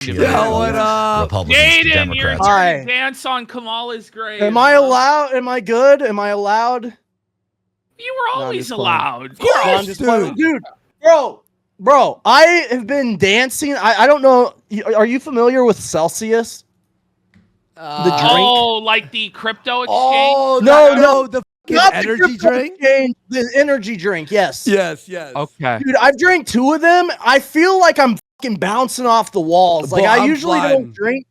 Yo, what up? Republicans to Jaden, you're Democrats. turning dance on Kamala's grave. Am I allowed? Am I good? Am I allowed? You were always allowed. Dude, bro, I have been dancing. I don't know. Are you familiar with Celsius? The drink? Oh, like the crypto exchange? Oh, no, the not energy drink? Exchange, the energy drink, yes. Yes. Okay. Dude, I've drank 2 of them. I feel like I'm fucking bouncing off the walls. Like, I usually don't drink.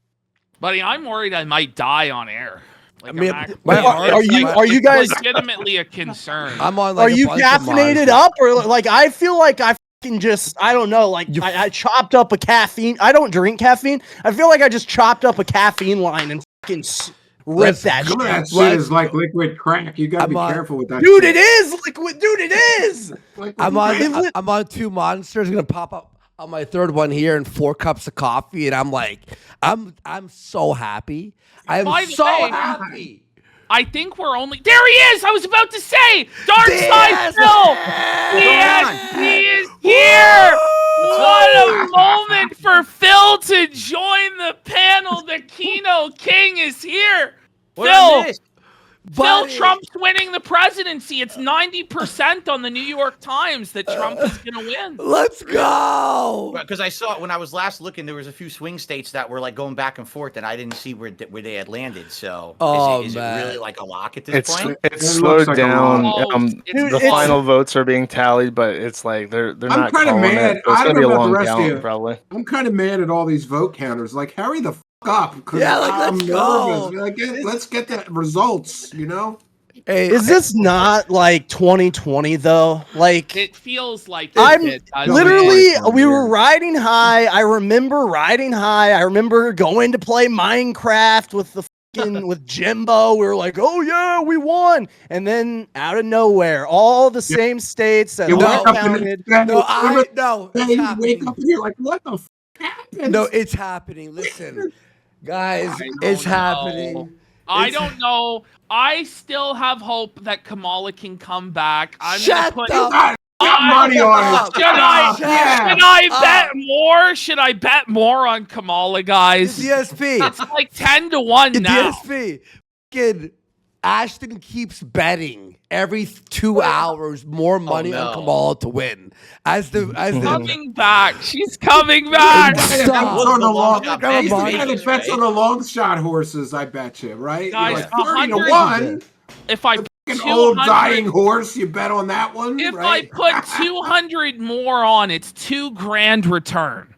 Buddy, I'm worried I might die on air. Like, are you guys legitimately a concern? I'm on. Are you caffeinated up, or like I feel like I fucking just I don't know. Like I chopped up a caffeine. I don't drink caffeine. I feel like I just chopped up a caffeine line and fucking ripped that. Some of that shit is like liquid crack. You gotta be careful with that. Dude, it is liquid. Dude, it is. I'm on 2 monsters. Gonna pop up on my 3rd one here and 4 cups of coffee, and I'm like, I'm so happy. I am so happy. I think we're only there. He is. I was about to say, Dark Side Phil. He is here. What a moment for Phil to join the panel. The Kino King is here. Phil, Trump's winning the presidency. It's 90% on the New York Times that Trump is going to win. Let's go. Because I saw when I was last looking, there was a few swing states that were like going back and forth, and I didn't see where they had landed. So is it really like a lock at this point? It's slowed down. The final votes are being tallied, but it's like they're not. I'm kind of mad. It's going to be a long count, probably. I'm kind of mad at all these vote counters. Like, hurry the up, yeah, like, I'm let's go. Like, let's get the results, you know? Hey, is this not like 2020 though? Like, it feels like we were riding high. I remember riding high. I remember going to play Minecraft with the with Jimbo. We were like, oh yeah, we won. And then out of nowhere, all the same states that counted. Wake up and you're like, what the happened? No, it's happening. Listen, guys, it's happening. I don't know. I still have hope that Kamala can come back. I'm Shut gonna put money on it. Should I bet more? Should I bet more on Kamala, guys? The DSP. It's like 10-1 now. DSP. Kid, Ashton keeps betting every 2 hours more money on Kamala to win. She's coming back. She's coming back. Bets on the long shot horses, I bet you, right? Guys, like 30-1. If I put an old dying horse, you bet on that one. If right? I put 200 more on, it's $2,000 return.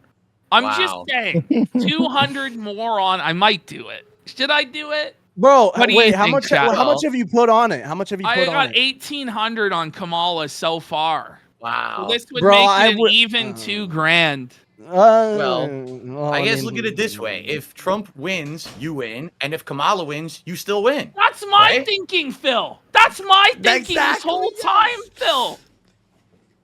I'm just saying, 200 more on, I might do it. Should I do it? Bro, wait, how much have you put on it? How much have you put on it? I got 1,800 on Kamala so far. Wow. So this would make it an even $2,000. Well, I guess look at it this way. If Trump wins, you win. And if Kamala wins, you still win. That's my thinking, Phil. That's my thinking this whole time, Phil.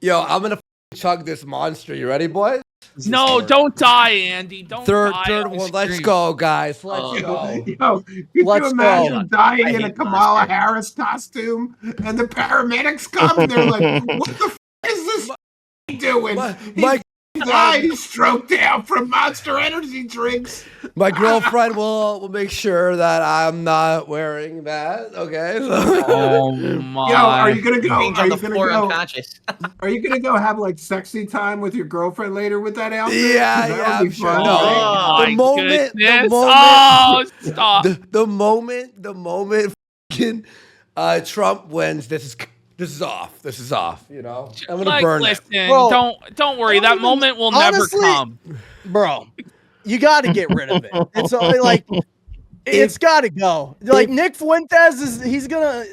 Yo, I'm going to chug this monster. You ready, boys? No, don't die, Andy. Don't die. Third one. Let's go, guys. Let's go. Yo, could you imagine dying in a Kamala Harris costume and the paramedics come and they're like, what the f is this doing? He died. He stroked out from Monster Energy drinks. My girlfriend will make sure that I'm not wearing that. Okay. Oh my! Yo, are you gonna go? Are you gonna go have like sexy time with your girlfriend later with that outfit? Yeah, I'm sure. No, the moment. Oh, stop! The moment, Trump wins. This is off. This is off. You know, I'm gonna burn it. Bro, don't worry. That moment will never come, bro. You got to get rid of it. It's only like it's got to go. Like Nick Fuentes he's gonna.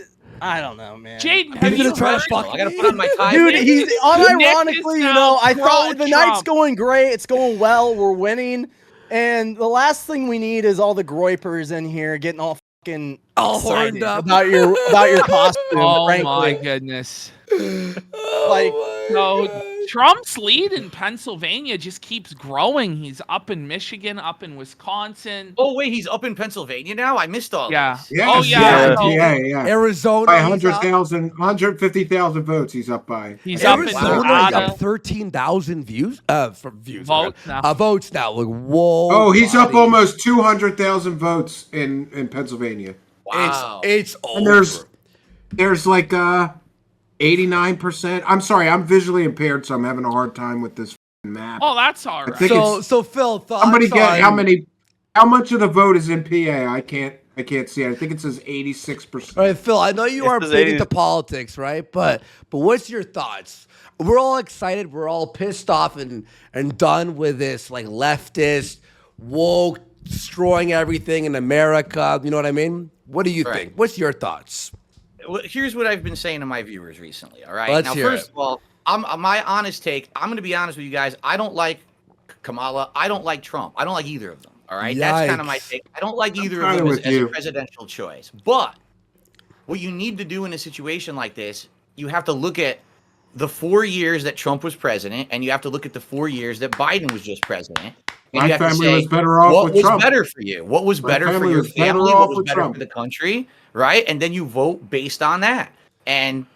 I don't know, man. Jaden, have you try to fuck? I gotta put on my tie. Dude, he's unironically, I thought the night's going great. It's going well. We're winning, and the last thing we need is all the groypers in here getting all horned up about your costume. Oh frankly. my goodness! Like, Trump's lead in Pennsylvania just keeps growing. He's up in Michigan, up in Wisconsin. Oh wait, he's up in Pennsylvania now. I missed all this. Yes, Oh yeah. yeah. Arizona By 150,000 votes, he's up by. He's up in Arizona, Nevada. up 13,000 views. Votes now. Votes now. Like, whoa. Oh, he's up almost 200,000 votes in Pennsylvania. Wow. It's And over. there's like 89%. I'm sorry, I'm visually impaired, so I'm having a hard time with this map. Oh, that's all I right. think So Phil, thoughts somebody get on- how much of the vote is in PA? I can't see it. I think it says 86%. All right, Phil, I know you It aren't says big 80. into politics, right? But what's your thoughts? We're all excited. We're all pissed off and done with this like leftist, woke, destroying everything in America. You know what I mean? What do you think? What's your thoughts? Well, here's what I've been saying to my viewers recently. All right. Let's now, hear first of all, my honest take. I'm going to be honest with you guys. I don't like Kamala. I don't like Trump. I don't like either of them. All right. That's kind of my take. I don't like either of them as a presidential choice. But what you need to do in a situation like this, you have to look at the 4 years that Trump was president, and you have to look at the 4 years that Biden was just president. And My you have to family say, was better off what with was Trump. better for you? What was better for family your was better family? off What was with better Trump. for the country? Right? And then you vote based on that. And,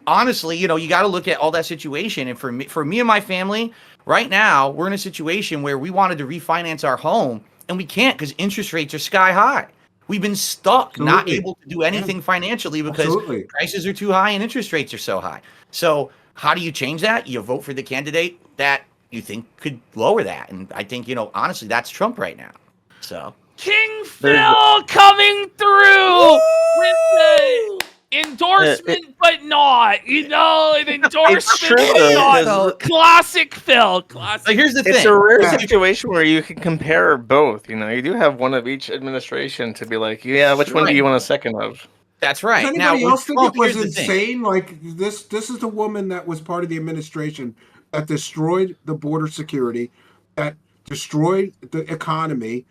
honestly, you got to look at all that situation. And for me and my family, right now, we're in a situation where we wanted to refinance our home, and we can't because interest rates are sky high. We've been stuck, not able to do anything financially because prices are too high and interest rates are so high. So how do you change that? You vote for the candidate that you think could lower that. And I think, honestly, that's Trump right now. So King Phil coming through with the endorsement, but not. An endorsement, but not. Classic Phil. Classic. But here's the thing. It's a rare situation where you can compare both. You do have one of each administration to be like, which one do you want a second of? That's right. Does Now, anybody else think Trump, it was here's the thing. insane? Like this is the woman that was part of the administration that destroyed the border security, that destroyed the economy,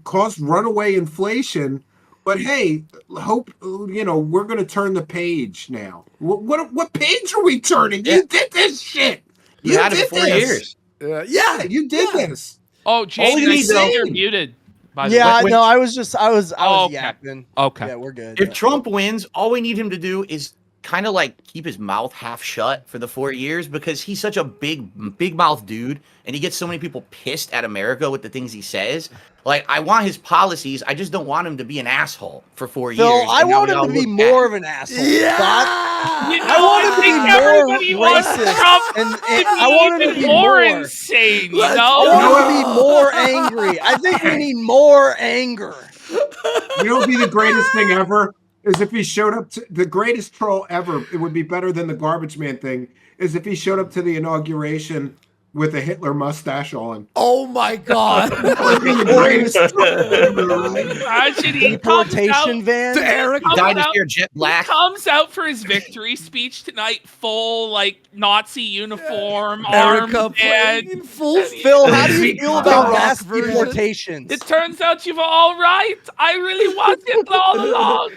caused runaway inflation. But hey, hope we're going to turn the page now. What page are we turning? Yeah. You did this shit. You had it for 4 years. You did this. Oh, James, you're muted. No, I was okay. yapping. Okay. Yeah, we're good. If Trump wins, all we need him to do is kind of like keep his mouth half shut for the 4 years because he's such a big mouth dude and he gets so many people pissed at America with the things he says. Like, I want his policies. I just don't want him to be an asshole for 4 years. I want him to be more of an asshole. I want him to be more racist. Trump and I want him to be more insane. I want him to be more angry. I think we need more anger. Would be the greatest thing ever? Is if he showed up to the greatest troll ever. It would be better than the garbage man thing. Is if he showed up to the inauguration with a Hitler mustache on. Oh my God! Tragedy. Deportation van. Eric Jet black. Comes out for his victory speech tonight, full Nazi uniform, Erica armed and in full. Phil, how do you feel about mass deportations? It turns out you were all right. I really was it all along.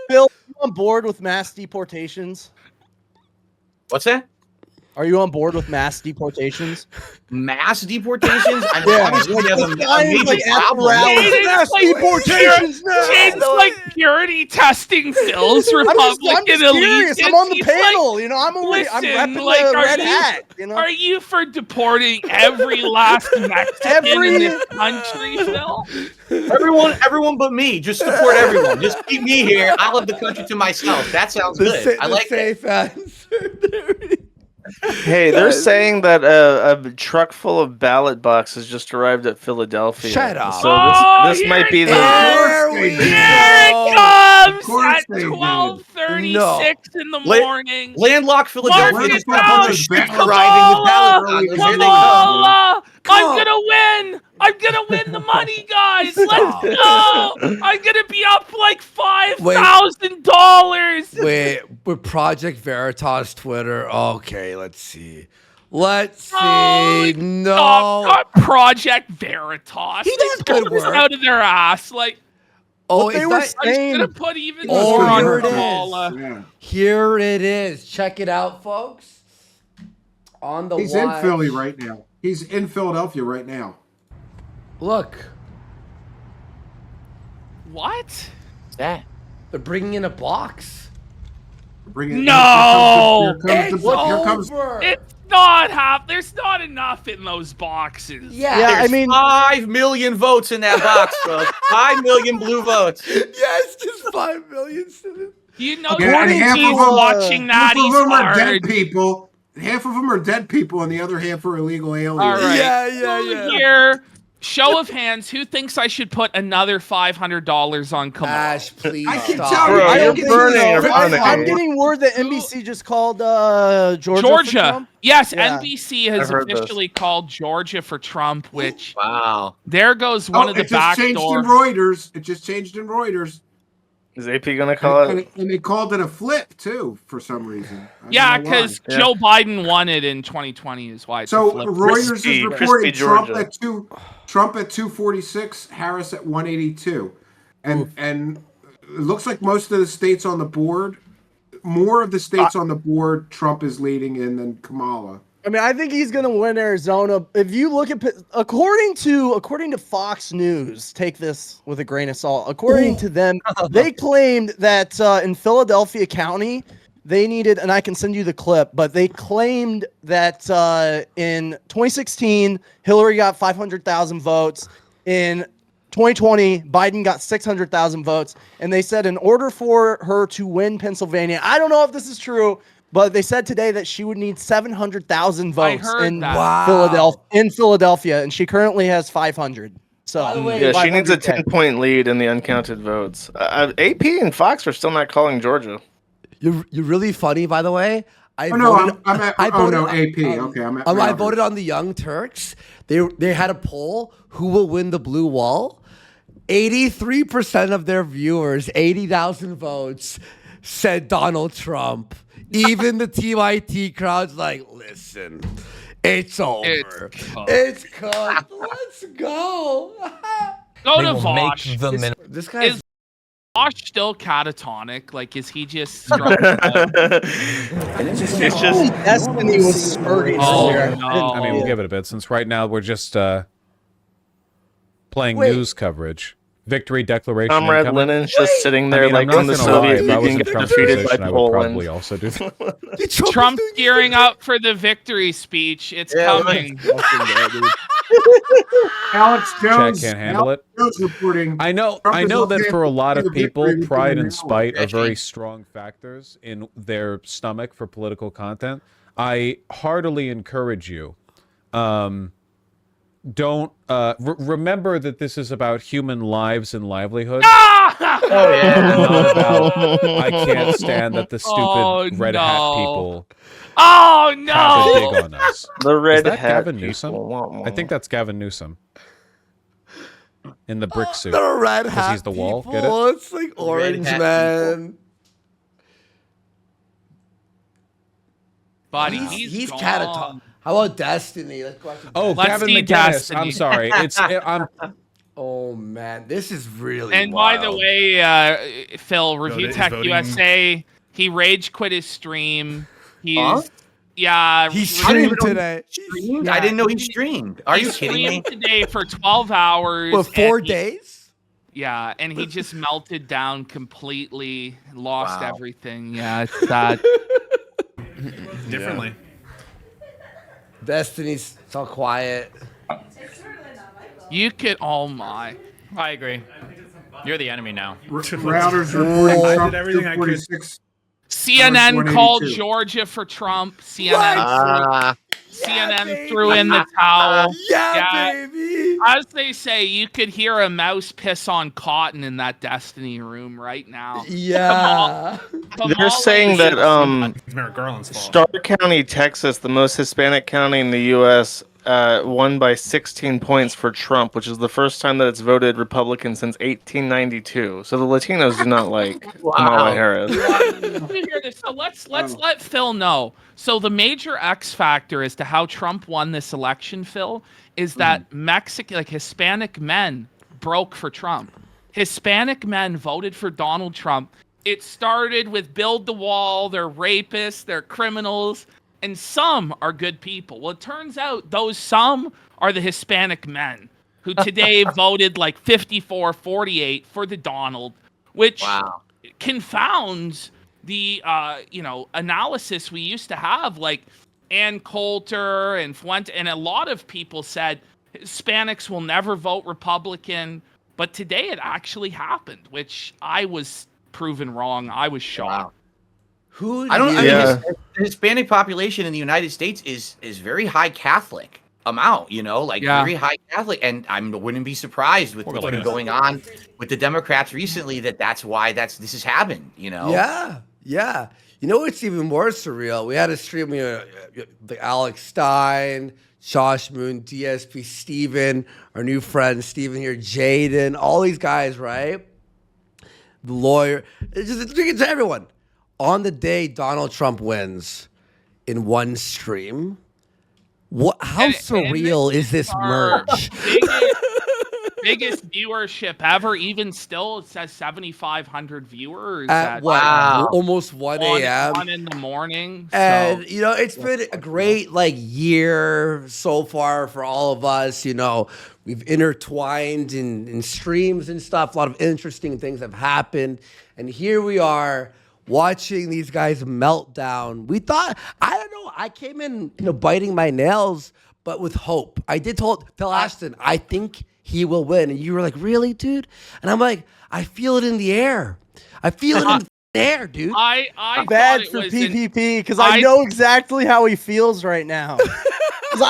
Phil, are you on board with mass deportations? What's that? Are you on board with mass deportations? Mass deportations? I mean, obviously we have a major problem. Mass deportations now. James purity testing Phil's Republican I'm just curious. I'm on the panel. I'm repping the red hat. Are you for deporting every last Mexican in this country, Phil? Everyone but me. Just support everyone. Just keep me here. I'll have the country to myself. That sounds good. I like it. Hey, they're saying that a truck full of ballot boxes just arrived at Philadelphia. Shut up. So this might be the. Here it comes at 12:36 in the morning. Landlocked Philadelphia. Mark it down. Kamala. I'm gonna win. I'm gonna win the money, guys. Let's go. I'm gonna be up like $5,000. Wait, with Project Veritas Twitter. Okay, let's see. No, not Project Veritas. He does good work. Out of their ass, Oh, What they it's were not. I saying. should have put even Oh, more on here it Kamala. Yeah. Here it is. Check it out, folks. On the He's watch. in Philly right now. He's in Philadelphia right now. Look, What? What's that? they're bringing in a box. Bring No! It's here comes over. It's not There's not enough in those boxes. Yeah. Yeah, I There's mean, 5 million votes in that box, bro. 5 million blue votes. Yes, just 5 million citizens. You know, Yeah, and half he's of them- watching that. half of He's them are dead hard. people. Half of them are dead people, and the other half are illegal aliens. All right. Yeah. Here, show of hands. Who thinks I should put another $500 on Kamala? Ash, please I can stop. tell you, Bro, I you're don't think burning you know, everyone. I'm getting word that NBC just called Georgia. For Georgia. Trump. Yes, Yeah. NBC has I've heard this. officially called Georgia for Trump, which Wow. there goes one of the it just back changed in doors. Reuters. It just changed in Reuters. Is AP gonna call And, it? and they called it a flip, too, for some reason. I don't Yeah, know why. because Yeah. Joe Biden won it in 2020 is why it's a So flip. Reuters Crispy- is reporting crispy Trump Georgia. at Trump at 246, Harris at 182, and it looks like most of the states on the board, more of the states on the board, Trump is leading in than Kamala. I mean, I think he's going to win Arizona. If you look at according to Fox News, take this with a grain of salt. According to them, they claimed that in Philadelphia County, they needed, and I can send you the clip, but they claimed that in 2016, Hillary got 500,000 votes. In 2020, Biden got 600,000 votes. And they said in order for her to win Pennsylvania, I don't know if this is true, but they said today that she would need 700,000 votes heard in that. Wow. Philadelphia, and she currently has 500. So By the way, Yeah, she needs a 500K. 10-point lead in the uncounted votes. AP and Fox are still not calling Georgia. You're really funny, by the way. I'm at. AP. Okay, I'm at. I Reuters. voted on the Young Turks. They had a poll: who will win the blue wall? 83% of their viewers, 80,000 votes, said Donald Trump. Even the TYT crowd's like, listen, it's over. It's cooked. Let's go. Go They to will make Vosh. the min- This guy Is Vosh still catatonic? Like, is he just struck? It's just Destiny was spurting Oh, earlier. no. I mean, we'll give it a bit since right now we're just playing Wait. news coverage. Victory declaration. Comrade incoming. Lenin's just sitting there I mean, like I'm when not the gonna lie, Soviet if I was Union in got Trump's defeated by position, I would Poland. probably also do that. Trump's gearing up for the victory speech. It's coming. Alex Chad Jones can't handle it. Jones reporting. I know Trump is that okay for a lot with of the people, victory pride in and the spite are Yeah, very Shane. strong factors in their stomach for political content. I heartily encourage you, don't remember that this is about human lives and livelihoods. Oh yeah. Not about I can't stand that the stupid Oh, red hat no. people Oh have a no! dig on us. The red Is that hat Gavin people. Newsom? Wah, wah. I think that's Gavin Newsom in the brick suit. the red hat he's the wall, people. get it? It's like orange hat man. Buddy, He's gone. catatonic. How about Destiny? Let's go back to Oh, Let's Gavin see McGinnis. Destiny. I'm sorry. I'm Oh man, this is really. And by the wild. way, Phil, Review he's Tech voting- USA, he rage quit his stream. He's Huh? yeah. he Re- streamed know- today. Streamed? I didn't know he streamed. Are he you kidding me? streamed today for 12 hours. What, 4 and he- days? Yeah, and he just melted down completely, lost Wow. everything. Yeah, it's that. differently. Destiny's so quiet. You could, oh my. I agree. You're the enemy now. Routers reporting I Trump did everything I could. 246. CNN 182. called Georgia for Trump. CNN, Ah, CNN baby. threw in the towel. Yeah, Yeah. baby. As they say, you could hear a mouse piss on cotton in that Destiny room right now. Yeah. They're saying that It's Merrick Garland's fault. Starr County, Texas, the most Hispanic county in the U.S., won by 16 points for Trump, which is the first time that it's voted Republican since 1892. So the Latinos do not like Kamala Harris. Let me hear this. So let's let Phil know. So the major X factor as to how Trump won this election, Phil, is that Mexican, like Hispanic men, broke for Trump. Hispanic men voted for Donald Trump. It started with build the wall, they're rapists, they're criminals, and some are good people. Well, it turns out those some are the Hispanic men who today voted like 54-48 for the Donald, which confounds the analysis we used to have, like Ann Coulter and Fuente, and a lot of people said Hispanics will never vote Republican, but today it actually happened, which I was proven wrong. I was shocked. Who? I mean, the Hispanic population in the United States is very high Catholic amount, very high Catholic, and I wouldn't be surprised with what's been going on with the Democrats recently that's why this has happened, Yeah. You know what's even more surreal? We had a stream, like Alex Stein, Josh Moon, DSP, Steven, our new friend Steven here, Jaden, all these guys, right? The lawyer, it's to everyone. On the day Donald Trump wins in one stream, how surreal is this merge? Biggest viewership ever. Even still, it says 7,500 viewers at almost 1 a.m. 1 in the morning. And it's been a great year so far for all of us. We've intertwined in streams and stuff. A lot of interesting things have happened, and here we are watching these guys melt down. We thought, I don't know, I came in biting my nails, but with hope. I did tell Ashton, I think he will win. And you were like, really, dude? And I'm like, I feel it in the air. I feel it in the air, dude. I'm bad for PPP because I know exactly how he feels right now. Because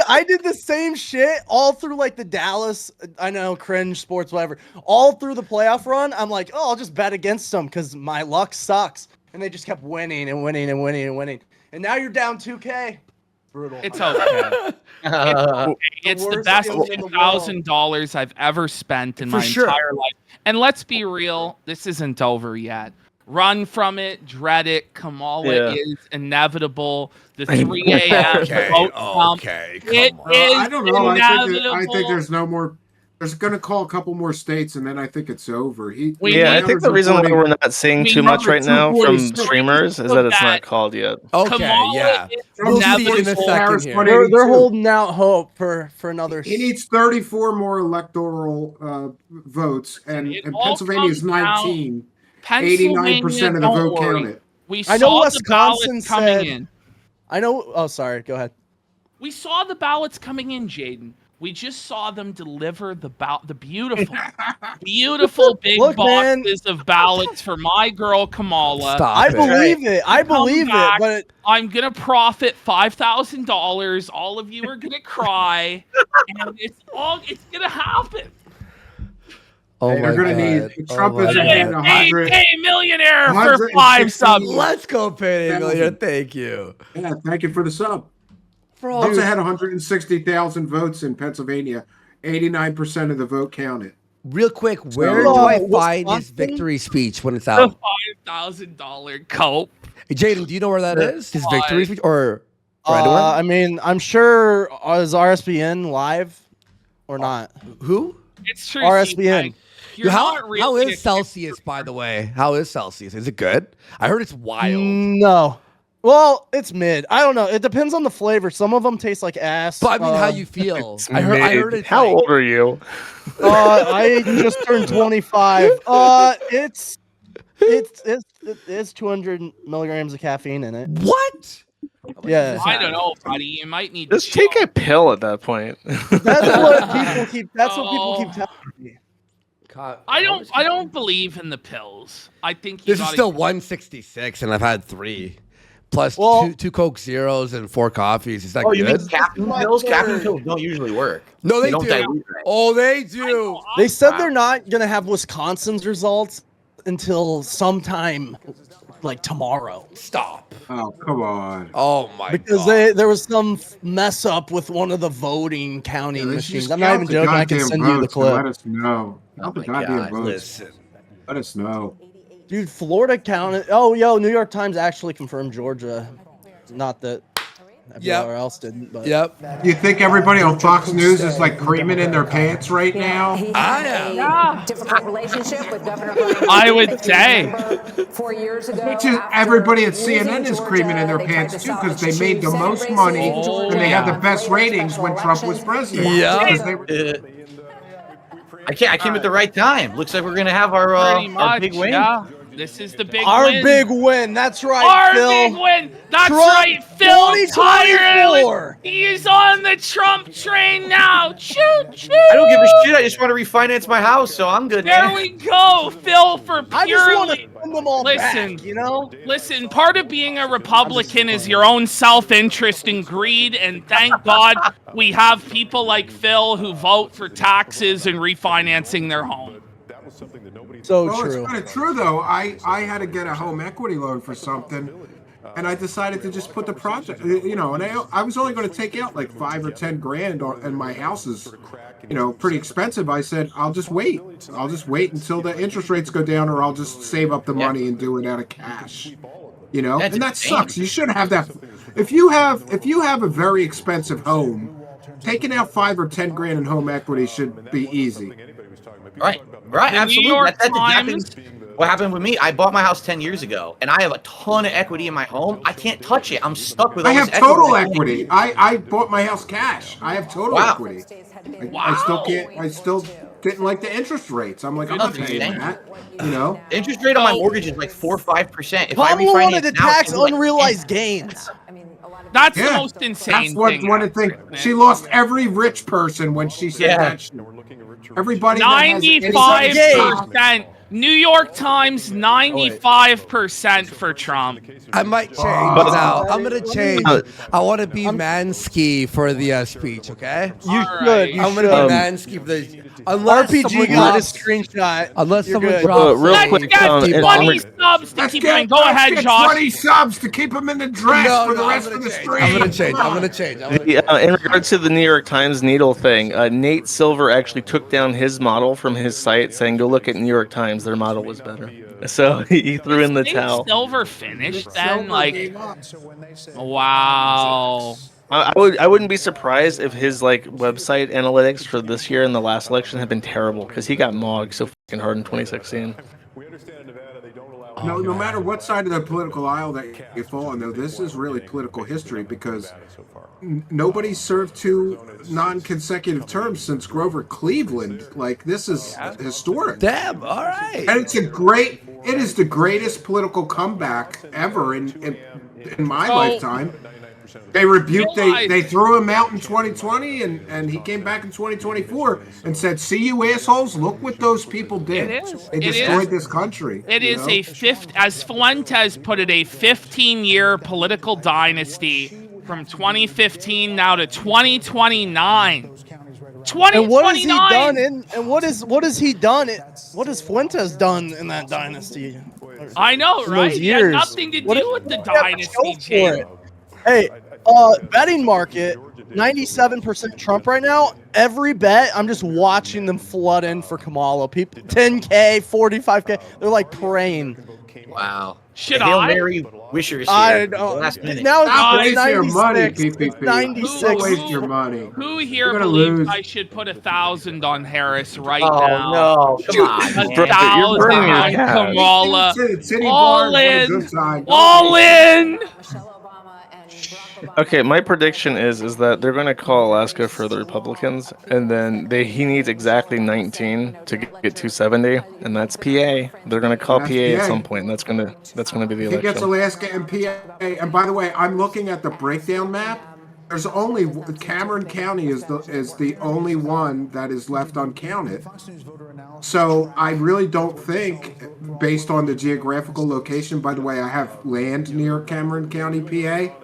I did the same shit all through the Dallas, I know, cringe sports, whatever. All through the playoff run, I'm like, oh, I'll just bet against them because my luck sucks. And they just kept winning and winning and winning and winning. And now you're down 2K. Brutal. It's okay. It's the best $2,000 I've ever spent in my entire life. And let's be real, this isn't over yet. Run from it, dread it. Kamala is inevitable. The 3 a.m. vote count. I don't know. I think there's no more. There's going to call a couple more states, and then I think it's over. I think the reason why we're not seeing too much right now from streamers is that it's not called yet. Okay, we'll see in a second here. They're holding out hope for another. He needs 34 more electoral votes, and Pennsylvania is 19. 89% of the vote counted. I know Wisconsin coming in. I know. Oh, sorry. Go ahead. We saw the ballots coming in, Jaden. We just saw them deliver the beautiful, beautiful big boxes of ballots for my girl Kamala. I believe it. I believe it. But I'm gonna profit $5,000. All of you are gonna cry, and it's gonna happen. Oh my they're going to need Trump is ahead 100. Hey, millionaire for 5 subs. Let's go, Payday Millionaire. Thank you. Yeah, thank you for the sub. Trump's ahead 160,000 votes in Pennsylvania. 89% of the vote counted. Real quick, where do I find his victory speech when it's out? The $5,000 cope. Hey, Jaden, do you know where that is? His victory speech, or I mean, I'm sure is RSBN live or not? Who? It's true. RSBN. How is Celsius, by the way? How is Celsius? Is it good? I heard it's wild. No. Well, it's mid. I don't know. It depends on the flavor. Some of them taste like ass. But I mean, how you feel? I heard it's How old are you? I just turned 25. It's 200 milligrams of caffeine in it. What? Yeah. I don't know, buddy. You might need to take a pill at that point. That's what people keep. That's what people keep telling me. I don't believe in the pills. I think this is still 166, and I've had 3, plus two Coke Zeros and 4 coffees. Is that good? You mean caffeine pills? Caffeine pills don't usually work. No, they do. Oh, they do. They said they're not gonna have Wisconsin's results until sometime like tomorrow. Stop. Oh, come on. Oh my because God. there was some mess up with one of the voting counting machines. I'm not even joking. I can send you the clip. Let us know. Oh my God. Listen. Let us know. Dude, Florida counted. Oh, New York Times actually confirmed Georgia. Not that. Everywhere else didn't. But. Yep. You think everybody on Fox News is like creaming in their pants right now? I am. Yeah. Difficult relationship with Governor I would say. 4 years ago. Which is everybody at CNN is creaming in their pants too because they made the most money and they had the best ratings when Trump was president. Yeah. I came at the right time. Looks like we're gonna have our big win. Yeah. This is the big Our win. big win. That's right, Our Phil. big win. That's Trump right, Phil. 2024. He is on the Trump train now. Choo choo. I don't give a shit. I just want to refinance my house, so I'm good. There man. we go, Phil. For I just want to purely. send them all Listen, back, you know? Listen, part of being a Republican is your own self-interest and greed, and thank God we have people like Phil who vote for taxes and refinancing their home. So Well, true. it's kind of true though. I had to get a home equity loan for something, and I decided to just put the project. And I was only going to take out like 5 or 10 grand, and my house is, pretty expensive. I said I'll just wait. I'll just wait until the interest rates go down, or I'll just save up the money and do it out of cash. And that sucks. You should have that. If you have a very expensive home, taking out 5 or 10 grand in home equity should be easy. Right, The absolutely. New York That's Times. exactly what happened with me. I bought my house 10 years ago, and I have a ton of equity in my home. I can't touch it. I'm stuck with all I have this total equity. I bought my house cash. I have total Wow. equity. I still can't. I still didn't like the interest rates. I'm like, I'm not paying that. The interest rate on my mortgage is like 4 or 5%. If I Pamela refinance wanted to now, tax it's like unrealized gains. That's the Yeah, most insane That's what thing. one of the things. She lost every rich person when she said that. shit. Everybody. that has any- 95%. New York Times, 95% for Trump. I might change now. I'm gonna change. I want to be Mansky for the speech. Okay. You All should. right. You I'm gonna should. be Mansky for the. Unless RPG someone got a drops, screenshot. unless You're someone good. drops. Real Let's quick, get 20 and- subs to Let's keep get, going. Go let's ahead, get Josh. 20 subs to keep them in the dress No, for the no, rest I'm of gonna the change. stream. I'm gonna change. Come I'm on. gonna change. In regards to the New York Times needle thing, Nate Silver actually took down his model from his site, saying, "Go look at New York Times. Their model was better." So he threw in the Nate towel. Silver finished then? Silver Like, gave up. wow. I wouldn't be surprised if his website analytics for this year and the last election have been terrible because he got mogged so fucking hard in 2016. No matter what side of the political aisle that you fall on, though, this is really political history because nobody served 2 non-consecutive terms since Grover Cleveland. Like, this is historic. Damn. All right. And it is the greatest political comeback ever in my lifetime. They rebuked, they threw him out in 2020, and he came back in 2024 and said, "See you assholes, look what those people did. It is. They It destroyed is. this country." It is a as Fuentes put it, a 15-year political dynasty from 2015 now to 2029. 2029. And what has he done what has he done? What has Fuentes done in that dynasty? I know, in right? those He had years? nothing to What do if- with the what if dynasty, for Jay. it? Hey, betting market, 97% Trump right now. Every bet, I'm just watching them flood in for Kamala. People, 10K, 45K. They're like praying. Wow. Should Hail I? Mary wishers here. I at the know. last minute. Now Stop it's wasting your money, 96. PPP. 96. Don't waste your money. Who here You're gonna believes lose. I should put 1,000 on Harris right Oh now? no! Come on. A man. You're 1,000 burning your on cash. Kamala. City All Barnes, what a in. good time. All in. Okay, my prediction is that they're going to call Alaska for the Republicans, and then he needs exactly 19 to get 270, and that's PA. They're going to call That's PA at PA. some point. And that's going to be the He gets election. Alaska and PA. And by the way, I'm looking at the breakdown map. There's only Cameron County is the only one that is left uncounted. So I really don't think, based on the geographical location. By the way, I have land near Cameron County, PA,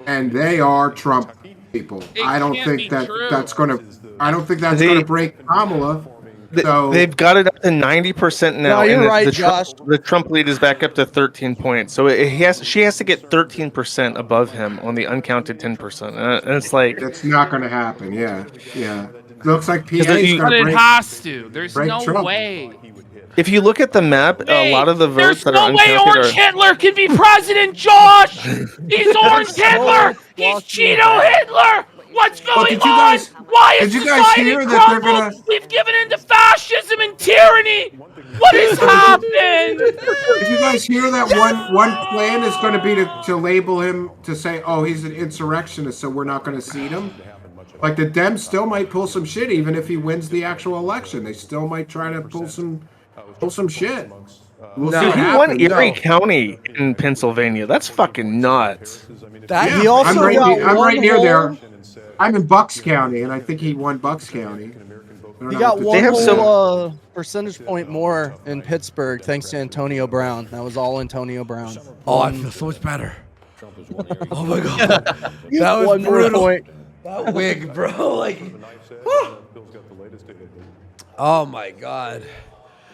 and they are Trump people. It I don't can't be think true. that's gonna. I don't think that's gonna break Kamala. They've got it up to 90% now. No, you're and right, Josh. The Trump lead is back up to 13 points. So she has to get 13% above him on the uncounted 10%. And it's like it's not going to happen. Yeah. Looks like PA But it has to. There's no Trump. way. if you look at the map, a lot of the votes that are There's no way uncounted Orange Hitler can be president, Josh. He's Orange Hitler. He's Cheeto Hitler. What's going on? Why is society crumbled? We've given into fascism and tyranny. What has happened? Did you guys hear that one plan is going to be to label him, to say, oh, he's an insurrectionist, so we're not going to seat him? Like, the Dems still might pull some shit even if he wins the actual election. They still might try to pull some shit. We'll see what he happens. won Erie County in Pennsylvania. That's fucking nuts. He also I'm right near there. I'm in Bucks County, and I think he won Bucks County. He got one whole percentage point more in Pittsburgh thanks to Antonio Brown. That was all Antonio Brown. Oh, I feel so much better. Oh my god, that was one brutal. more point. That wig, bro. Like, oh my god,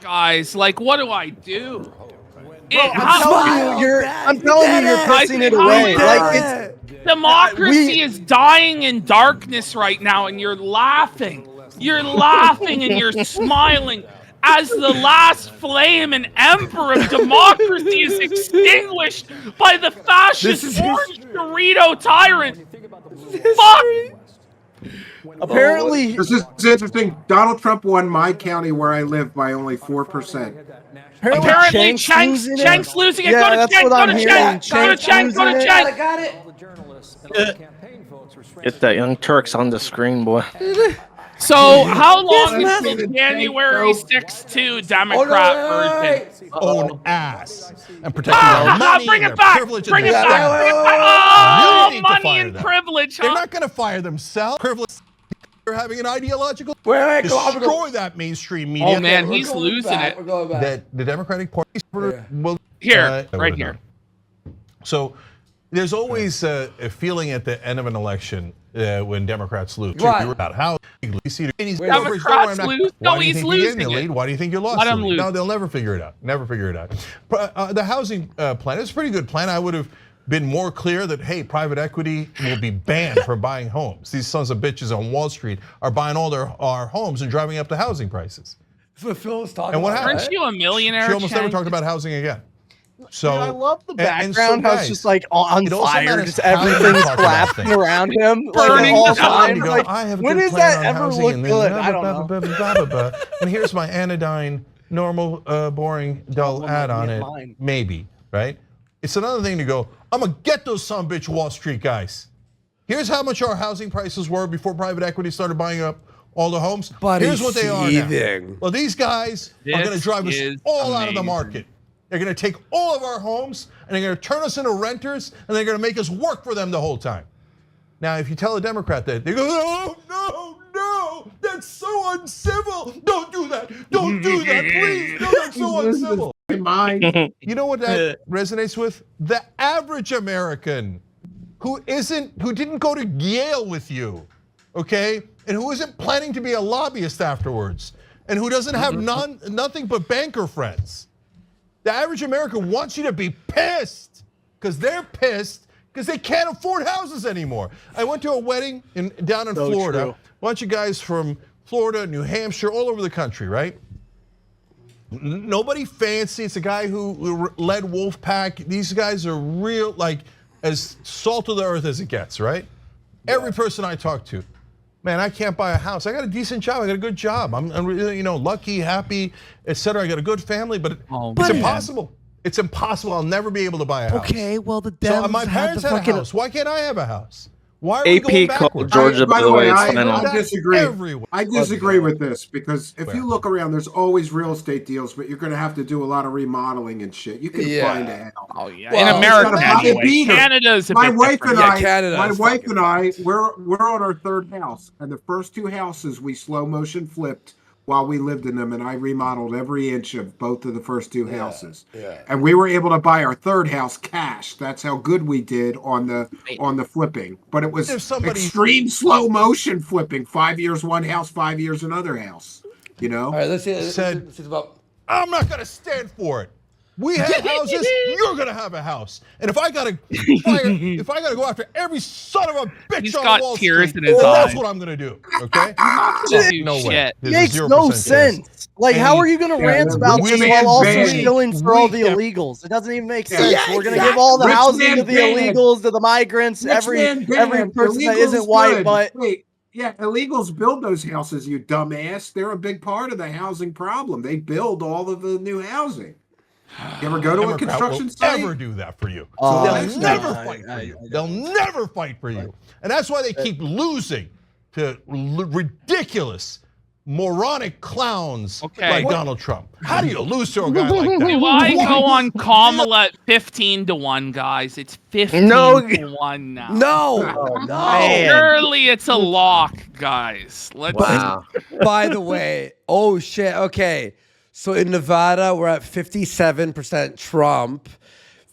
guys, like, what do I do? I'm telling you, you're pissing it away. Like, democracy is dying in darkness right now, and you're laughing. You're laughing and you're smiling as the last flame and ember of democracy is extinguished by the fascist orange Dorito tyrant. Fuck! Apparently, this is interesting. Donald Trump won my county where I live by only 4%. Apparently, Cheng's losing it. Yeah, Go to Cheng. Go to Cheng. Go to Cheng. Go to Cheng. I got it. Get that Young Turks on the screen, boy. So, how long until January 6-2 Democrat version? Own ass and protecting our money, bring and it their back! privilege, Bring and it their back! status. Oh, You need to money fire and them. privilege, huh? They're not going to fire themselves. Privilege. They're having an ideological destroy that mainstream media. Oh man, he's losing it. That the Democratic Party will right here. So there's always a feeling at the end of an election when Democrats lose. Right. About how Democrats lose. No, he's losing it. Why do you think you lost? No, they'll never figure it out. Never figure it out. The housing plan is a pretty good plan. I would have been more clear that, hey, private equity will be banned from buying homes. These sons of bitches on Wall Street are buying all our homes and driving up the housing prices. That's what Phil was talking and what about. happened? Aren't you a millionaire? She almost never talked about housing again. So I love the background. so How it's just like on fire, matters just how you everything's talk about collapsing things. around him. Burning like, down. time. You go, Like, I have a when good does plan that on ever housing, look and then good? I don't know. blah, blah, blah. And here's my anodyne, normal, boring, dull ad on it. Mine. Maybe, right? It's another thing to go, I'm gonna get those son-bitch Wall Street guys. Here's how much our housing prices were before private equity started buying up all the homes. But here's what they are now. Well, these guys are gonna drive us all out of the market. They're gonna take all of our homes and they're gonna turn us into renters and they're gonna make us work for them the whole time. Now, if you tell a Democrat that, they go, no, that's so uncivil. Don't do that. Don't do that, please. No, that's so uncivil. You know what that resonates with? The average American who didn't go to Yale with you, okay? And who isn't planning to be a lobbyist afterwards, and who doesn't have nothing but banker friends. The average American wants you to be pissed, because they're pissed because they can't afford houses anymore. I went to a wedding down in Florida. True. A bunch of guys from Florida, New Hampshire, all over the country, right? Nobody fancy. It's a guy who led Wolfpack. These guys are real, like, as salt of the earth as it gets, right? Yeah. Every person I talk to, man, I can't buy a house. I got a decent job. I got a good job. I'm lucky, happy, etc. I got a good family, but it's impossible. It's impossible. I'll never be able to buy a house. Okay, well, the Dems so my parents had a house. Why can't I have a house? Why are we going backwards? Georgia, by the way, I disagree. I disagree with this because if you look around, there's always real estate deals, but you're going to have to do a lot of remodeling and shit. You can find a house. Oh yeah, in America anyway. Canada's a bit different. My wife and I, we're on our third house, and the first two houses we slow motion flipped while we lived in them, and I remodeled every inch of both of the first two houses. Yeah. And we were able to buy our third house cash. That's how good we did on the flipping. But it was extreme slow motion flipping. 5 years one house, 5 years another house. You know, All right, let's see. Said, Let's see about. I'm not going to stand for it. We have houses. You're going to have a house. And if I got to go after every son of a bitch He's on got Wall tears Street, in his well, that's eyes. what I'm going to do. Okay? No way. Shit. There's a Makes 0% no chance. sense. Like, how are you going to rant about rich this man while also bad. stealing for all the Weak. illegals? It doesn't even make Yeah. sense. Yeah, We're going to give all the Rich housing man to the bad. illegals, to the migrants, Rich every man bad. person that Illegals isn't white, good. but Wait, yeah, illegals build those houses, you dumbass. They're a big part of the housing problem. They build all of the new housing. You ever go to a Democrat construction will site? ever do that for you. that's They'll never fight for you. They'll never fight for you. And that's why they keep losing to ridiculous, moronic clowns like Donald Trump. How do you lose to a guy like that? Do I go on Kamala at 15-1, guys? It's 15-1 now. No. Surely it's a lock, guys. Let's. Wow. By the way, oh shit. Okay, so in Nevada we're at 57% Trump,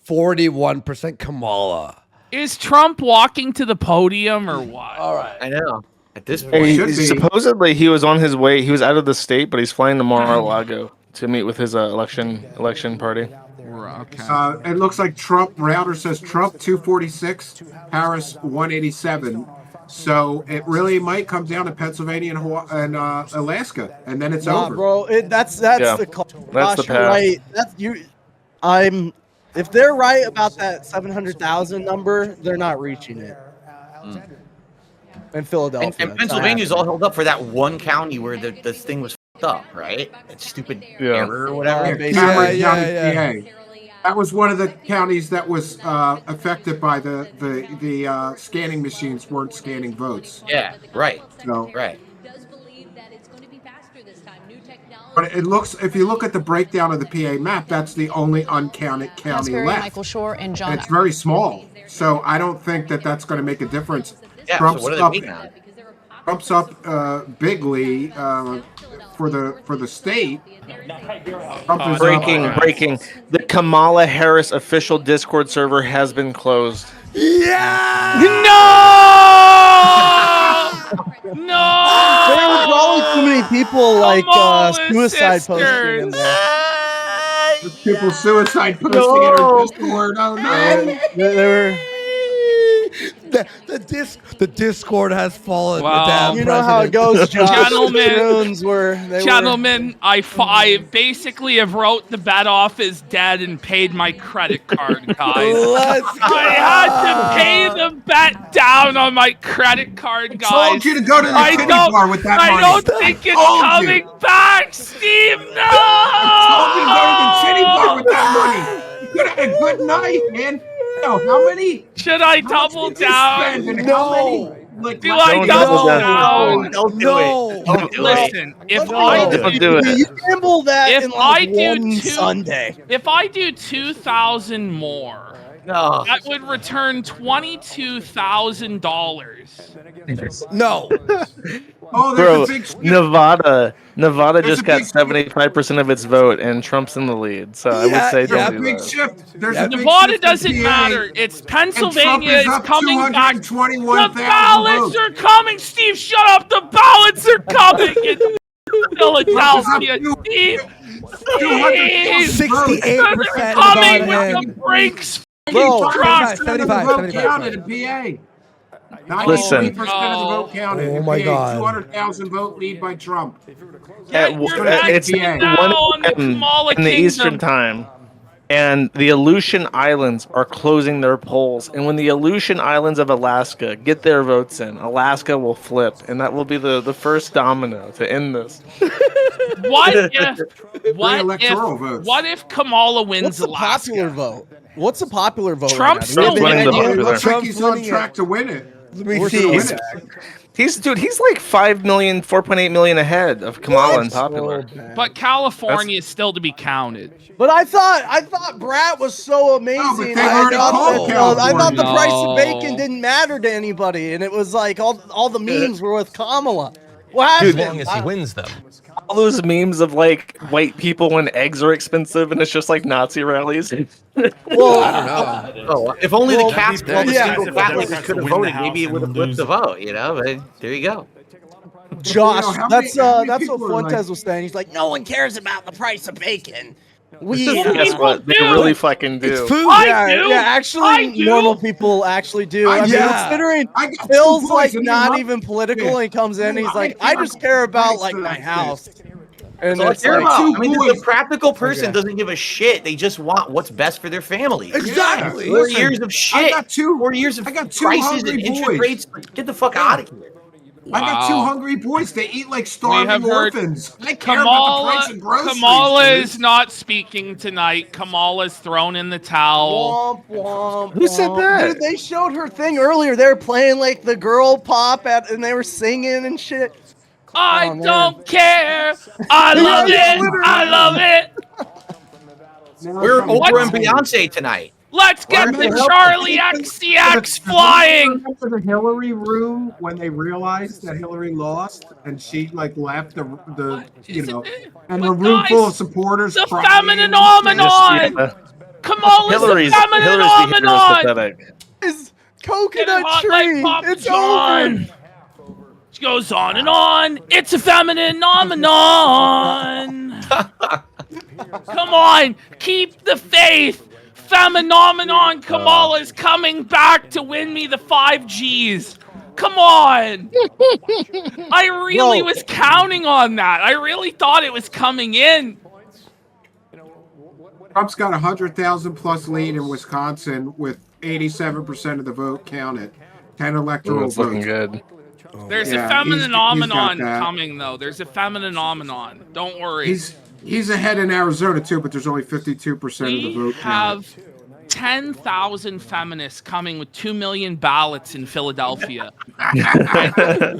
41% Kamala. Is Trump walking to the podium or what? All right. I know. At this point, Supposedly he was on his way. He was out of the state, but he's flying to Mar-a-Lago to meet with his election party. Okay. It looks like Trump. Router says Trump 246, Harris 187. So it really might come down to Pennsylvania and Hawaii and Alaska, and then it's over. bro, that's Yeah. the That's the you're path. right. That's you. If they're right about that 700,000 number, they're not reaching it. In Philadelphia, and Pennsylvania's all held up for that one county where this thing was fucked up, right? That stupid error or whatever. Cameron County, PA. That was one of the counties that was affected by the scanning machines weren't scanning votes. Yeah, right. So, right. But it looks, if you look at the breakdown of the PA map, that's the only uncounted county left. Michael Shore and John. And it's very small, so I don't think that that's going to make a difference. Yeah, Trump's so what do up. they mean now? Trump's up bigly for the state. Trump is Breaking. The Kamala Harris official Discord server has been closed. Yeah. No. There were probably too many people like suicide sisters. posting in there. There's people suicide posting in her Discord. Oh no! They were. The Discord has fallen. Wow. The damn You know how it president. goes, Josh. Gentlemen. Gentlemen, I basically have wrote the bet off as dead and paid my credit card, guys. I had to pay the bet down on my credit card, guys. I told you to go to the titty bar with that money. I don't think it's coming back, Steve. No! I told you to go to the titty bar with that money. You could have had a good night, man. No, how many? Should I double down? No. Do I double down? Don't do it. Don't do it. Listen, if I do it. You gamble that If in like I do one two- Sunday. If I do 2,000 more, No. that would return $22,000. No. Oh, there's Bro, a big shift. Nevada There's just a got big shift. 75% of its vote, and Trump's in the lead. So I would say There's a don't do big that. shift. There's a big Nevada shift in doesn't PA. matter. It's And Trump Pennsylvania is up coming back. The 221,000 ballots votes. are coming, Steve. Shut up. The ballots are coming in Philadelphia, Steve. 200,000 68% They're coming about with him. the brakes. Bro, Truck. 75. counted in PA. 93% Listen. of the vote counted. Oh in my PA. God. 200,000 vote lead by Trump. It's PA. 1 on the a.m. Kamala in the Kingdom. Eastern time, and the Aleutian Islands are closing their polls. And when the Aleutian Islands of Alaska get their votes in, Alaska will flip, and that will be the first domino to end this. Electoral votes. What if Kamala wins What's the Alaska? popular vote? What's the popular vote? Trump's right now? still Do we have winning the any idea? popular. Looks like Trump's he's on winning track it. to win it. Let me We're see. gonna win it. He's like 5 million, 4.8 million ahead of Kamala and popular. But California is still to be counted. But I thought Brat was so amazing. Oh, but they I already thought called that, I thought the California. price of No. bacon didn't matter to anybody, and it was like all the memes were with Kamala. What Dude, happened? As long as he wins them. All those memes of like white people when eggs are expensive and it's just like Nazi rallies. Well, I don't know. Oh, if only Well, the Catholic, yeah. single Catholics could have voted, maybe it would have flipped the vote, you know? But there you go. Josh, You know, how that's many what people are Fuentes like- was saying. He's like, no one cares about the price of bacon. We Guess what? They really fucking do. It's food. Yeah, actually, normal people actually do. I mean, considering I got Phil's 2 like boys in not my- even political, Yeah. and he comes in, he's I like, care I just care about like about my that house. shit. And That's all I it's care like, about. I mean, the boys. practical person Okay. doesn't give a shit. They just want what's best for their family. Exactly. 4 Listen, years of shit. 4 years of I got 2 prices and hungry interest boys. rates. Get the fuck out of here. I got 2 Wow. hungry boys. They eat like We have starving heard orphans. I care about the price of groceries. Kamala dude. is not speaking tonight. Kamala's thrown in the towel. Womp, womp, Who said womp. that? Dude, they showed her thing earlier. They were playing like the girl pop and they were singing and shit. I Oh, man. don't care. I love it. I love it. We're Oprah and Beyonce tonight. Let's get the Charlie XCX flying. Remember the Hillary room when they realized that Hillary lost and she like left the and the room full of supporters. The crying feminine and shit. phenomenon. Kamala's Hillary's the feminine behavior is phenomenon. pathetic. It's coconut Hot tree. like Papa It's John. over. She goes on and on. It's a feminine phenomenon. Come on, keep the faith. Phenomenon Kamala's coming back to win me the 5Gs. Come on. I really was counting on that. I really thought it was coming in. Trump's got 100,000 plus lead in Wisconsin with 87% of the vote counted. 10 electoral It's looking votes. good. There's Yeah, a phenomenon that. coming, though. There's a phenomenon. Don't worry. He's ahead in Arizona too, but there's only 52% of the vote We counted. have 10,000 feminists coming with 2 million ballots in Philadelphia.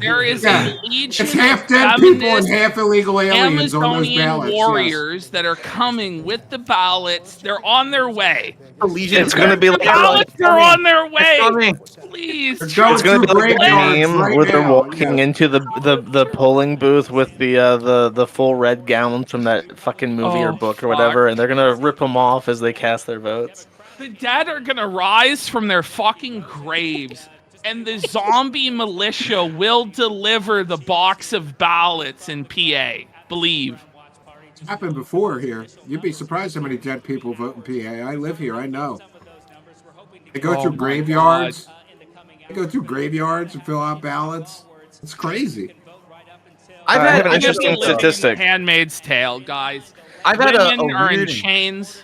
There is Yeah. a legion It's half of dead people and feminist half illegal aliens on those Amazonian ballots. warriors that are coming with the ballots. They're on their way. It's going to be like Ballots are on their way. coming. Please. They're going It's going to be like a graveyards game right where they're now, walking yeah. into the polling booth with the full red gowns from that fucking movie or Oh, book or fuck. whatever, and they're gonna rip them off as they cast their votes. The dead are gonna rise from their fucking graves, and the zombie militia will deliver the box of ballots in PA. Believe. It's happened before here. You'd be surprised how many dead people vote in PA. I live here. I know. They go Oh through my graveyards. They go through graveyards and fill out ballots. It's crazy. I have an I'm interesting just living statistic. Handmaid's Tale, guys. I've had Women a are in weird- chains.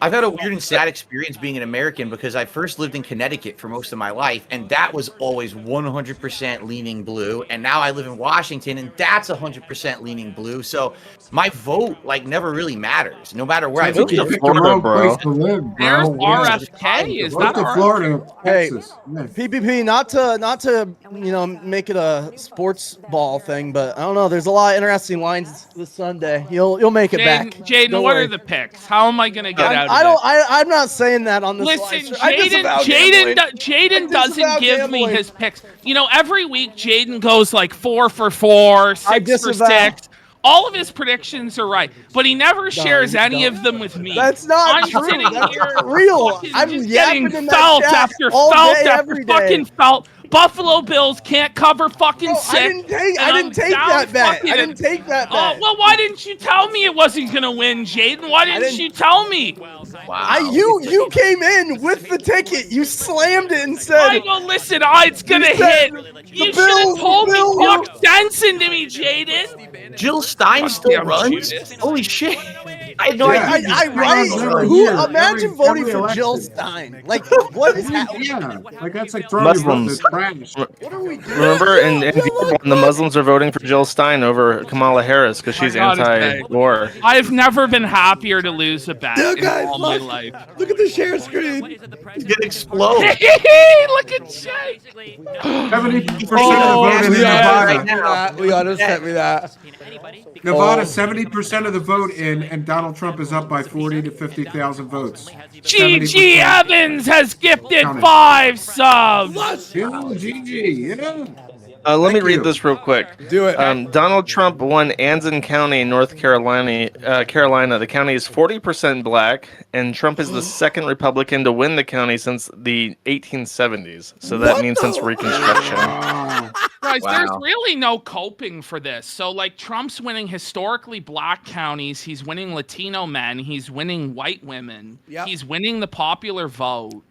I've had a weird and sad experience being an American because I first lived in Connecticut for most of my life, and that was always 100% leaning blue. And now I live in Washington, and that's 100% leaning blue. So my vote never really matters, no matter where I think you live. picked the wrong bro. place to live, There's bro. Yeah. RFK. Is Go that to RFK? Florida, Hey, Texas. Yeah. PPP, not to make it a sports ball thing, but I don't know. There's a lot of interesting lines this Sunday. You'll make it back. Jaden, Don't what worry. are the picks? How am I gonna get out of I'm not saying that on this. Listen, live stream. I disavow gambling. Jaden I doesn't disavow give gambling. me his picks. You know, every week Jaden goes like 4 for 4, 6 for disavow. 6. All of his predictions are right, but he never shares you any don't. of them with me. That's not I'm true. sitting That's here not real. fucking I'm just yapping getting in that felt chat after all felt day, after every day. fucking felt. Buffalo Bills can't cover fucking Bro, 6. I didn't take down that bet. fucking I didn't take that Oh, bet. well, why didn't you tell me it wasn't gonna win, Jaden? Why didn't didn't- you tell me? You came in with the ticket. You slammed it and I said, go, listen, it's gonna You said hit. You should Bills- have told me, Bills- talk sense into me, Jaden. Jill Stein still Damn runs? Judas. Holy shit. I had no Yeah. idea. I right? Every Who? year, Imagine every voting for election. Jill Stein. Like, what is happening? Yeah, like that's like throwing your vote in the Muslims. trash. What are we doing? Remember, in Dearborn, the Muslims are voting for Jill Stein over Kamala Harris because she's gotta say. anti-war. I've never been happier to lose a bet Yeah, in guys, all my look. life. Look at the share screen. He's gonna explode. Look at Jay. 70% Oh, of the vote in Yeah, right Nevada. now. we gotta send me that. Nevada, 70% of the vote in, and Donald Trump is up by 40 to 50,000 votes. GG 70%. Evans has gifted Count it. 5 subs. Yeah, GG, yeah. Let me read this real quick. Do it. Donald Trump won Anson County, North Carolina. The county is 40% black, and Trump is the second Republican to win the county since the 1870s. So that means since Reconstruction. Guys, there's really no coping for this. So, like, Trump's winning historically black counties. He's winning Latino men. He's winning white women. Yep. He's winning the popular vote.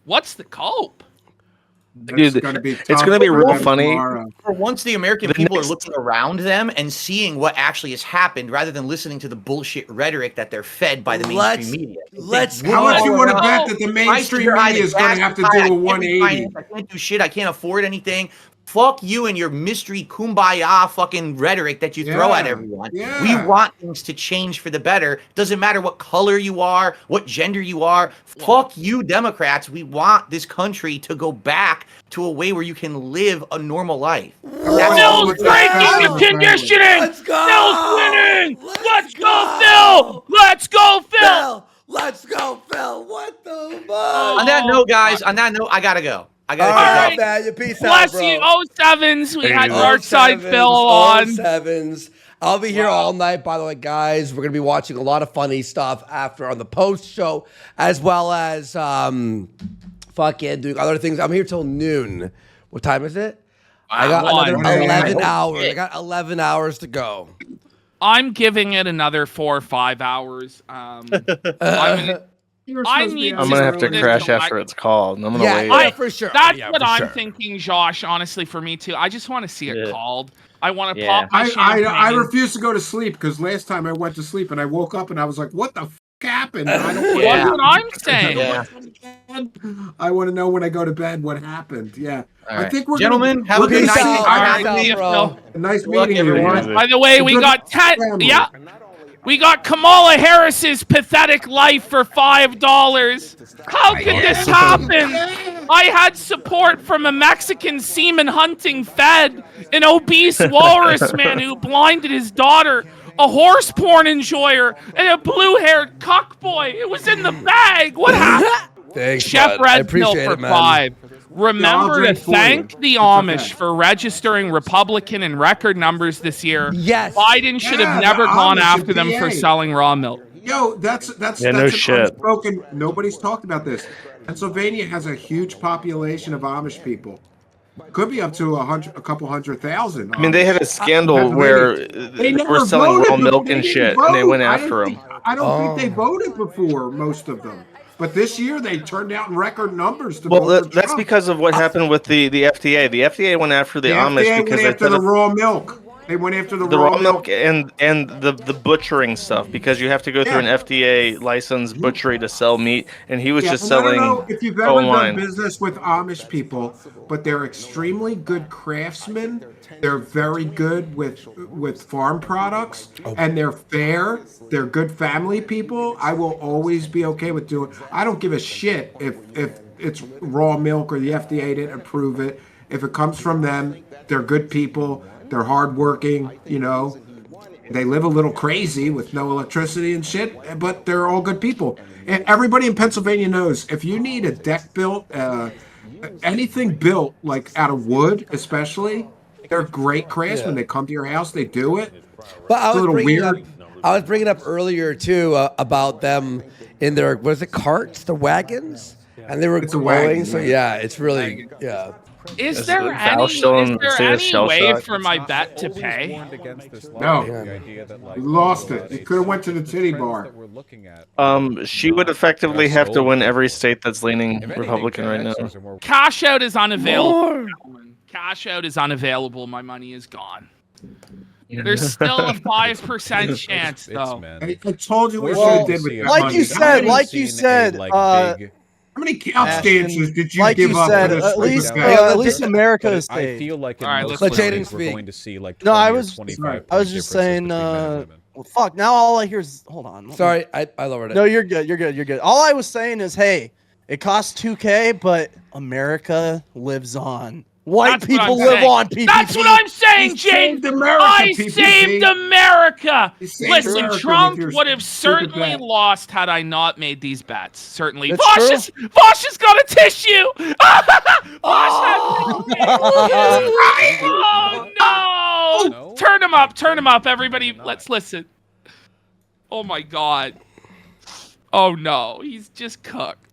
What's the cope? Dude, it's going to be real funny. For once, the American people are looking around them and seeing what actually has happened rather than listening to the bullshit rhetoric that they're fed by the mainstream media. How much you want to bet that the mainstream media is going to have to do a 180? I can't do shit. I can't afford anything. Fuck you and your mystery kumbaya fucking rhetoric that you throw at everyone. Yeah. We want things to change for the better. Doesn't matter what color you are, what gender you are. Fuck you, Democrats. We want this country to go back to a way where you can live a normal life. Phil's breaking the conditioning. Let's go. Phil's winning. Let's go, Phil. Let's go, Phil. Let's go, Phil. What the fuck? On that note, guys, I gotta go. I gotta All go. right, man. You peace Bless out, bro. you, 07s. We had Dark Darkside Phil on. 07s. I'll be here all night, by the way, guys. We're going to be watching a lot of funny stuff after on the post show, as well as fucking doing other things. I'm here till noon. What time is it? I got another 11 hours. I got 11 hours to go. I'm giving it another 4 or 5 hours. I'm gonna have to crash after it's called. I'm gonna wait. Yeah, for sure. That's what I'm thinking, Josh. Honestly, for me too. I just want to see it called. I want to pop my champagne. I refuse to go to sleep because last time I went to sleep and I woke up and I was like, "What the happened?" I don't That's what I'm saying. I want to know when I go to bed what happened. Yeah, right. I think we're gentlemen. Have a good night. Nice meeting everyone. By the way, we got 10. Yeah. We got Kamala Harris's pathetic life for $5. How could this happen? I had support from a Mexican semen hunting fed, an obese walrus man who blinded his daughter, a horse porn enjoyer, and a blue-haired cuckboy. It was in the bag. What happened? Thanks, Chef Red Pill for $5. Remember to thank the Amish for registering Republican in record numbers this year. Yes. Biden should have never gone after them for selling raw milk. Yo, that's no shit. unspoken. Nobody's talked about this. Pennsylvania has a huge population of Amish people. Could be up to a couple 100,000. I mean, they had a scandal where they were selling raw milk and shit, and they went after them. I don't think they voted before, most of them. But this year they turned out in record numbers to vote for that's Trump. because of what happened with the FDA. The FDA went after the Amish FDA because went after the raw milk. They went after the raw milk and the butchering stuff because you have to go through an FDA licensed butchery to sell meat, and he was just selling. I don't know if you've ever done business with Amish people, but they're extremely good craftsmen. They're very good with farm products, and they're fair. They're good family people. I will always be okay with doing. I don't give a shit if it's raw milk or the FDA didn't approve it. If it comes from them, they're good people. They're hardworking, you know. They live a little crazy with no electricity and shit, but they're all good people. And everybody in Pennsylvania knows if you need a deck built, anything built like out of wood, especially, they're great craftsmen. They come to your house, they do it. But I was bringing up earlier too about them in their carts, the wagons, and they were growing. So yeah, it's really Is there any way for my bet to pay? No. You lost it. You could have went to the titty bar. She would effectively have to win every state that's leaning Republican right now. Cash out is unavailable. Cash out is unavailable. My money is gone. There's still a 5% chance, though. I told you what you did with that money. Like you said, how many couch dances did you like give you up said, for this? at least America is I feel like in most states we're going to see like 20 I or was 25% just saying, differences between men and women. well, fuck, now all I hear is, hold on. Sorry, I lowered it. No, you're good. All I was saying is, hey, it costs $2K, but America lives on. White people live on PPP. That's what I'm saying, Jane. saved America, I PPP. saved America. You saved Listen, America with Trump your would have stupid certainly bet. lost had I not made these bets. Certainly. That's Vosh has got a tissue. Vosh oh no! Turn him up. Turn him up. Everybody, let's listen. Oh my God. Oh no, he's just cooked.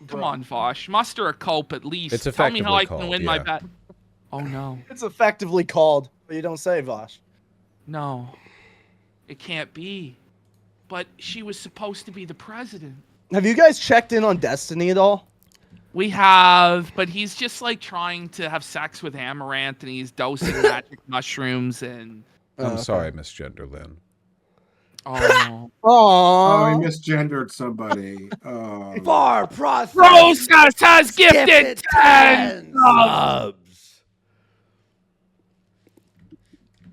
Come on, Vosh. Muster a cope at least. It's Tell me how I effectively can win my bet. Oh no. It's effectively called, but you don't say, Vosh. No. It can't be. But she was supposed to be the president. Have you guys checked in on Destiny at all? We have, but he's just like trying to have sex with Amaranth and he's dosing magic mushrooms and... I'm sorry, Miss Genderlin. Oh. Oh, he misgendered somebody. Oh. Bar process. Process has gifted 10 subs.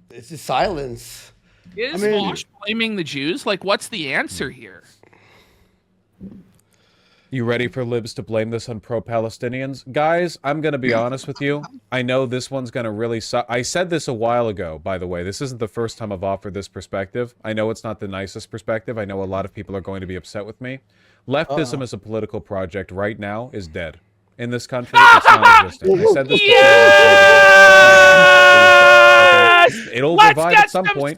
This is silence. Is Vosh blaming the Jews? Like, what's the answer here? You ready for libs to blame this on pro-Palestinians? Guys, I'm going to be honest with you. I know this one's going to really suck. I said this a while ago, by the way. This isn't the first time I've offered this perspective. I know it's not the nicest perspective. I know a lot of people are going to be upset with me. Leftism as a political project right now is dead. In this country, it's non-existent. I said this It'll revive at some point.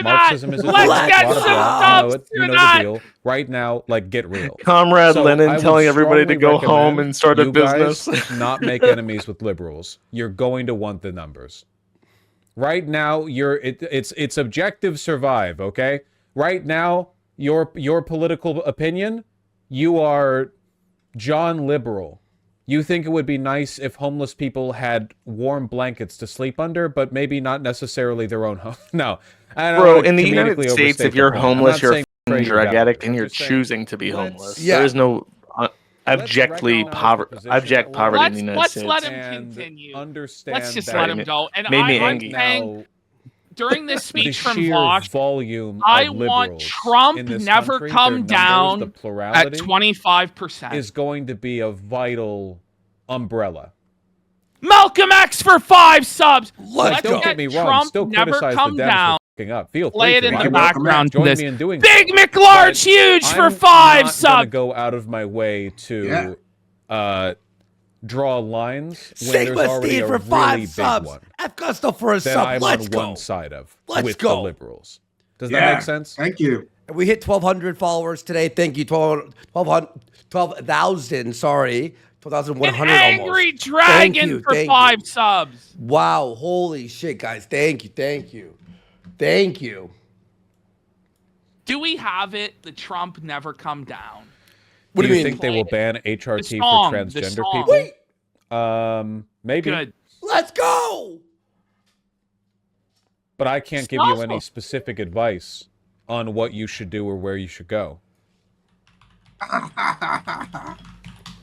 Marxism is a you know the deal. Right now, like, get real. Comrade Lenin telling everybody to go home and start a business. Not make enemies with liberals. You're going to want the numbers. Right now, it's objective survive, okay? Right now, your political opinion, you are John Liberal. You think it would be nice if homeless people had warm blankets to sleep under, but maybe not necessarily their own home. No. Bro, in the United States, if you're homeless, you're a drug addict and you're choosing to be homeless. There is no abject poverty in the United States. Let's let him continue. Let's just that let him go. And made me I'm angry. saying, during this speech from sheer Vosh, volume I of want liberals Trump in this never country, come their down numbers, the at plurality 25%. is going to be a vital umbrella. Malcolm X for 5 subs. Let's don't get me wrong. Trump Still never criticize come the Dems down. for fucking up. Feel free Play it to. in I the will background. join me in doing Big so. McLarge, huge for 5 I'm not subs. gonna go out of my way to draw lines when there's Sigma already Steve a for really 5 big subs. one F Gusto for a that sub. I'm Let's on go. one side of Let's with go. the liberals. Does that make sense? Thank you. We hit 1,200 followers today. Thank you. 12,000. Sorry. 12,100 almost. Angry Dragon for 5 subs. Wow. Holy shit, guys. Thank you. Thank you. Thank you. Do we have it? The Trump never come down. What do you mean? think they will ban HRT song, for the transgender song. people? Wait. Maybe. Good. Let's go. But I can't give you any specific advice on what you should do or where you should go.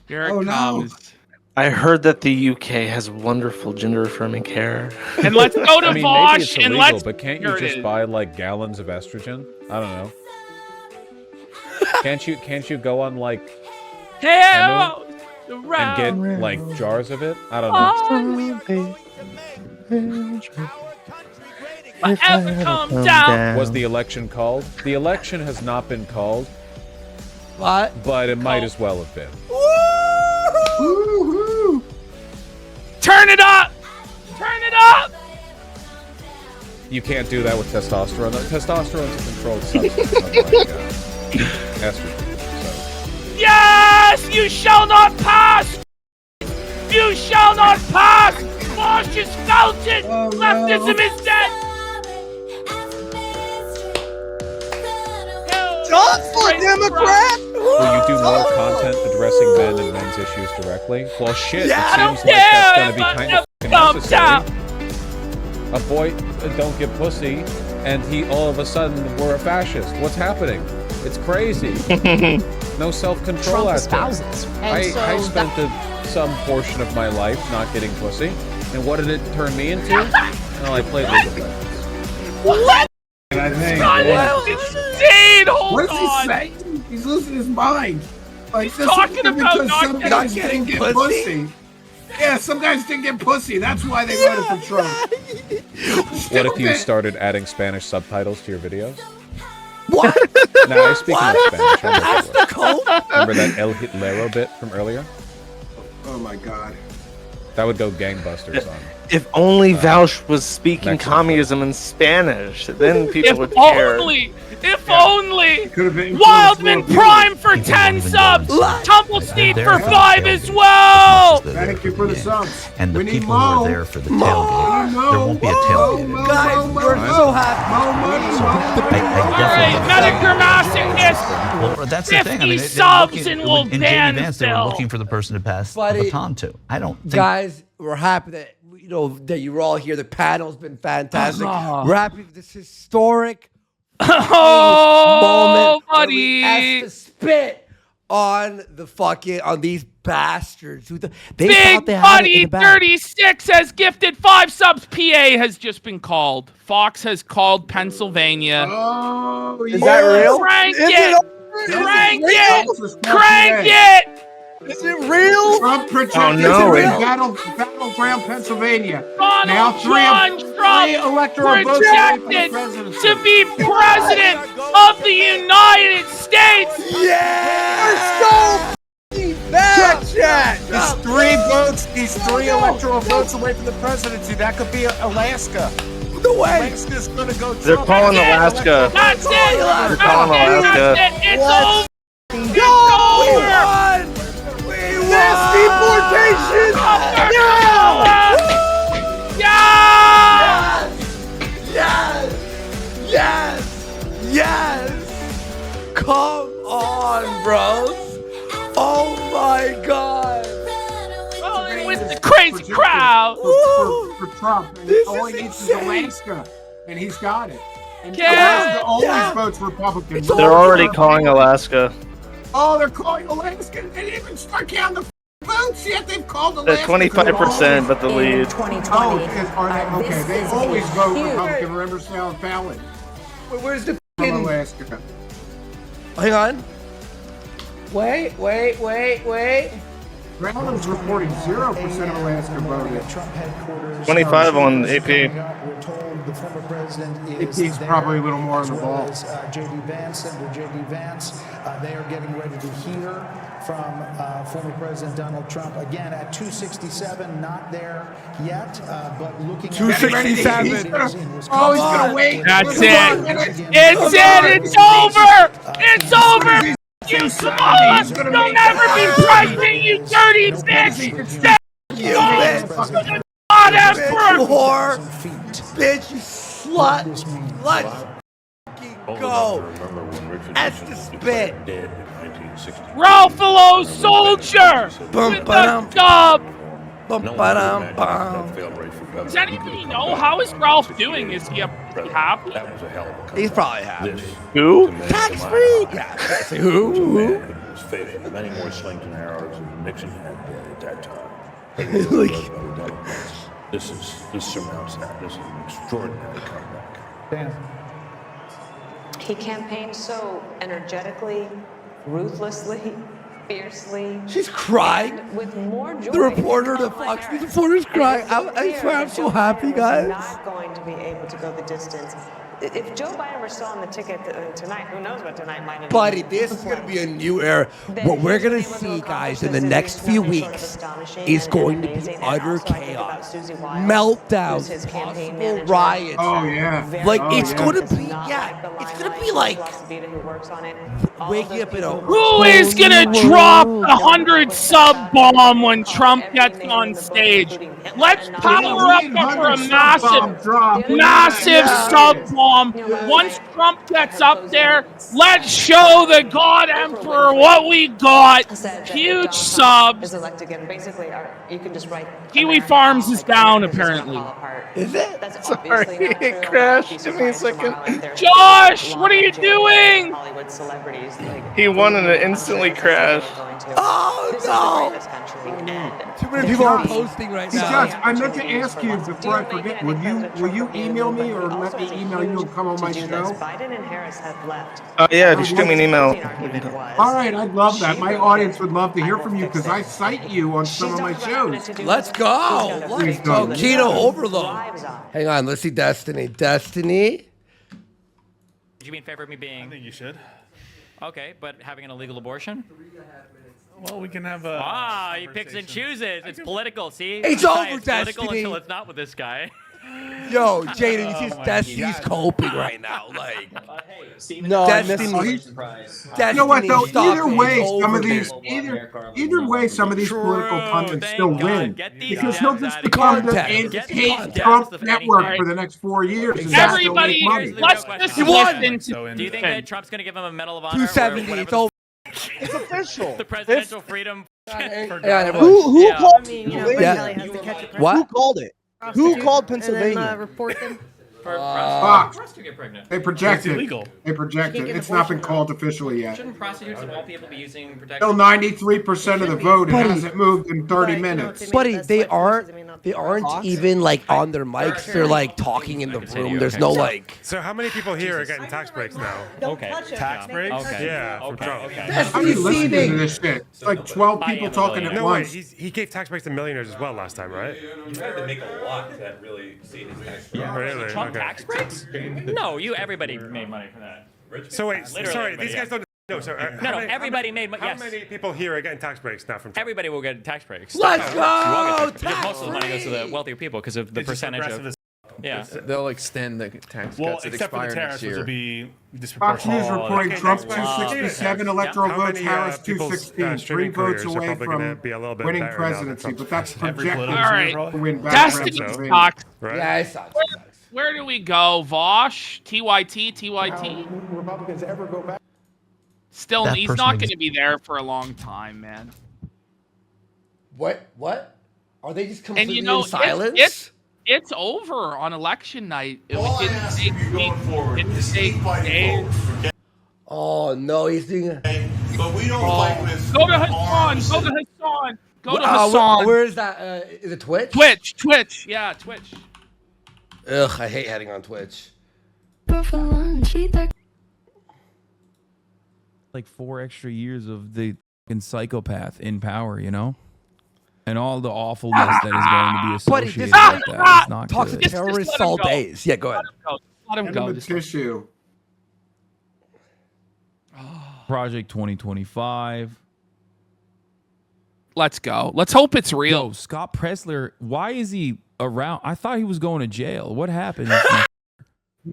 Here it comes. I heard that the UK has wonderful gender-affirming care. And let's go to I mean, maybe Vosh it's and illegal, let's. but can't Here you it just is. buy like gallons of estrogen? I don't know. Can't you go on like Hell and get like jars of it? I don't know. Ever come down. Was the election called? The election has not been called. What? But it might as well have been. Woo-hoo. Turn it up. Turn it up. You can't do that with testosterone. Testosterone is a controlled substance, unlike estrogen. So. Yes, you shall not pass. You shall not pass. Vosh is felted. Oh, no. Leftism is dead. Johnson, Democrat! Will you do more content addressing men and men's issues directly? Well, shit, Yeah, it seems like that's going to be kind of fucking necessary. A boy don't get pussy, and he all of a sudden we're a fascist. What's happening? It's crazy. No self-control out there. I spent some portion of my life not getting pussy, and what did it turn me into? Well, I played League of Legends. What? And I think, Insane! Hold what is he on. saying? He's losing his mind. Like, He's talking about not some guys getting didn't get pussy? Yeah, some guys didn't get pussy. That's why they voted for Trump. What if you started adding Spanish subtitles to your videos? What? No, I was speaking of Spanish. That's the code? Remember that El Hitlero bit from earlier? Oh my God. That would go gangbusters on. If only Vaush was speaking communism in Spanish, then people would If care. only! If only! Been Wildman Prime for 10 subs! Tumblesteed for 5 as well! Thank you for the subs. And the We need people who Mo. are there for the tailgate, there won't be a tailgate. Guys, we're so happy. Alright, Metagrammaticus! Well, that's the thing. I mean, 50 subs and we'll in JD ban Vance, they were Phil. looking for the person to pass the Buddy, baton to. I don't think. Guys, we're happy that that you were all here. The panel's been fantastic. We're happy for this historic Oh, moment where we buddy! asked to spit on these bastards who they Big thought they had it in Buddy the bag. 36 has gifted 5 subs. PA has just been called. Fox has called Pennsylvania. Oh, Is that real? Crank Is it! it? Crank This it! is Crank today. it! Is it real? Trump protected Oh, no. battleground Pennsylvania. Donald Now three Trump electoral votes away from the projected presidency. to be president of the United States. Yeah! That's that. These three electoral votes away from the presidency. That could be Alaska. No way! Alaska's gonna go. They're Trump. calling Alaska. That's it. They're calling Alaska. That's it. It's over. It's We over. won! We won! Mass deportation. Yeah. Yes! Come on, bros! Oh my God! Rolling with the crazy crowd. For Trump. And This all is he needs is insane. Alaska, and he's got it. And Yeah. Alaska always Yeah. votes Republican. It's They're already calling Alaska. Oh, they're calling Alaska. They didn't even start counting the votes yet. They've called Alaska. They're 25%, but the In lead. 2020, Are they? Okay, this they is always a vote huge- Republican. Remember Sal Fallon Where's the from fucking... Alaska. Hang on. Wait. Brown's reporting 0% of Alaska voted. 25 on AP. We're told the former president He's probably a little more on the ball. JD Vance, Senator JD Vance. They are getting ready to hear from former President Donald Trump again at 267. Not there yet, but looking 267. He's gonna wait. That's it. It's it. It's over. It's over. You Kamala, you'll never be president, you dirty bitch. You bitch! God, Emperor. Whore! Bitch, you slut! Let's fucking go! That's the spit! Ralph Soldier with the dub. Bum-ba-dum-bum. Does anybody know how is Ralph doing? Is he happy? He's probably happy. Who? Tax free! Yeah, who? Was facing many more slings and arrows than Nixon had at that time. This surmounts that. This is an extraordinary comeback. He campaigned so energetically, ruthlessly, fiercely. She's crying. With more joy. The reporter, the Fox News reporter's crying. I swear, I'm so happy, guys. Not going to be able to go the distance. If Joe Biden were still on the ticket tonight, who knows what tonight might have been. Buddy, this is going to be a new era. What we're going to see, guys, in the next few weeks is going to be utter chaos. Meltdowns, possible riots. Oh, yeah. Like, Oh, it's yeah. going to be, it's going to be like waking up in a... Who is gonna drop the 100 sub bomb when Trump gets on stage? Let's power up for a massive sub bomb. Once Trump gets up there, let's show the God Emperor what we got. Huge subs. You can just write Kiwi Farms is down apparently. Is it? Sorry, it crashed. Give me a second. Josh, what are you doing? Hollywood celebrities He won and it instantly crashed. Oh no! Too many people are posting right now. Judge, I meant to ask you before I forget. Will you email me or let me email you and come on my show? Biden and Harris have left. Yeah, if you shoot me an email. All right, I'd love that. My audience would love to hear from you because I cite you on some of my shows. Let's go. Let's go. Kino overload. Hang on. Let's see Destiny. Destiny. Would you be in favor of me being? I think you should. Okay, but having an illegal abortion? Well, we can have a. He picks and chooses. It's political. See, It's This guy over, is political Destiny. until it's not with this guy. Yo, Jaden, you see Destiny's coping right now. Like, No, I Destiny. missed You know what though? Stop Either it. way, It's some of over, these dude. either way, some of these political pundits still win Get these because he'll devs just out of become here. the Get these hate devs Trump of network anything. for the next 4 years. And they'll still make Everybody, money. let's just won. listen Do you think that Trump's going to give him a Medal of Honor? 270. Or It's whatever over. It's official. the presidential freedom? Hang on, everyone. Who Yeah. called Yeah. Who What? called it? Who called Pennsylvania? Report them. Fox. For us to get pregnant. They project It's it. illegal. They project it. It's not been called officially yet. Shouldn't prostitutes of all people be using protection? Still 93% of the vote. It hasn't moved in 30 minutes. Buddy, they aren't even like on their mics. They're like talking in the room. There's no like. So how many people here are getting tax breaks now? Okay. Tax breaks? Okay. Yeah, for Okay. Trump. Okay. How many listening to this shit? It's like 12 people talking at No, wait, once. he gave tax breaks to millionaires as well last time, right? You had to make a lot to really see his tax. Really? Trump Okay. tax breaks? No, everybody made money from that. So wait, Literally sorry, everybody, these guys don't. No, so No, everybody made money. How Yes. many people here are getting tax breaks now from Trump? Everybody will get tax breaks. Let's You all go. get tax breaks. Most of the money goes to the wealthier people because of the It's just percentage aggressive of. as Yeah. They'll extend the tax Well, cuts that except for expire the next tariffs, which will year. be Fox disproportionate. News reporting Okay, Trump next question. 267 electoral How votes, many, Harris people's, 216, 3 streaming votes careers are away probably gonna from be a little bit winning better now than presidency. Trump's But that's every projected political All right. to win back Destiny Pennsylvania. sucks. Right? Yeah, it sucks. Where do we go? Vosh? TYT? TYT? Republicans ever go back? Still, That he's person not needs- going to be there for a long time, man. What? Are they just And completely you know, in silence? it's over on election night. It All I didn't ask take of you going weeks, forward didn't is take keep fighting days. folks, okay? Oh no, he's doing. But we don't fight with Go to Hassan. arms. Go to Hassan. Go to Hassan. Where is that? Is it Twitch? Twitch. Yeah, Twitch. Ugh, I hate heading on Twitch. Like 4 extra years of the fucking psychopath in power, you know? And all the awfulness that is going to be Buddy, associated this with that. It's not talks good. to terrorists let him all go. days. Yeah, go ahead. Let him Give go. him a tissue. Project 2025. Let's go. Let's hope it's real. Yo, Scott Pressler, why is he around? I thought he was going to jail. What happened?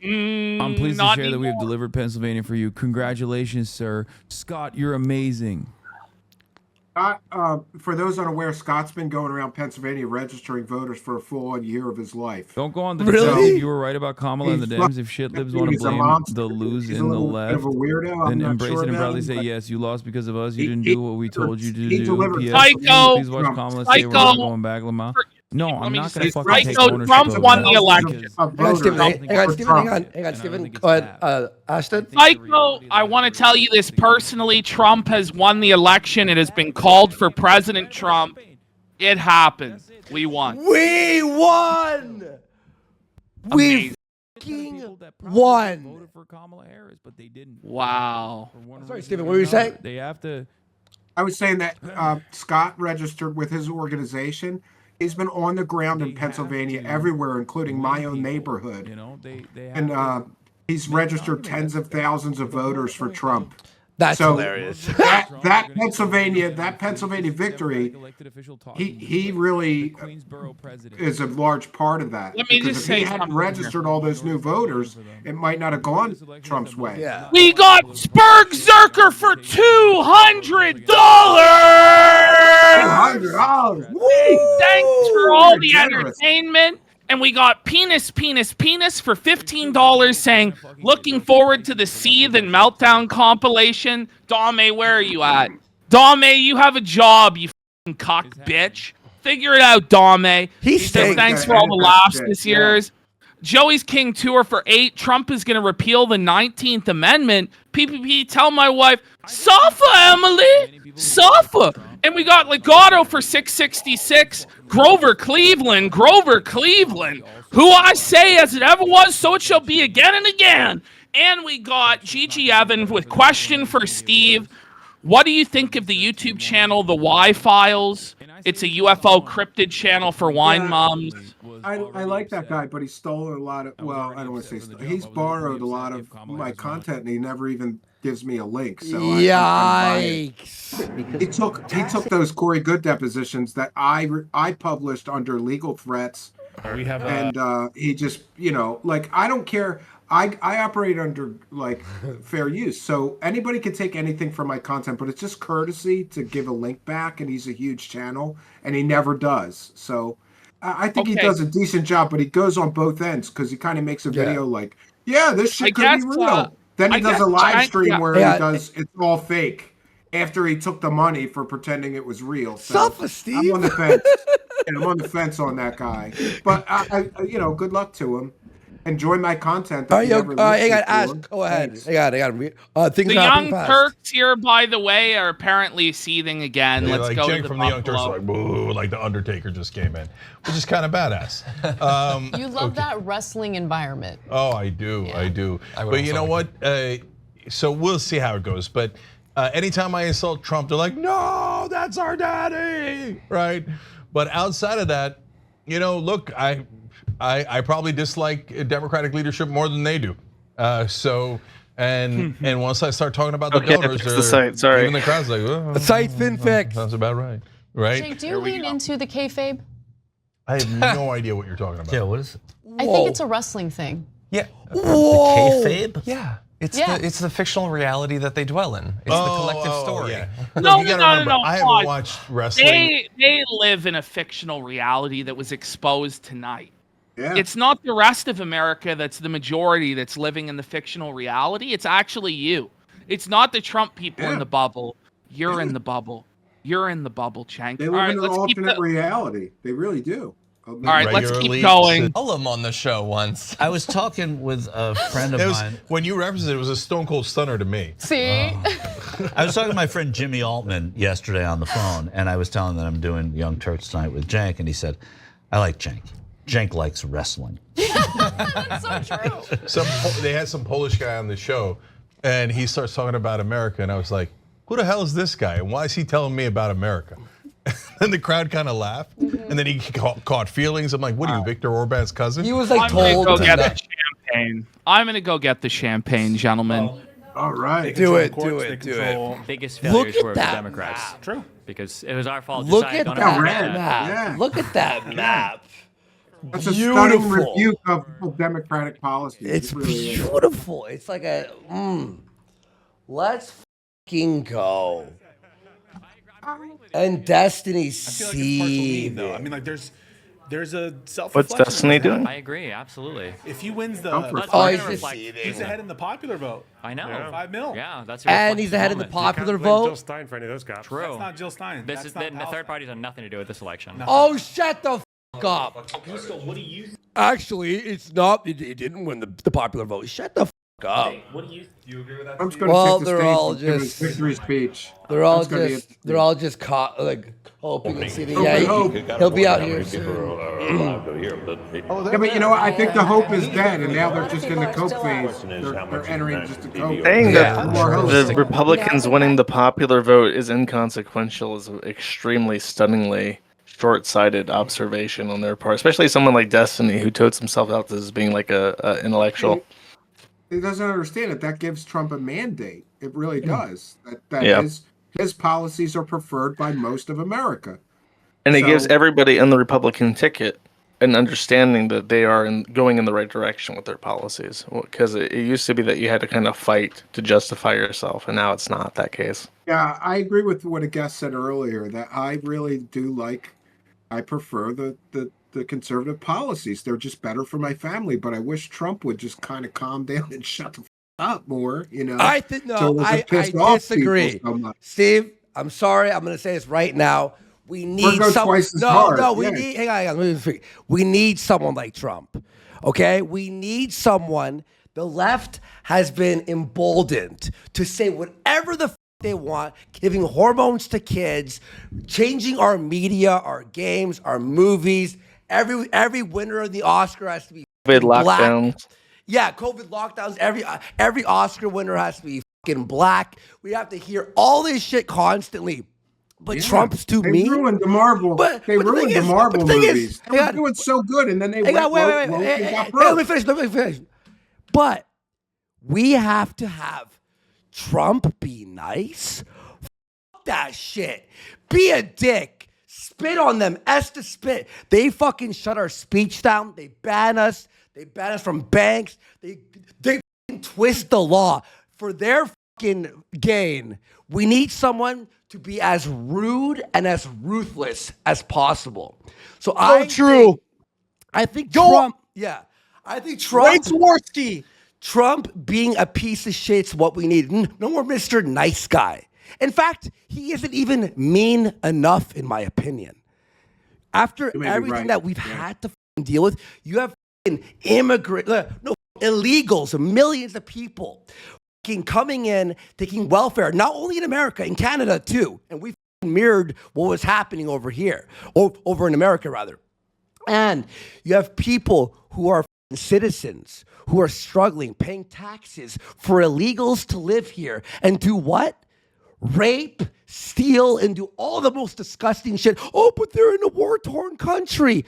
I'm pleased to not share that we have anymore. delivered Pennsylvania for you. Congratulations, sir. Scott, you're amazing. Scott, for those unaware, Scott's been going around Pennsylvania registering voters for a full year of his life. Don't go on the Really? defensive. You were right about Kamala and the He's Dems. If shit libs want to he's a blame monster. the lose He's a in the little bit left, of a weirdo. I'm then not embrace sure it and about proudly him, say, but yes, you lost because of us. You he- didn't he do what we told you to he do. delivered P.S. Psycho. Please watch Trump. Kamala say we're Psycho. not going back, Lamar. No, Let I'm me not just going to say, fucking take Psycho, ownership Trump of won that. the election. Hang on, Steven. Hang on, Steven. Hang on, I don't Steven. think it's Go ahead, bad. Ashton. Psycho, I want to tell you this personally. Trump has won the election. It has been called for President Trump. It happened. We won. We won. We fucking won. Voted for Kamala Harris, but they didn't. Wow. Sorry, Steven. What were you saying? They have to. I was saying that Scott registered with his organization. He's been on the ground in Pennsylvania everywhere, including my own neighborhood. You know, they have And he's registered tens of thousands of voters for Trump. That's So hilarious. that Pennsylvania victory, he really is a large part of that. Let me Because just if he say hadn't something registered all those new voters, it might not have gone Trump's way. Yeah. We got Spurg Zerker for $200. Thanks for all the entertainment. And we got Penis for $15 saying, looking forward to the Seethe and Meltdown compilation. Dame, where are you at? Dame, you have a job, you fucking cock bitch. Figure it out, Dame. He says stinks. thanks for all the laughs this year. Joey's King tour for 8. Trump is going to repeal the 19th Amendment. PPP, tell my wife, Safa, Emily, Safa. And we got Legato for 666. Grover Cleveland, who I say as it ever was, so it shall be again and again. And we got Gigi Evan with question for Steve. What do you think of the YouTube channel, The Y Files? It's a UFO cryptid channel for wine moms. I like that guy, but he stole a lot of. Well, I don't want to say he's borrowed a lot of my content, and he never even gives me a link. So yikes! He took those Corey Good depositions that I published under legal threats. We have and he just I don't care. I operate under fair use, so anybody can take anything from my content, but it's just courtesy to give a link back. And he's a huge channel, and he never does. So I think he does a decent job, but he goes on both ends because he kind of makes a video this shit could be real. Then he does a live stream where he does it's all fake after he took the money for pretending it was real. So Steve. I'm on the fence. I'm on the fence on that guy, but I good luck to him. Enjoy my content. I got ask. Go ahead. I got things. The Young Turks here, by the way, are apparently seething again. Yeah, Let's go Jake to the from the Young Turks, boo, like the Undertaker just came in, which is kind of badass. You love that wrestling environment. Oh, I do. I do. But you know what? So we'll see how it goes. But anytime I insult Trump, they're like, "No, that's our daddy," right? But outside of that, look, I probably dislike Democratic leadership more than they do. And once I start talking about the donors, fix the site. Sorry, even the crowd's like, the site's been fixed. Sounds about right. Right? Jake, do you lean into the kayfabe? I have no idea what you're talking about. Yeah, what is it? I think it's a wrestling thing. Yeah. Whoa. The kayfabe? Yeah. It's the fictional reality that they dwell in. It's the collective story. Yeah. No, I haven't watched wrestling. They live in a fictional reality that was exposed tonight. Yeah. It's not the rest of America that's the majority that's living in the fictional reality. It's actually you. It's not the Trump people in the bubble. You're in the bubble. You're in the bubble, Chank. They live in an alternate reality. They really do. All right, let's keep going. Tell him on the show once. I was talking with a friend of mine. When you referenced it was a stone cold stunner to me. See? I was talking to my friend Jimmy Altman yesterday on the phone, and I was telling him that I'm doing Young Turks tonight with Jank, and he said, I like Jank. Jank likes wrestling. That's so true. They had some Polish guy on the show, and he starts talking about America, and I was like, who the hell is this guy, and why is he telling me about America? And the crowd kind of laughed, and then he caught feelings. I'm like, what are you, Viktor Orban's cousin? He was I'm gonna go get the champagne. I'm gonna go get the champagne, gentlemen. All right. Do it. Biggest Look failures at were that Democrats. map. True. Because it was our fault. Look Decide at on that America. map. Yeah. Look at that map. That's a stunning rebuke of Democratic policies. It's it really is. beautiful. It's like a let's fucking go. And Destiny seed. I mean, like there's a self-reflection. What's Destiny doing? I agree, absolutely. If he wins the, he's ahead in the popular vote. I know. Yeah. 5 mil. Yeah, that's. And he's ahead of the popular vote. Jill Stein for any of those cops. True. That's not Jill Stein. This is the third parties have nothing to do with this election. Oh, shut the fuck up. What do you? Actually, it's not. It didn't win the popular vote. Shut the fuck up. What do you agree with that? I'm just going to take the they're all stage and give just his victory speech. They're all just caught hoping and seeing. Yeah, he'll be out here soon. Yeah, but you know what? I think the hope is dead, and now they're just in the cope phase. They're entering just a cope. Saying that the Republicans winning the popular vote is inconsequential is extremely stunningly short-sighted observation on their part, especially someone like Destiny who totes himself out as being like a intellectual. He doesn't understand it. That gives Trump a mandate. It really does. That Yeah. his policies are preferred by most of America. And it gives everybody on the Republican ticket an understanding that they are going in the right direction with their policies. Because it used to be that you had to kind of fight to justify yourself, and now it's not that case. Yeah, I agree with what a guest said earlier, that I really do I prefer the conservative policies. They're just better for my family, but I wish Trump would just kind of calm down and shut the up more, I think I disagree. Steve, I'm sorry. I'm going to say this right now. We need someone. We need someone like Trump. Okay? We need someone. The left has been emboldened to say whatever the they want, giving hormones to kids, changing our media, our games, our movies. Every winner of the Oscar has to be COVID black. lockdowns. Yeah, COVID lockdowns. Every Oscar winner has to be fucking black. We have to hear all this shit constantly. But Trump's too mean. They ruined the Marvel. They ruined the Marvel movies. They were doing so good, and then they went woke and got broke. Let me finish. But we have to have Trump be nice. Fuck that shit. Be a dick. Spit on them. To spit. They fucking shut our speech down. They ban us. They ban us from banks. They twist the law for their fucking gain. We need someone to be as rude and as ruthless as possible. So I think Trump. Yeah, I think Trump. Trump being a piece of shit's what we need. No more Mr. Nice Guy. In fact, he isn't even mean enough, in my opinion. After everything that we've had to deal with, you have illegals, millions of people coming in, taking welfare, not only in America, in Canada too. And we mirrored what was happening over here, over in America rather. And you have people who are citizens who are struggling, paying taxes for illegals to live here and do what? Rape, steal, and do all the most disgusting shit. Oh, but they're in a war-torn country.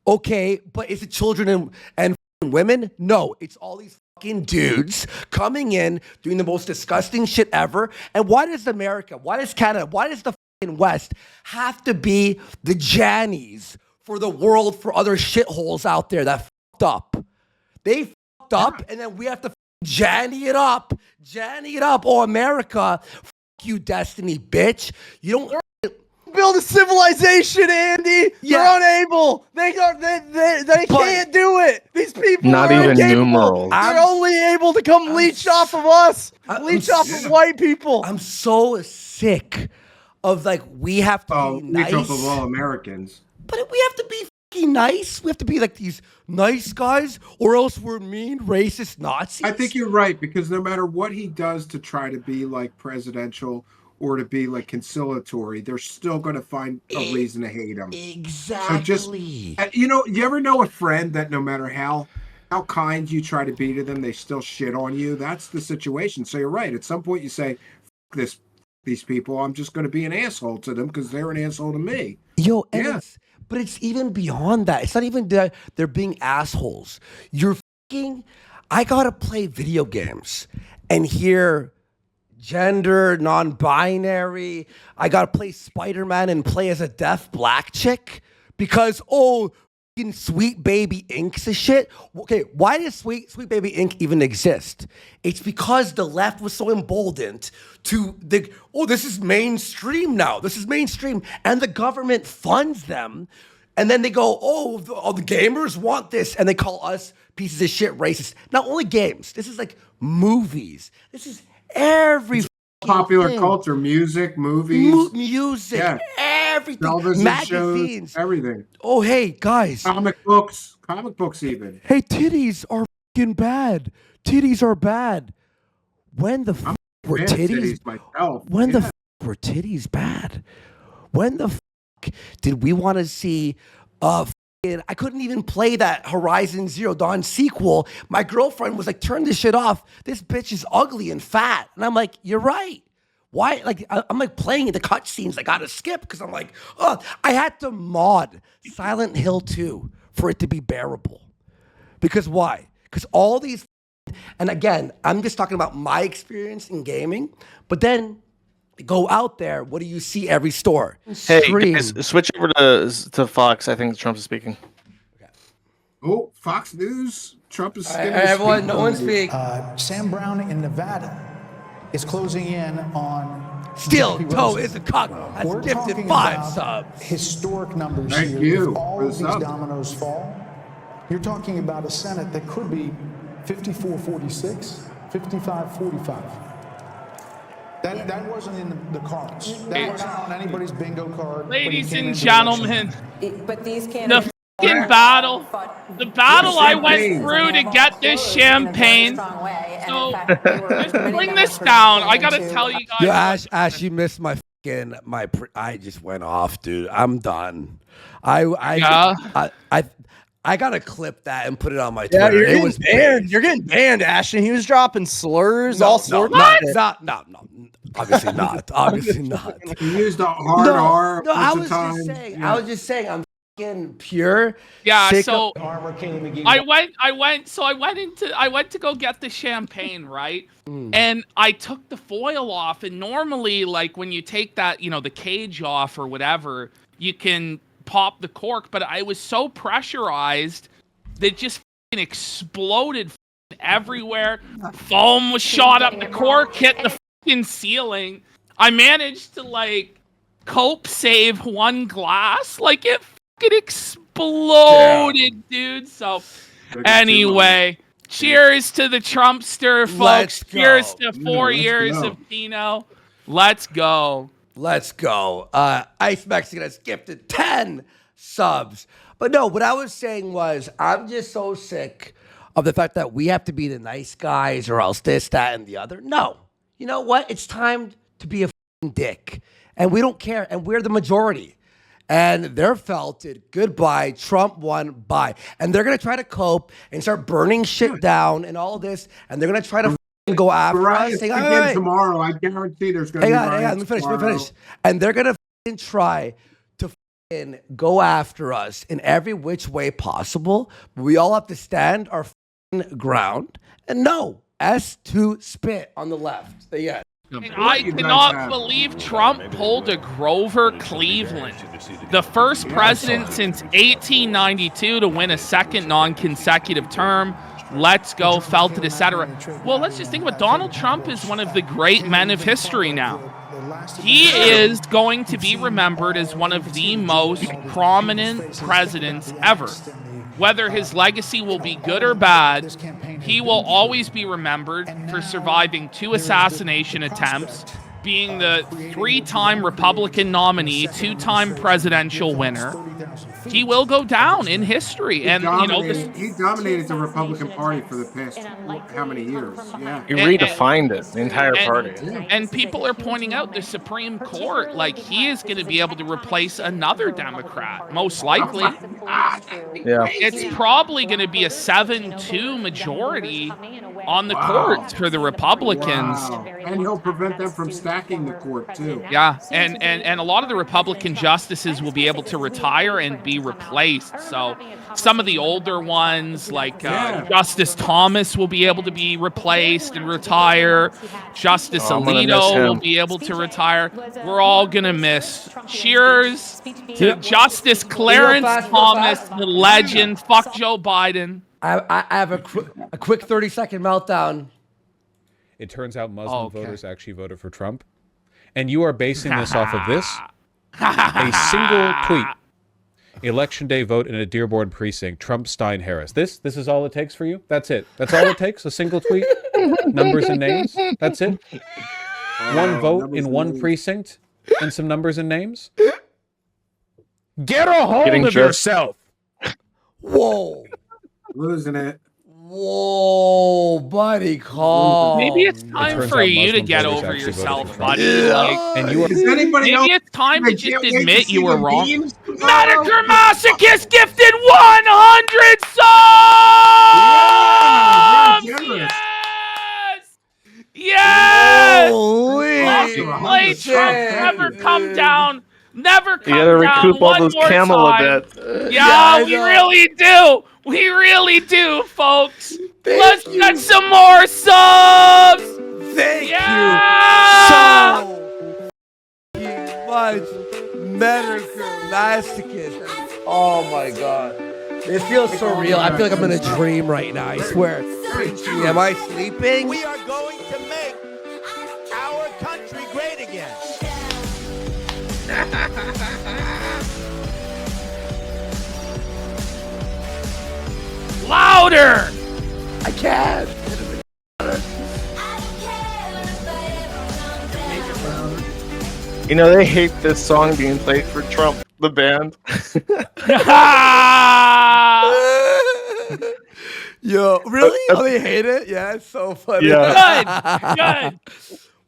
Okay, but is it children and women? No, it's all these fucking dudes coming in, doing the most disgusting shit ever. And why does America, why does Canada, why does the fucking West have to be the Jannies for the world, for other shitholes out there that fucked up? They fucked up, and then we have to Janny it up. Oh, America, fuck you, Destiny, bitch. You don't build a civilization, Andy. They're unable. They can't do it. These people not are even incapable. numerals. They're only able to come leech off of us, leech off of white people. I'm so sick of we have to be nice. Leech off of all Americans. But we have to be nice. We have to be like these nice guys, or else we're mean, racist Nazis. I think you're right, because no matter what he does to try to be like presidential or to be like conciliatory, they're still going to find a reason to hate him. Exactly. So just, you ever know a friend that no matter how kind you try to be to them, they still shit on you? That's the situation. So you're right. At some point you say, F these people, I'm just going to be an asshole to them because they're an asshole to me. But it's even beyond that. It's not even that they're being assholes. I gotta play video games and hear gender, non-binary. I gotta play Spider-Man and play as a deaf black chick because, Sweet Baby Inc.'s a shit. Okay, why does Sweet Baby Inc. even exist? It's because the left was so emboldened to this is mainstream now. This is mainstream, and the government funds them, and then they go, the gamers want this, and they call us pieces of shit racist. Not only games. This is like movies. This is every popular culture, music, movies, everything, television magazines, shows, everything. Oh, hey guys, comic books even. Hey, titties are fucking bad. Titties are bad. When the were titties? When the were titties bad? When the did we want to see? I couldn't even play that Horizon Zero Dawn sequel. My girlfriend was like, turn this shit off. This bitch is ugly and fat. And I'm like, you're right. Why? I'm like playing the cutscenes I gotta skip because I'm like, I had to mod Silent Hill 2 for it to be bearable. Because why? Because all these, and again, I'm just talking about my experience in gaming, but then go out there, what do you see every store? Hey, guys, switch over to Fox. I think Trump is speaking. Okay. Oh, Fox News. Trump is speaking. Everyone, no one speak. Sam Brown in Nevada is closing in on Steel Toe is a cock. Has gifted 5 subs. Historic numbers Thank here. you If all for the of these sub. dominoes fall, you're talking about a Senate that could be 54-46, 55-45. That wasn't in the cards. That wasn't on anybody's bingo card. Ladies and gentlemen, But these candidates fucking battle. The battle I went through to get this champagne. So just bring this down. I gotta tell you guys. Yo, Ash, you missed my fucking I just went off, dude. I'm done. I gotta clip that and put it on my Yeah, Twitter. you're It was getting banned. You're getting banned, Ashton. He was dropping slurs, all sorts. No. Obviously not. Obviously not. He used a hard R. No, I was just saying. I'm fucking pure. Yeah. sick So of- I went to go get the champagne, right? And I took the foil off. And normally, like when you take that, the cage off or whatever, you can pop the cork. But I was so pressurized that it just fucking exploded everywhere. Foam was shot up. The cork hit the fucking ceiling. I managed to cope save one glass. Like it fucking exploded, dude. So anyway, cheers to the Trumpster, folks. Cheers to 4 years of Kino. Let's go. Let's go. Ice Mexican has gifted 10 subs. But no, what I was saying was I'm just so sick of the fact that we have to be the nice guys or else this, that, and the other. No. You know what? It's time to be a fucking dick. And we don't care. And we're the majority. And they're felted. Goodbye. Trump won. Bye. And they're going to try to cope and start burning shit down and all this. And they're going to try to go after us. Again tomorrow. I guarantee there's going to be Hang on. Let me finish. And they're going to try to go after us in every which way possible. We all have to stand our ground. And no, S2 spit on the left. Yeah. And I cannot believe Trump pulled a Grover Cleveland, the first president since 1892 to win a second non-consecutive term. Let's go, felted, etc. Well, let's just think about Donald Trump is one of the great men of history now. He is going to be remembered as one of the most prominent presidents ever. Whether his legacy will be good or bad, he will always be remembered for surviving 2 assassination attempts, being the 3-time Republican nominee, 2-time presidential winner. He will go down in history. And he dominated the Republican Party for the past how many years? Yeah. He redefined it, the entire party. And people are pointing out the Supreme Court, he is going to be able to replace another Democrat, most likely. Yeah. It's probably going to be a 7-2 majority on the court for the Republicans. Wow. And he'll prevent them from stacking the court, too. Yeah, and a lot of the Republican justices will be able to retire and be replaced. So some of the older ones, Justice Thomas, will be able to be replaced and retire. Justice Alito will be able to retire. We're all going to miss. Cheers to Justice Clarence Thomas, the legend. Fuck Joe Biden. I have a quick 30-second meltdown. It turns out Muslim voters actually voted for Trump. And you are basing this off of this. A single tweet. Election day vote in a Dearborn precinct. Trump, Stein, Harris. This is all it takes for you? That's it. That's all it takes? A single tweet? Numbers and names? That's it? One vote in one precinct? And some numbers and names? Get a hold of yourself! Whoa. Losing it. Whoa, buddy, calm. Maybe it's time for you to get over yourself, buddy. And you are, maybe it's time to just admit you were wrong. Medicare Masochist gifted 100 subs! Yes! Holy Trump never come down. Never come down. You gotta recoup all those Camel debt. Yeah, we really do. We really do, folks. Let's get some more subs. Thank you so much, Medicare Masochist. Oh my God. It feels surreal. I feel like I'm in a dream right now. I swear. Am I sleeping? We are going to make our country great again. Louder! I can't. You know, they hate this song being played for Trump. The band. Yo, really? Oh, they hate it? Yeah, it's so funny. Yeah. Good.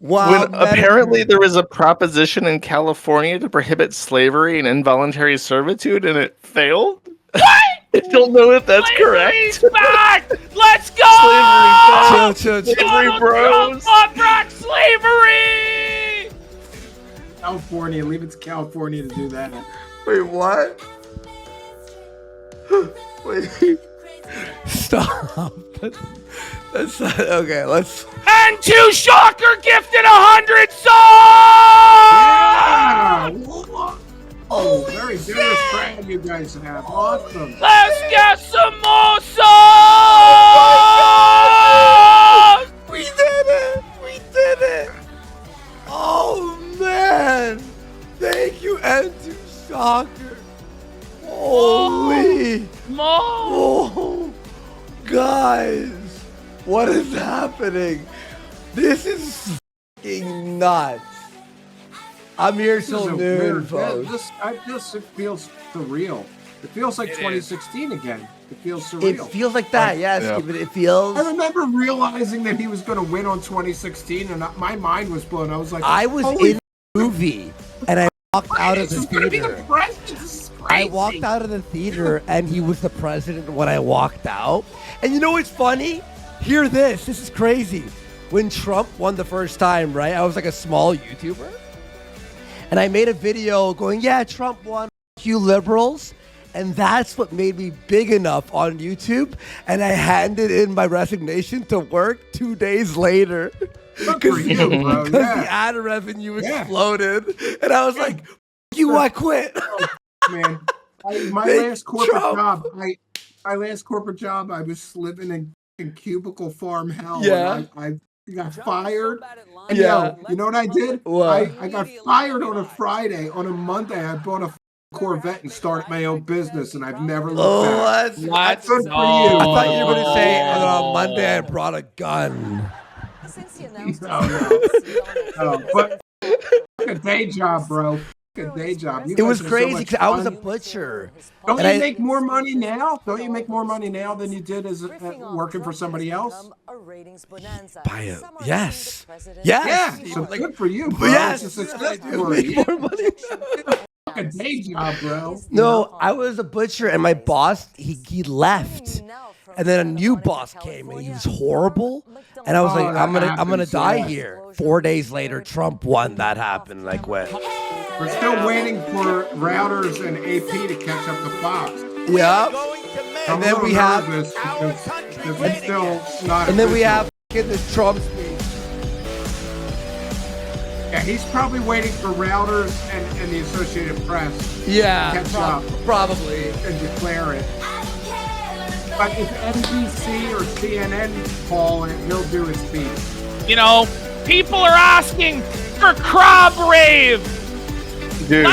Wow. When apparently there was a proposition in California to prohibit slavery and involuntary servitude, and it failed. What? I don't know if that's Slavery's correct. back. Let's go. Chill. Slavery bros. Brought back slavery. California, leave it to California to do that. Wait, what? Wait. Stop. That's not, okay, let's. And to Shocker gifted 100 subs. Yeah. Oh, very generous crowd you guys have. Awesome. Let's get some more subs. We did it. We did it. Oh man. Thank you, Andrew Shocker. Holy. Oh, guys. What is happening? This is fucking nuts. I'm here till noon, folks. It feels surreal. It feels like 2016 again. It feels surreal. It feels like that, yes. Yeah. It feels. I remember realizing that he was going to win on 2016, and my mind was blown. I was like, I was in the movie, and I walked out of the He's gonna be the theater. president. This is crazy. I walked out of the theater, and he was the president when I walked out. And you know what's funny? Hear this. This is crazy. When Trump won the first time, right? I was like a small YouTuber. And I made a video going, yeah, Trump won, you liberals. And that's what made me big enough on YouTube. And I handed in my resignation to work 2 days later. Good for you, bro. Because Yeah. the ad revenue exploded. And I was like, F you, I quit. Man, my last corporate job, I was living in cubicle farm hell. Yeah. And I got fired. And Yeah. you know what I did? What? I got fired on a Friday. On a Monday, I bought a Corvette and started my own business, and I've never looked back. Let's Good for go. you. I thought you were going to say on Monday I brought a gun. No, but a day job, bro. A day job. You It was guys are so crazy much because I was a fun. butcher. Don't And you I- make more money now? Don't you make more money now than you did as working for somebody else? Yes. Yes. Yeah. So Like, good for you, bro. yes. It's a I success do story. make more money. A day job, bro. No, I was a butcher, and my boss he left, and then a new boss came, and he was horrible. And I was like, that I'm gonna happens, die yeah. here. 4 days later, Trump won. That happened, and I quit. We're still waiting for routers and AP to catch up to Fox. Yeah. I'm And then a we little have, nervous because it's still not. and then we official. have this Trump speech. Yeah, he's probably waiting for routers and the Associated Press Yeah, to catch up probably. and declare it. But if NBC or CNN call it, he'll do his speech. You know, people are asking for crab rave. Dude.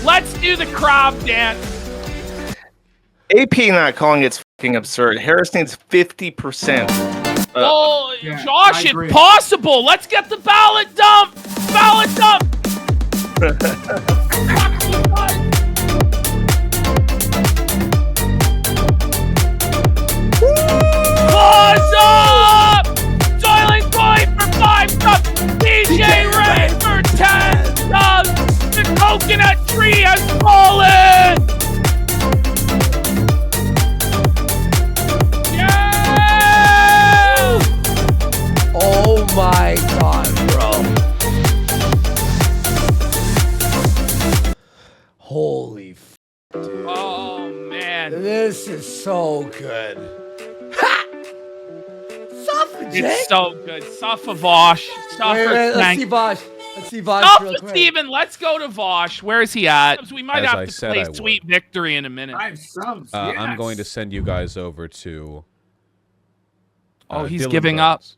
Let's do the crab dance. AP not calling it's fucking absurd. Harris needs 50%. Oh, Yeah, Josh, I agree. it's possible. Let's get the ballot dump. Ballot dump. Close up. Toiling Boy for 5 subs. DJ Ray for 10 subs. The coconut tree has fallen. Yeah! Oh my God, bro. Holy f, dude. Oh man. This is so good. Ha! Suffrage, It's so good. Suffer Vosh. Suffer let's Tank. see Vosh. Let's see Vosh real Suffer quick. Steven. Let's go to Vosh. Where is he at? We might As have I to said play I would. Sweet Victory in a minute. 5 subs. I'm going to send you guys over to. Oh, he's Dylan giving up. Burns.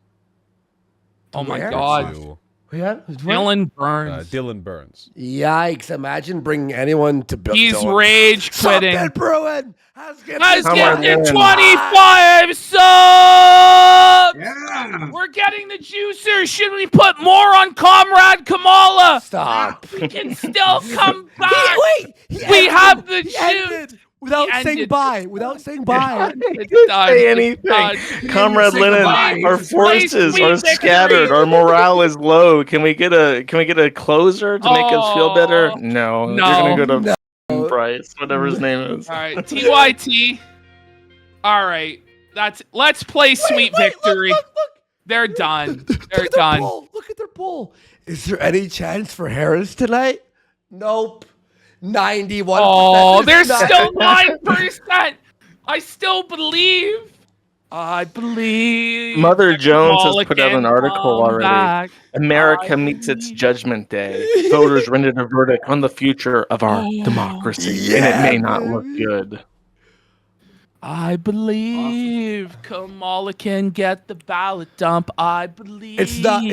Oh my Where? God. To, Yeah, Dylan Burns. Dylan Burns. Yikes! Imagine bringing anyone to Bill. He's rage quitting. Something Bruin has Let's Come get on to in. 25 subs. Look, we're getting the juicer. Should we put more on Comrade Kamala? Stop. We can still come back. We have the juice. Without saying bye. Without saying bye. It's done. Say It's anything. done. Comrade Lennon, our forces are scattered. Our morale is low. Can we get a closer to make us feel better? No. You're gonna go to Bryce, whatever his name is. All right, TYT. All right, let's play Sweet Victory. Look. They're done. They're Look at done. Their poll. Look at their poll. Is there any chance for Harris tonight? Nope. 91%. Oh, there's still 9%. I still believe. I believe. Mother Jones has put out Kamala an article can come already. back. America meets its judgment day. Voters rendered a verdict on the future of our democracy, and it may not look good. I believe Kamala can get the ballot dump. I believe It's not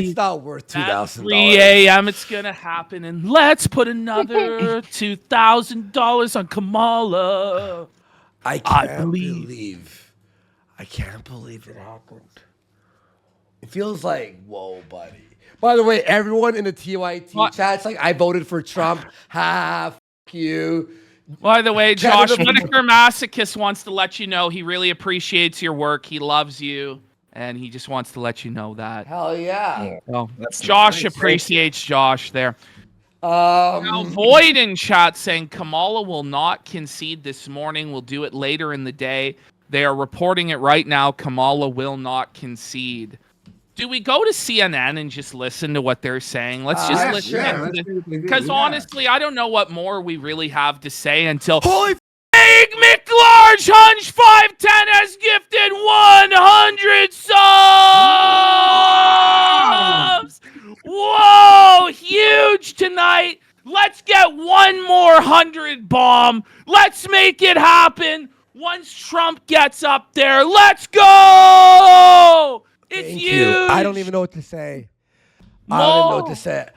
worth $2,000. 3 a.m. It's gonna happen, and let's put another $2,000 on Kamala. I can't believe it happened. It feels like, whoa, buddy. By the way, everyone in the TYT chat's like, I voted for Trump. Ha, f you. By the way, Josh Whitaker Masochist wants to let you know he really appreciates your work. He loves you, and he just wants to let you know that. Hell yeah. Well, Josh appreciates Josh there. Now, Void in chat saying Kamala will not concede this morning. We'll do it later in the day. They are reporting it right now. Kamala will not concede. Do we go to CNN and just listen to what they're saying? Let's just listen. Because honestly, I don't know what more we really have to say until Big McLarge Hunch 510 has gifted 100 subs. Whoa, huge tonight. Let's get one more 100 bomb. Let's make it happen. Once Trump gets up there, let's go. It's huge. I don't even know what to say. I don't even know what to say.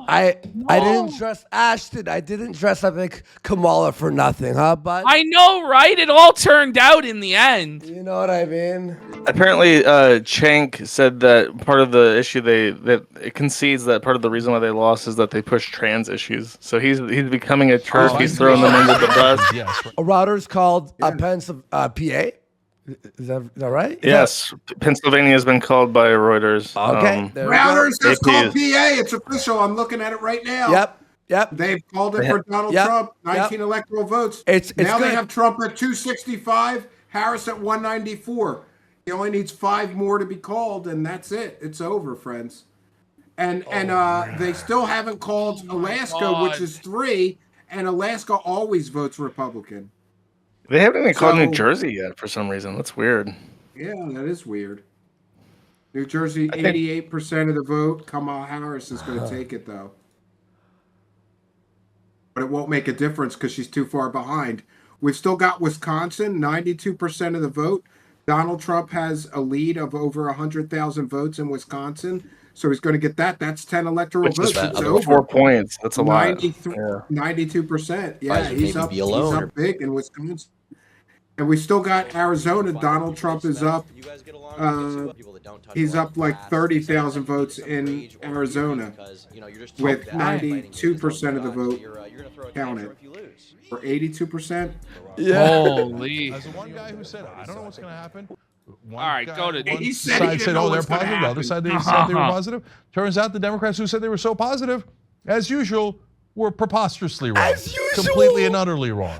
I didn't dress Ashton. I didn't dress up like Kamala for nothing, huh, bud? I know, right? It all turned out in the end. You know what I mean? Apparently, Cenk said that part of the issue that it concedes that part of the reason why they lost is that they pushed trans issues. So he's becoming a turf. He's throwing them under the bus. A router's called PA. Is that right? Yes, Pennsylvania has been called by Reuters. Okay, Routers is called PA. It's official. I'm looking at it right now. Yep. They've called it for Donald Trump. 19 electoral votes. Now they have Trump at 265, Harris at 194. He only needs 5 more to be called, and that's it. It's over, friends. And they still haven't called Alaska, which is 3, and Alaska always votes Republican. They haven't even called New Jersey yet for some reason. That's weird. Yeah, that is weird. New Jersey, 88% of the vote. Kamala Harris is going to take it, though. But it won't make a difference because she's too far behind. We've still got Wisconsin, 92% of the vote. Donald Trump has a lead of over 100,000 votes in Wisconsin. So he's going to get that. That's 10 electoral votes. It's over. 4 points. That's a lot. 92%. Yeah, He's he's up big in Wisconsin. And we still got Arizona. Donald Trump is up. He's up like 30,000 votes in Arizona with 92% of the vote counted. Or 82%? Yeah. Holy. As the one guy who said, I don't know what's going to happen. All right, go to. One side said, oh, they're positive. The other side they said they were positive. Turns out the Democrats who said they were so positive, as usual, were preposterously wrong. As usual. Completely and utterly wrong.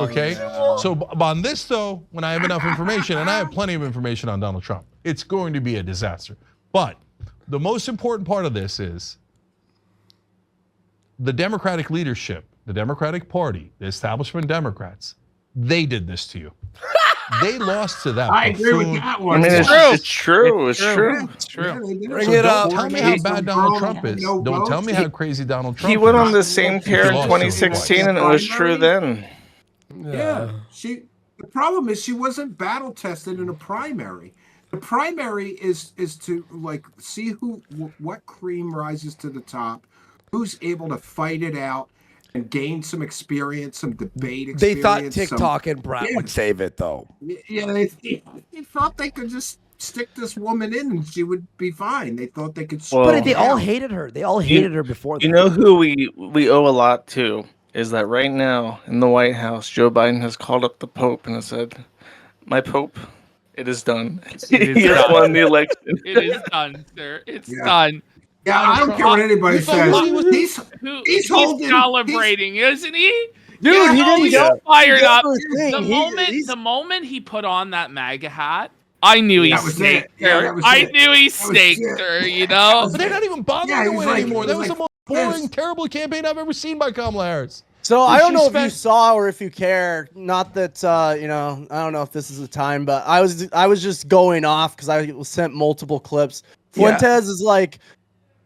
Okay? Yeah. So on this, though, when I have enough information, and I have plenty of information on Donald Trump, it's going to be a disaster. But the most important part of this is the Democratic leadership, the Democratic Party, the establishment Democrats, they did this to you. They lost to that. I agree with that one. I mean, it's true. It's true. Bring it up. Don't tell me how bad Donald Trump is. Don't tell me how crazy Donald Trump is. He went on the same tear in 2016, and it was true then. Yeah. The problem is she wasn't battle tested in a primary. The primary is to like see what cream rises to the top, who's able to fight it out and gain some experience, some debate experience. They thought TikTok and Brett would save it, though. Yeah, they thought they could just stick this woman in and she would be fine. They thought they could. But they all hated her. They all hated her before. You know who we owe a lot to is that right now in the White House, Joe Biden has called up the Pope and has said, "My Pope, it is done. He has won the election. It is done, sir. It's done." Yeah, I don't care what anybody says. He's holding. Celebrating, isn't he? Dude, Yeah, he didn't he's go- so fired he up. never think. The moment he put on that MAGA hat, I knew he That was staked it. Yeah, her. that was I it. knew he That was staked it. her. You know. But they're not even bothering Yeah, to he's win like- anymore. he's That was like the most boring, terrible campaign I've ever seen by Kamala Harris. So I don't know if you Disrespect. saw or if you care. Not that you know. I don't know if this is the time, but I was just going off because I was sent multiple clips. Yeah. Fuentes is like,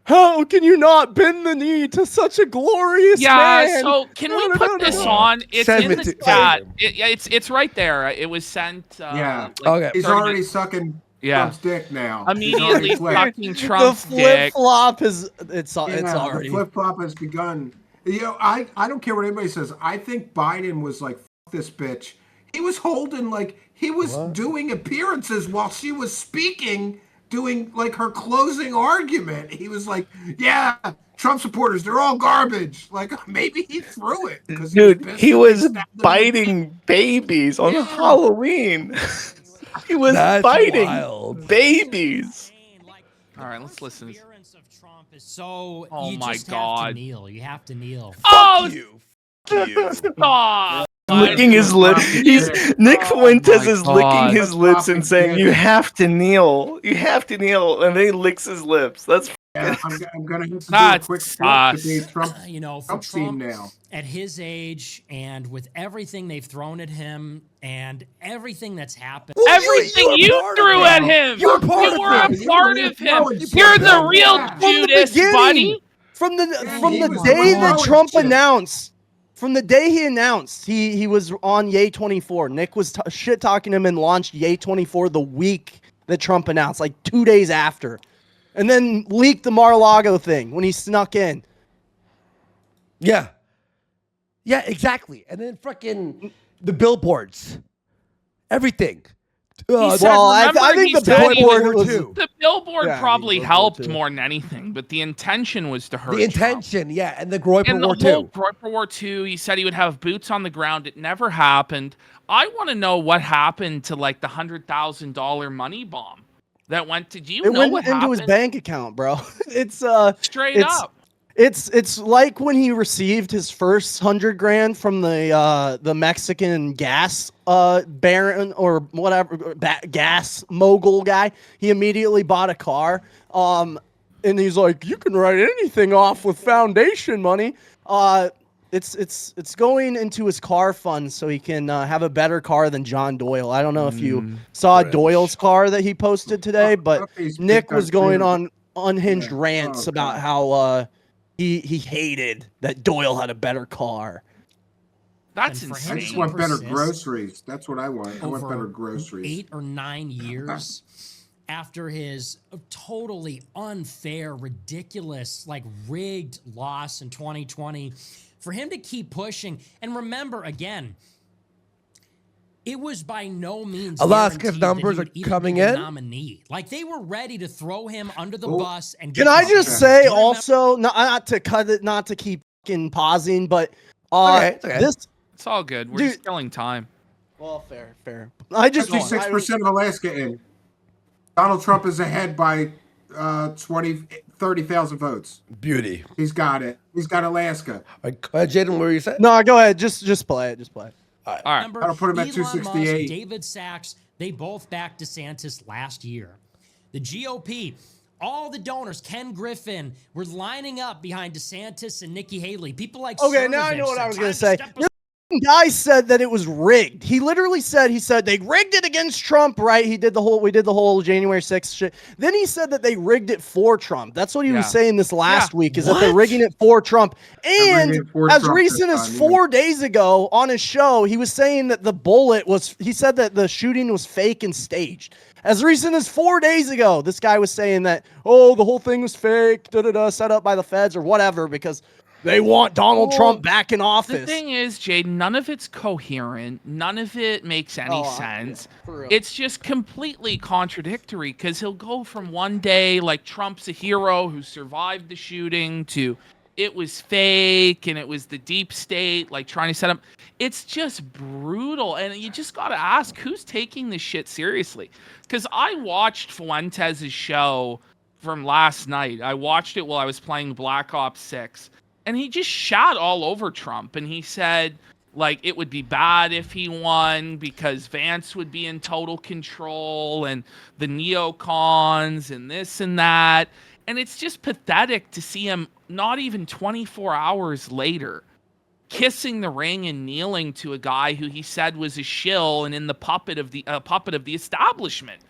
how can you not bend the knee to such a glorious man? Yeah, so can we put this on? It's Send in it the to- chat. It's right there. It was sent. Yeah. Okay. He's 30 already minutes- sucking Yeah. Trump's dick now. He's already Immediately flipped. fucking The Trump's flip dick. flop is it's Yeah, already. the flip flop has begun. You know, I don't care what anybody says. I think Biden was like, "Fuck this bitch." He was holding like he was doing appearances while she was speaking, doing like her closing argument. He was like, "Yeah, Trump supporters, they're all garbage." Like maybe he threw it because Dude, he was stabbed them. biting babies on Halloween. He was That's biting wild. babies. All right, let's listen. So Oh you my just have God. to kneel. You have to kneel. Oh, Fuck you. stop. Licking his lips. Nick Fuentes is God. licking his lips and saying, "You have to kneel. You have to kneel," and then he licks his lips. That's Yeah, I'm gonna have to do a That's quick flip to be sus. Trump. You know, for Trump team Trump now. at his age and with everything they've thrown at him and everything that's happened. Everything were you part threw of at it. him. You were part of You were it. a part of him. You're the real Judas, buddy. From he the was day that throwing Trump shit. announced, from the day he announced he was on Yay 24. Nick was shit talking him and launched Yay 24 the week that Trump announced, like 2 days after, and then leaked the Mar-a-Lago thing when he snuck in. Yeah. Yeah, exactly. And then fucking the billboards. Everything. He said, well, I remember think he the said he billboard was- was- the billboard Yeah, probably World War helped II. more than anything, but the intention was to hurt The Trump. intention, yeah. And the Groyper In the War whole too. Groyper War II, he said he would have boots on the ground. It never happened. I want to know what happened to like the $100,000 money bomb that went to. Do you It know went what into happened? his bank account, bro. It's Straight it's, up. It's like when he received his first $100,000 from the Mexican gas baron or whatever gas mogul guy. He immediately bought a car. And he's like, you can write anything off with foundation money. It's going into his car fund so he can have a better car than John Doyle. I don't know if you saw Doyle's car that he posted today, but Nick was going on unhinged rants about how he hated that Doyle had a better car. That's And for I him just to want better persist groceries. That's what I want. I want over better groceries. 8 or 9 years after his totally unfair, ridiculous, like rigged loss in 2020, for him to keep pushing. And remember, again, it was by no means Alaska's guaranteed that numbers he would are even coming be the in? Nominee. Like they were ready to throw him under the Oh. bus and Can get I this just done. say Do you remember- also, not to cut it, not to keep fucking pausing, but It's okay. this. It's all good. We're Dude. just killing time. Well, fair. I just 56% of Alaska in. Donald Trump is ahead by 30,000 votes. Beauty. He's got it. He's got Alaska. Jaden, what were you saying? No, go ahead. Just play it. Just play it. All right. Remember, That'll put him at Elon 268. Musk, David Sachs, they both backed DeSantis last year. The GOP, all the donors, Ken Griffin, were lining up behind DeSantis and Nikki Haley. People like Okay, now I know Cernovich what I said, was gonna "Time say. to step This guy said that it was rigged. He literally said they rigged it against Trump, right? We did the whole January 6th shit. Then he said that they rigged it for Trump. That's what he was saying this last week, is that they're rigging it for Trump. And rigging it for as Trump recent this as time, 4 days ago on his show, he was saying that he said that the shooting was fake and staged. As recent as 4 days ago, this guy was saying that, the whole thing was fake, set up by the feds or whatever, because They want Donald Trump back in office. The thing is, Jade, none of it's coherent. None of it makes any sense. Yeah, it's just completely contradictory because he'll go from one day like Trump's a hero who survived the shooting to it was fake and it was the deep state like trying to set up. It's just brutal. And you just got to ask who's taking this shit seriously. Because I watched Fuentes' show from last night. I watched it while I was playing Black Ops 6. And he just shot all over Trump. And he said, like, it would be bad if he won because Vance would be in total control and the neocons and this and that. And it's just pathetic to see him not even 24 hours later kissing the ring and kneeling to a guy who he said was a shill and in the puppet of the establishment.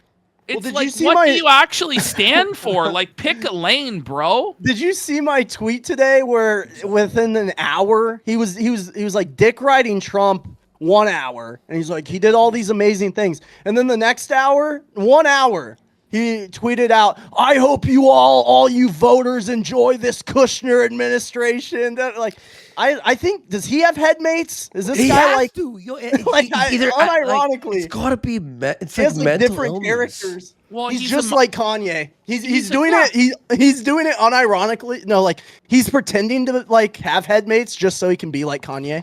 It's like, what do you actually stand for? Like, pick a lane, bro. Did you see my tweet today where within an hour he was like dick riding Trump 1 hour, and he's like he did all these amazing things, and then the next hour, 1 hour, he tweeted out, "I hope you all you voters enjoy this Kushner administration." Like, I think, does he have headmates? Is this guy like unironically? It's gotta be. It's he like has like mental different illness. characters. Well, he's just like Kanye. He's doing it. He's doing it unironically. No, like he's pretending to like have headmates just so he can be like Kanye.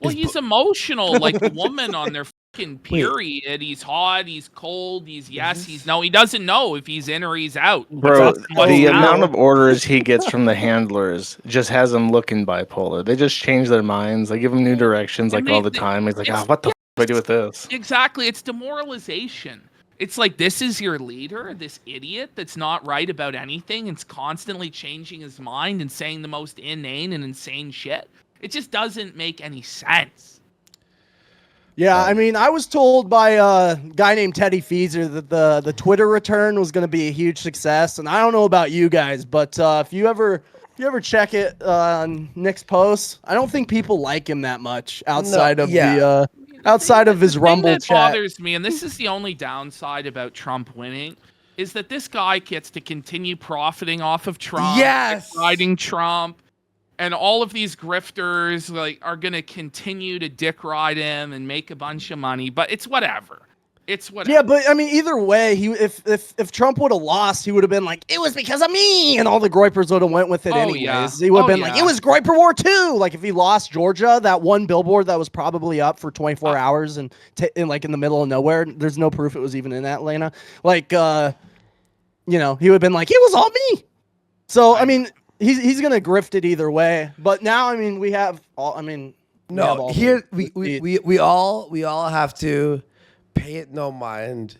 Well, he's emotional, like the woman on their fucking period. He's hot, he's cold, he's he's no. He doesn't know if he's in or he's out. Bro, the amount of orders he gets from the handlers just has him looking bipolar. They just change their minds. They give him new directions like all the time. He's like, what the do I do with this? Exactly. It's demoralization. It's like, this is your leader, this idiot that's not right about anything. It's constantly changing his mind and saying the most inane and insane shit. It just doesn't make any sense. Yeah, I mean, I was told by a guy named Teddy Feezer that the Twitter return was going to be a huge success, and I don't know about you guys, but if you ever check it on Nick's posts, I don't think people like him that much outside of the outside of his Rumble that chat. Bothers me, and this is the only downside about Trump winning, is that this guy gets to continue profiting off of Trump, riding Trump. And all of these grifters like are gonna continue to dick ride him and make a bunch of money, but it's whatever. It's whatever. Yeah, but I mean, either way, if Trump would have lost, he would have been like, it was because of me, and all the Groypers would have went with it anyways. Yeah. He would have been like, it was Groyper War 2. Like if he lost Georgia, that one billboard that was probably up for 24 hours and like in the middle of nowhere, there's no proof it was even in Atlanta. Like, he would have been like, it was all me. So I mean. He's gonna grift it either way, but now I mean we all have to pay it no mind.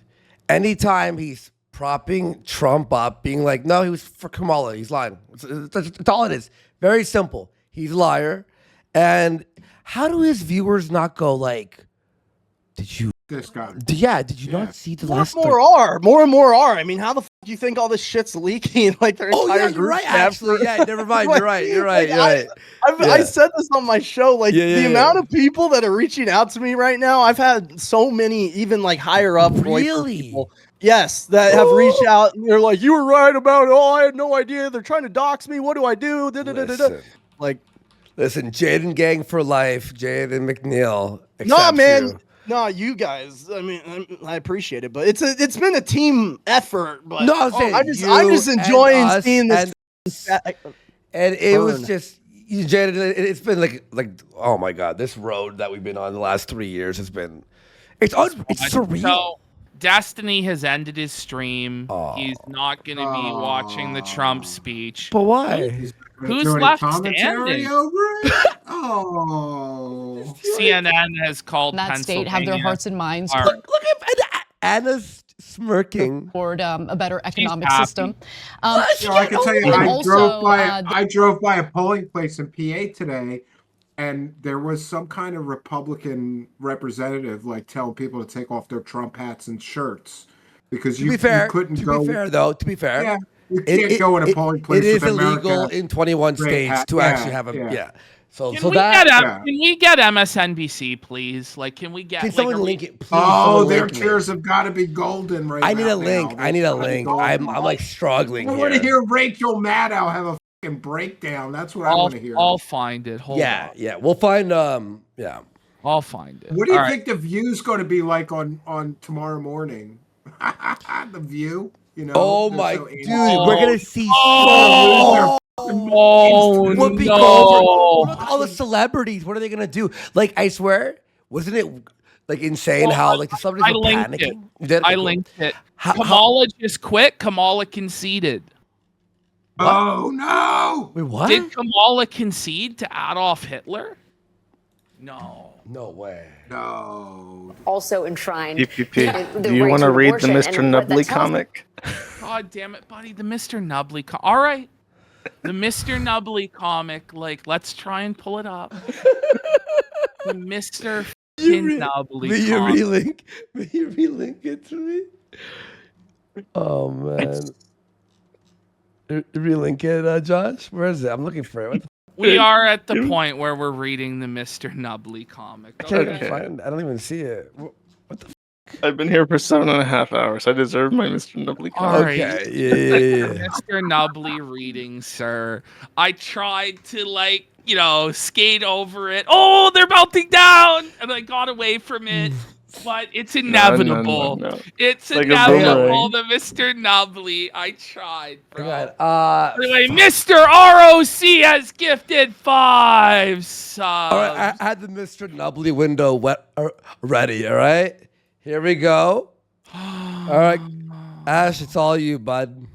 Anytime he's propping Trump up, being like, no, he was for Kamala, he's lying. That's all it is. Very simple. He's a liar. And how do his viewers not go like, did you? This guy. Yeah, did you not see the last? More and more are. I mean, how the f do you think all this shit's leaking? Like their entire you're right. Actually, never mind. You're right. You're right. I said this on my show. Like the amount of people that are reaching out to me right now. I've had so many, even like higher up people. Yes, that have reached out. And they're like, you were right about it. Oh, I had no idea. They're trying to dox me. What do I do? Listen, Jaden Gang for life. Jaden McNeil. No, man. No, you guys. I mean, I appreciate it, but it's been a team effort. But no, I'm saying I'm just enjoying seeing this. And it was just, Jaden. It's been like oh my god, this road that we've been on the last 3 years has been. It's surreal. So, Destiny has ended his stream. He's not going to be watching the Trump speech. But why? Who's left standing? CNN has called that state have their hearts and minds. Look at Anna's smirking. Toward a better economic system. I can tell you, I drove by a polling place in PA today, and there was some kind of Republican representative like telling people to take off their Trump hats and shirts because you couldn't go. To be fair, yeah. You can't go in a polling place. It is illegal in 21 states to actually have a Can we get MSNBC, please? Like, can we get? Can someone link it? Please, their chairs have got to be golden right now. I need a link. I'm like struggling. I want to hear Rachel Maddow have a fucking breakdown. That's what I want to hear. I'll find it. Hold on. Yeah. We'll find. Yeah. I'll find it. What do you think the view's going to be like on tomorrow morning? The view, you know. Oh they're my so dude, anal. we're gonna see Whoopi Goldberg. Look, all the celebrities. What are they gonna do? Like, I swear, wasn't it like insane how like the celebrities were panicking? I linked it. Kamala just quit. Kamala conceded. What? Oh no! Wait, what? Did Kamala concede to Adolf Hitler? No. No way. No. Also enshrined. PPP. Do you want to read the Mr. Nubley comic? God damn it, buddy. The Mr. Nubley All right. The Mr. Nubley comic. Like, let's try and pull it up. The Mr. Nubley Will you comic. relink? Will you relink it to me? Oh man. Relink it, Josh? Where is it? I'm looking for it. What the We are at the point where we're reading the Mr. Nubley comic. I can't even find it. I don't even see it. What the I've been here for 7.5 hours. I deserve my Mr. Nubley All comic. right. Yeah. Mr. Nubley reading, sir. I tried to, like, skate over it. Oh, they're melting down! And I got away from it. But it's inevitable. No. It's like inevitable. The Mr. Nubley. I tried, bro. Anyway, fuck. Mr. ROC has gifted 5 subs. All right, I had the Mr. Nubley window ready, all right? Here we go. All right, Ash, it's all you, bud.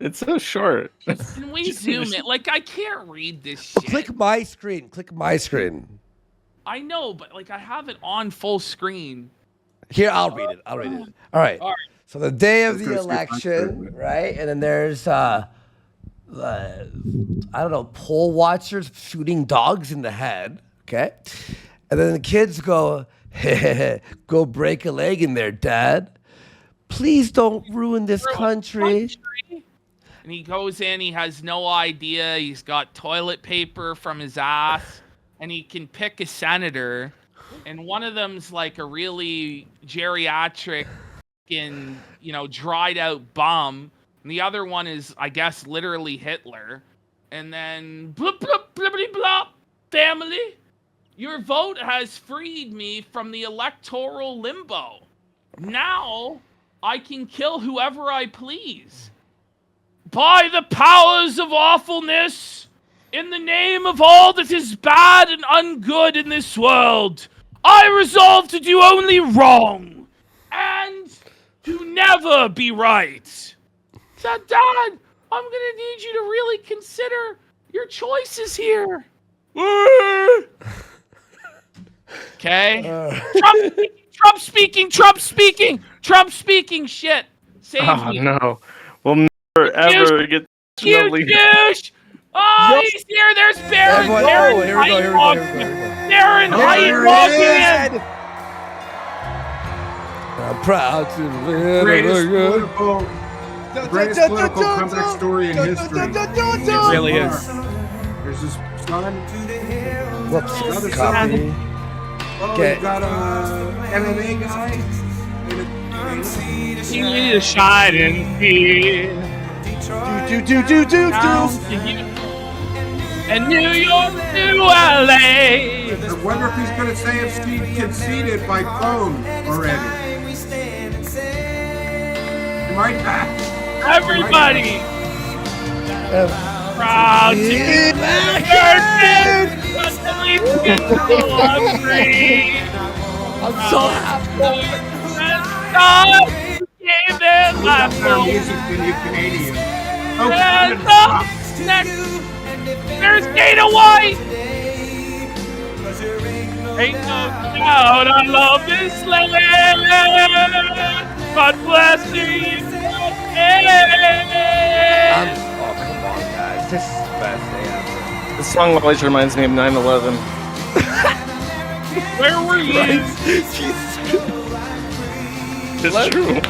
It's so short. Can we zoom it? Like, I can't read this shit. Click my screen. Click my screen. I know, but, like, I have it on full screen. Here, I'll read it. All right. So the day of the election, right? And then there's, I don't know, poll watchers shooting dogs in the head, okay? And then the kids go, go break a leg in there, Dad. Please don't ruin this country. And he goes in, he has no idea. He's got toilet paper from his ass. And he can pick a senator, and one of them's like a really geriatric, dried out bum, and the other one is, I guess, literally Hitler. And then bloop bloop blippity blop, family, your vote has freed me from the electoral limbo. Now I can kill whoever I please. By the powers of awfulness. In the name of all that is bad and ungood in this world, I resolve to do only wrong and to never be right. Dad, I'm gonna need you to really consider your choices here. Okay? Trump speaking shit. Save me. No. We'll never ever get You douche! Oh, he's here. There's Baron. Here we go. Baron Height walking in. I'm proud to live. Greatest political comeback story in history. It really is. There's his son. Whoops. Another Copy. son. Oh, Okay. you got a MMA guy. You need a shine and fear. And New York to LA. I wonder if he's going to say if Steve conceded by phone already. He might not. Everybody. Proud to be American. I'm so happy. God gave them my phone. Music when you're Canadian. And up next. There's Dana White! Ain't no doubt I love this land. God bless you. Oh, come on, guys. This is the best day ever. This song always reminds me of 9/11. Where were you? It's true.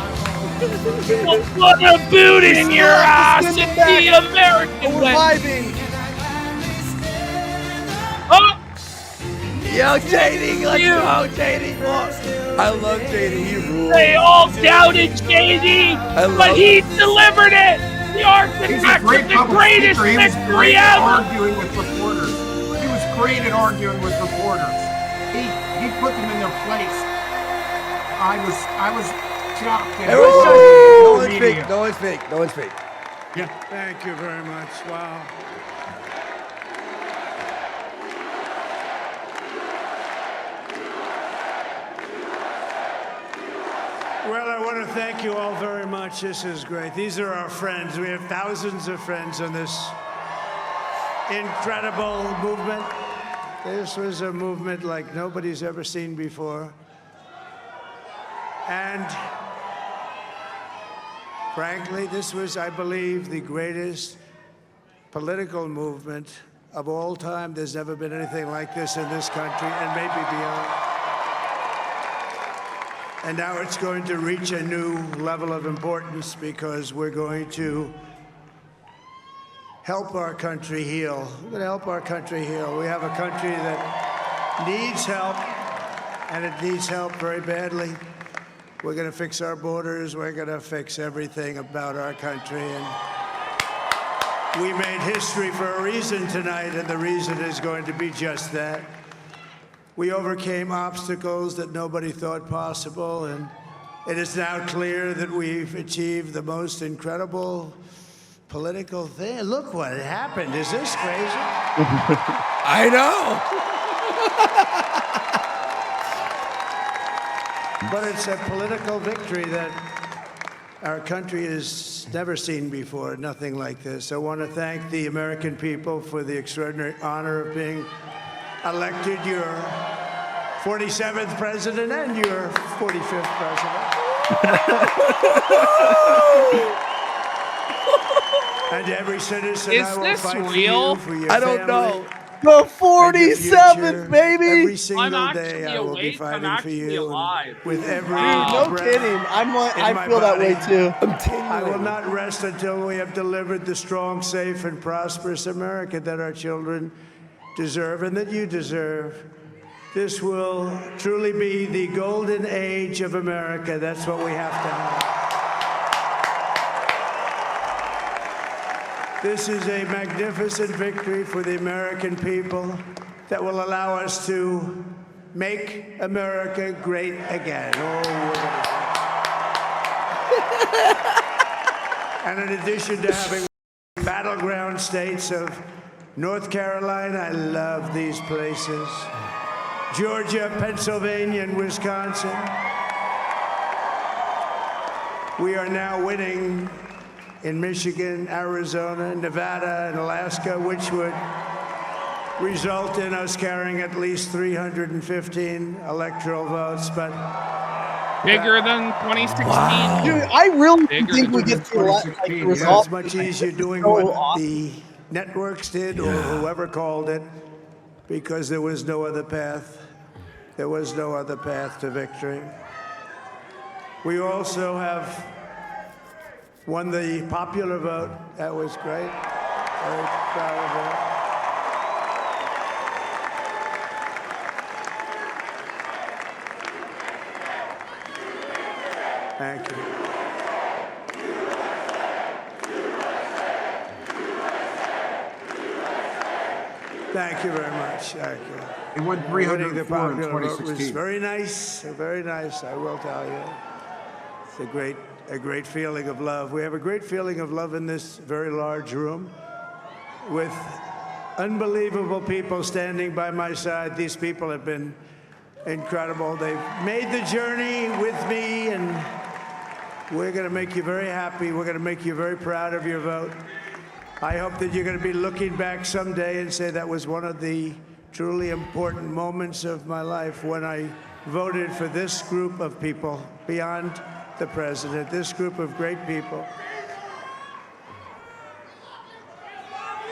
Put a boot in your ass in the American way. Oh! Yo, JD, let's go, JD. I love JD. He rules. They all doubted JD, but he delivered it. The arc He's a attack great of the public greatest speaker. He was victory great at ever. arguing with reporters. He was great at arguing with reporters. He put them in their place. I was shocked. No one's fake. No one's fake. No one's fake. Yeah. Thank you very much. Wow. Well, I want to thank you all very much. This is great. These are our friends. We have thousands of friends on this incredible movement. This was a movement like nobody's ever seen before. And frankly, this was, I believe, the greatest political movement of all time. There's never been anything like this in this country, and maybe beyond. And now it's going to reach a new level of importance because we're going to help our country heal. We're going to help our country heal. We have a country that needs help, and it needs help very badly. We're going to fix our borders. We're going to fix everything about our country. And we made history for a reason tonight, and the reason is going to be just that. We overcame obstacles that nobody thought possible, and it is now clear that we've achieved the most incredible political thing. Look what happened. Is this crazy? I know. But it's a political victory that our country has never seen before, nothing like this. I want to thank the American people for the extraordinary honor of being elected your 47th president and your 45th president. And every citizen Is I will this fight real? for you, for your I don't family, know. The and your 47th, future. baby. Every single I'm day actually I will be awake. I'm fighting for actually you. and alive. With every No breath kidding. I my feel that way body. too. I will not rest until we have delivered the strong, safe, and prosperous America that our children deserve and that you deserve. This will truly be the golden age of America. That's what we have to have. This is a magnificent victory for the American people that will allow us to make America great again. Oh, and in addition to having battleground states of North Carolina, I love these places, Georgia, Pennsylvania, and Wisconsin. We are now winning in Michigan, Arizona, Nevada, and Alaska, which would result in us carrying at least 315 electoral votes, but Bigger than 2016. Wow. Dude, I really Bigger think than we get to like the it's result. much easier doing So what awesome. the networks did or whoever called it, because there was no other path. There was no other path to victory. We also have won the popular vote. That was great. Very proud of that. Thank you. Thank you very much. Thank you. He won Winning the 304 in popular vote was 2016. very nice, very nice, I will tell you. It's a great feeling of love. We have a great feeling of love in this very large room with unbelievable people standing by my side. These people have been incredible. They've made the journey with me, and we're going to make you very happy. We're going to make you very proud of your vote. I hope that you're going to be looking back someday and say that was one of the truly important moments of my life when I voted for this group of people beyond the president, this group of great people.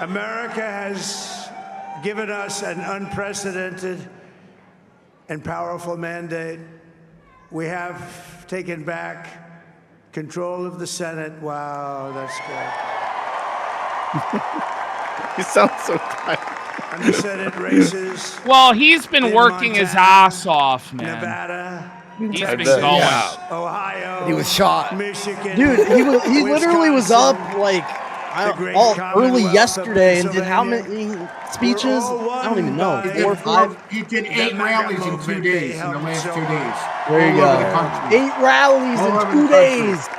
America has given us an unprecedented and powerful mandate. We have taken back control of the Senate. Wow, that's good. You sound so tired. And the Senate races. Well, he's been in working his Montana, ass off, man. Nevada, He's Texas, been going. Ohio, He was shot. Michigan. Dude, he literally was up Wisconsin, like great all early Commonwealth yesterday of and did how Pennsylvania. many speeches? We're all I don't even know. one by 4 or 5. He did the 8 rallies in movement 2 they days, in the helped last so 2 much. days. There you All over go. the country. 8 rallies All over in the 2 country. days.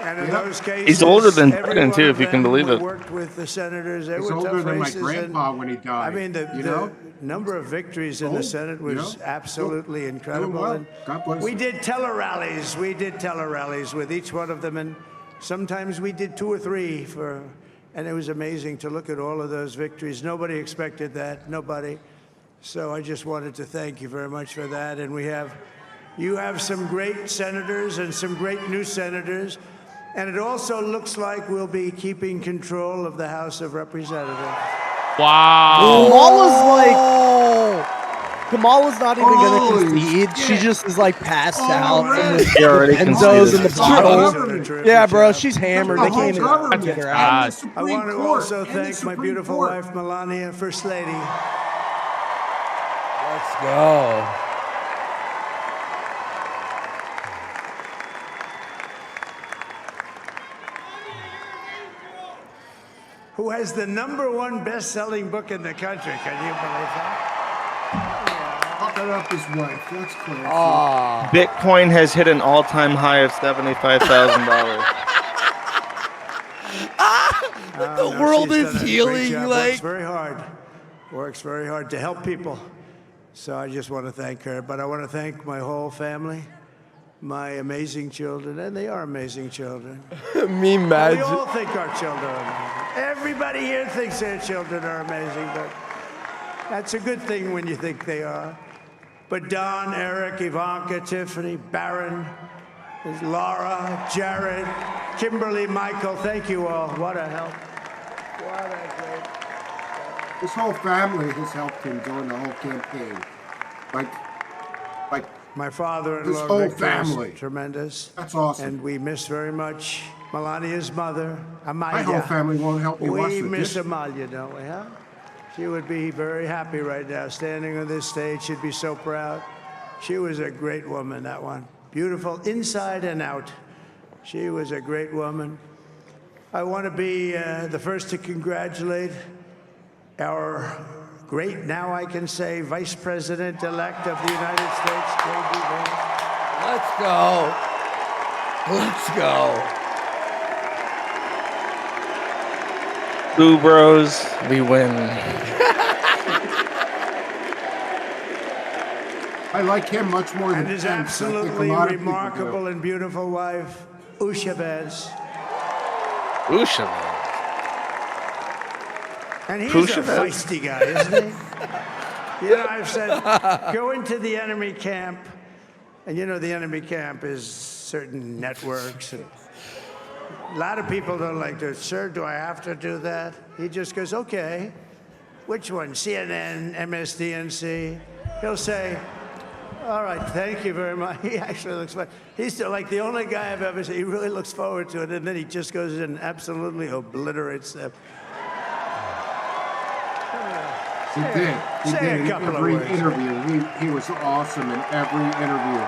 And in those cases, He's older than every Biden, one too, of if you can them believe it. worked with the senators. They He's were older tough than my races, grandpa when he died. I mean, the number of victories in the Senate was absolutely incredible. well. And God bless we him. did tele-rallies. We did tele-rallies with each one of them, and sometimes we did 2 or 3 and it was amazing to look at all of those victories. Nobody expected that. Nobody. So I just wanted to thank you very much for that. And you have some great senators and some great new senators. And it also looks like we'll be keeping control of the House of Representatives. Wow. Kamala's not even going to concede. She just is like passed out from the She already benzos and the conceded. bottles. Yeah, bro, she's hammered. They can't even get her out. I want to also thank my beautiful wife, Melania, First Lady. Let's go. Who has the #1 best-selling book in the country. Can you believe that? Fucking up his wife. That's classy. Bitcoin has hit an all-time high of $75,000. The world she's is done a great healing. job. Like, Works very hard to help people. So I just want to thank her. But I want to thank my whole family, my amazing children, and they are amazing children. me We imagine. all think our children are amazing. Everybody here thinks their children are amazing, but that's a good thing when you think they are. But Don, Eric, Ivanka, Tiffany, Barron, Laura, Jared, Kimberly, Michael, thank you all. What a help. What a great. His whole family has helped him during the whole campaign. Like my father-in-law, his whole Victor, is family. Tremendous. That's awesome. And we miss very much Melania's mother, Amalia. My whole family won't help you. We miss Amalia, don't we, huh? She would be very happy right now, standing on this stage. She'd be so proud. She was a great woman, that one. Beautiful inside and out. She was a great woman. I want to be the first to congratulate our great, now I can say, Vice President-elect of the United States, J.D. Vance. Let's go. Let's go. Boo Bros, we win. I like him much more than And his Pence. I think a absolutely lot of people do. remarkable and beautiful wife, Usha Vance. Usha, man. And he's Usha a Vance. feisty guy, isn't he? You know, I've said, go into the enemy camp, and you know the enemy camp is certain networks. And a lot of people don't like to, sir, do I have to do that? He just goes, okay. Which one? CNN, MSDNC? He'll say, all right, thank you very much. He actually looks fine. He's still like the only guy I've ever seen. He really looks forward to it, and then he just goes in and absolutely obliterates them. He did. He Say did. a In couple of every words. interview, he was awesome in every interview.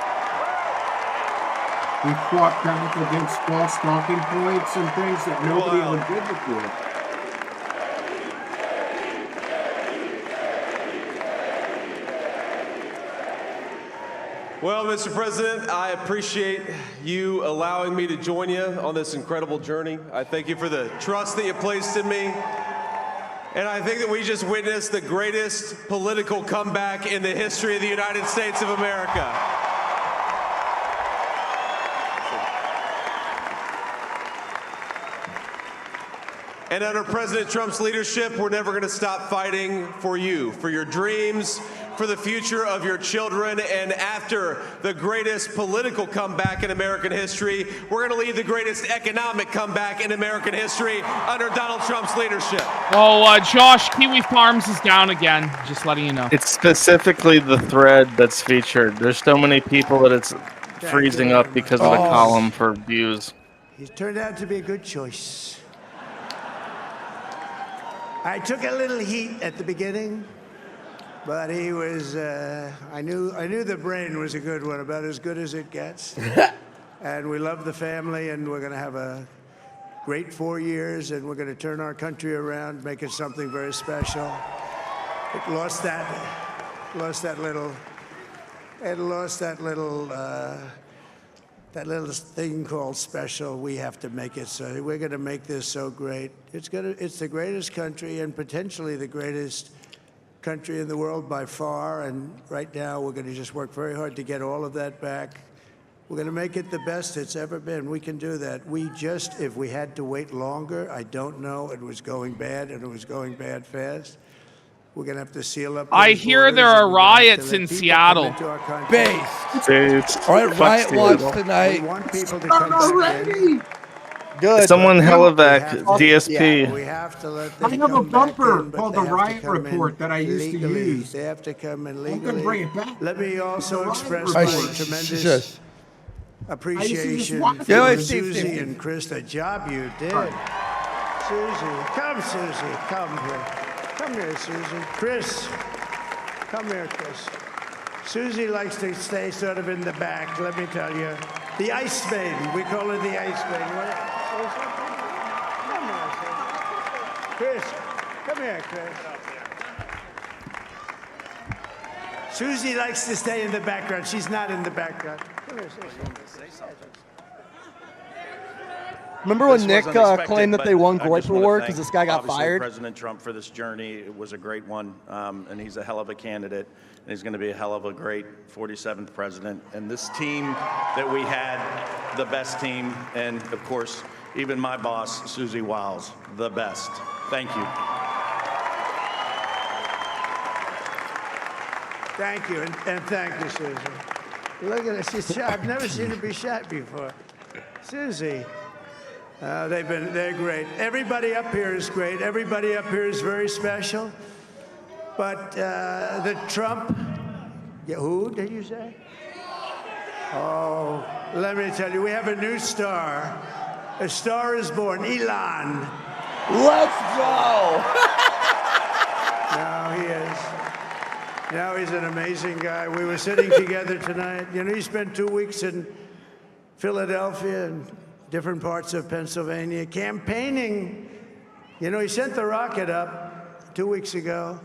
He fought back against false talking points and things that nobody ever did before. Well, Mr. President, I appreciate you allowing me to join you on this incredible journey. I thank you for the trust that you placed in me. And I think that we just witnessed the greatest political comeback in the history of the United States of America. And under President Trump's leadership, we're never going to stop fighting for you, for your dreams, for the future of your children. And after the greatest political comeback in American history, we're going to lead the greatest economic comeback in American history under Donald Trump's leadership. Oh, Josh, Kiwi Farms is down again. Just letting you know. It's specifically the thread that's featured. There's so many people that it's freezing up because of the column for views. He's turned out to be a good choice. I took a little heat at the beginning, but he was, I knew the brain was a good one, about as good as it gets. And we love the family, and we're going to have a great 4 years, and we're going to turn our country around, make it something very special. It lost that little thing called special. We have to make it so. We're going to make this so great. It's the greatest country and potentially the greatest country in the world by far. And right now, we're going to just work very hard to get all of that back. We're going to make it the best it's ever been. We can do that. If we had to wait longer, I don't know. It was going bad, and it was going bad fast. We're going to have to seal up. I hear there are riots in Seattle. Based. All right, riot watch tonight. We want people to come back in. Good. Someone helivac DSP. We have to let them I have a come back bumper in, but called they the have to Riot come in Report that I used to legally. use. They have to come in I'm legally. gonna bring it back. Let me also express Riot my Report. tremendous appreciation watch to it. Susie and Chris. The job you did. Susie, come here. Come here, Susie. Chris, come here, Chris. Susie likes to stay sort of in the back, let me tell you. The Ice Maiden, we call her the Ice Maiden. Come here, Chris. Come here, Chris. Susie likes to stay in the background. She's not in the background. Come here, Susie. Remember when Nick claimed that they won Goip Award because this guy got fired? President Trump for this journey. It was a great one, and he's a hell of a candidate, and he's going to be a hell of a great 47th president. And this team that we had, the best team, and of course, even my boss, Susie Wiles, the best. Thank you. Thank you, and thank you, Susie. Look at her, she's shy. I've never seen her be shy before. Susie. They're great. Everybody up here is great. Everybody up here is very special. But the Trump, who did you say? Oh, let me tell you, we have a new star. A star is born, Elon. Let's go. Now he is. Now he's an amazing guy. We were sitting together tonight. You know, he spent 2 weeks in Philadelphia and different parts of Pennsylvania, campaigning. You know, he sent the rocket up 2 weeks ago,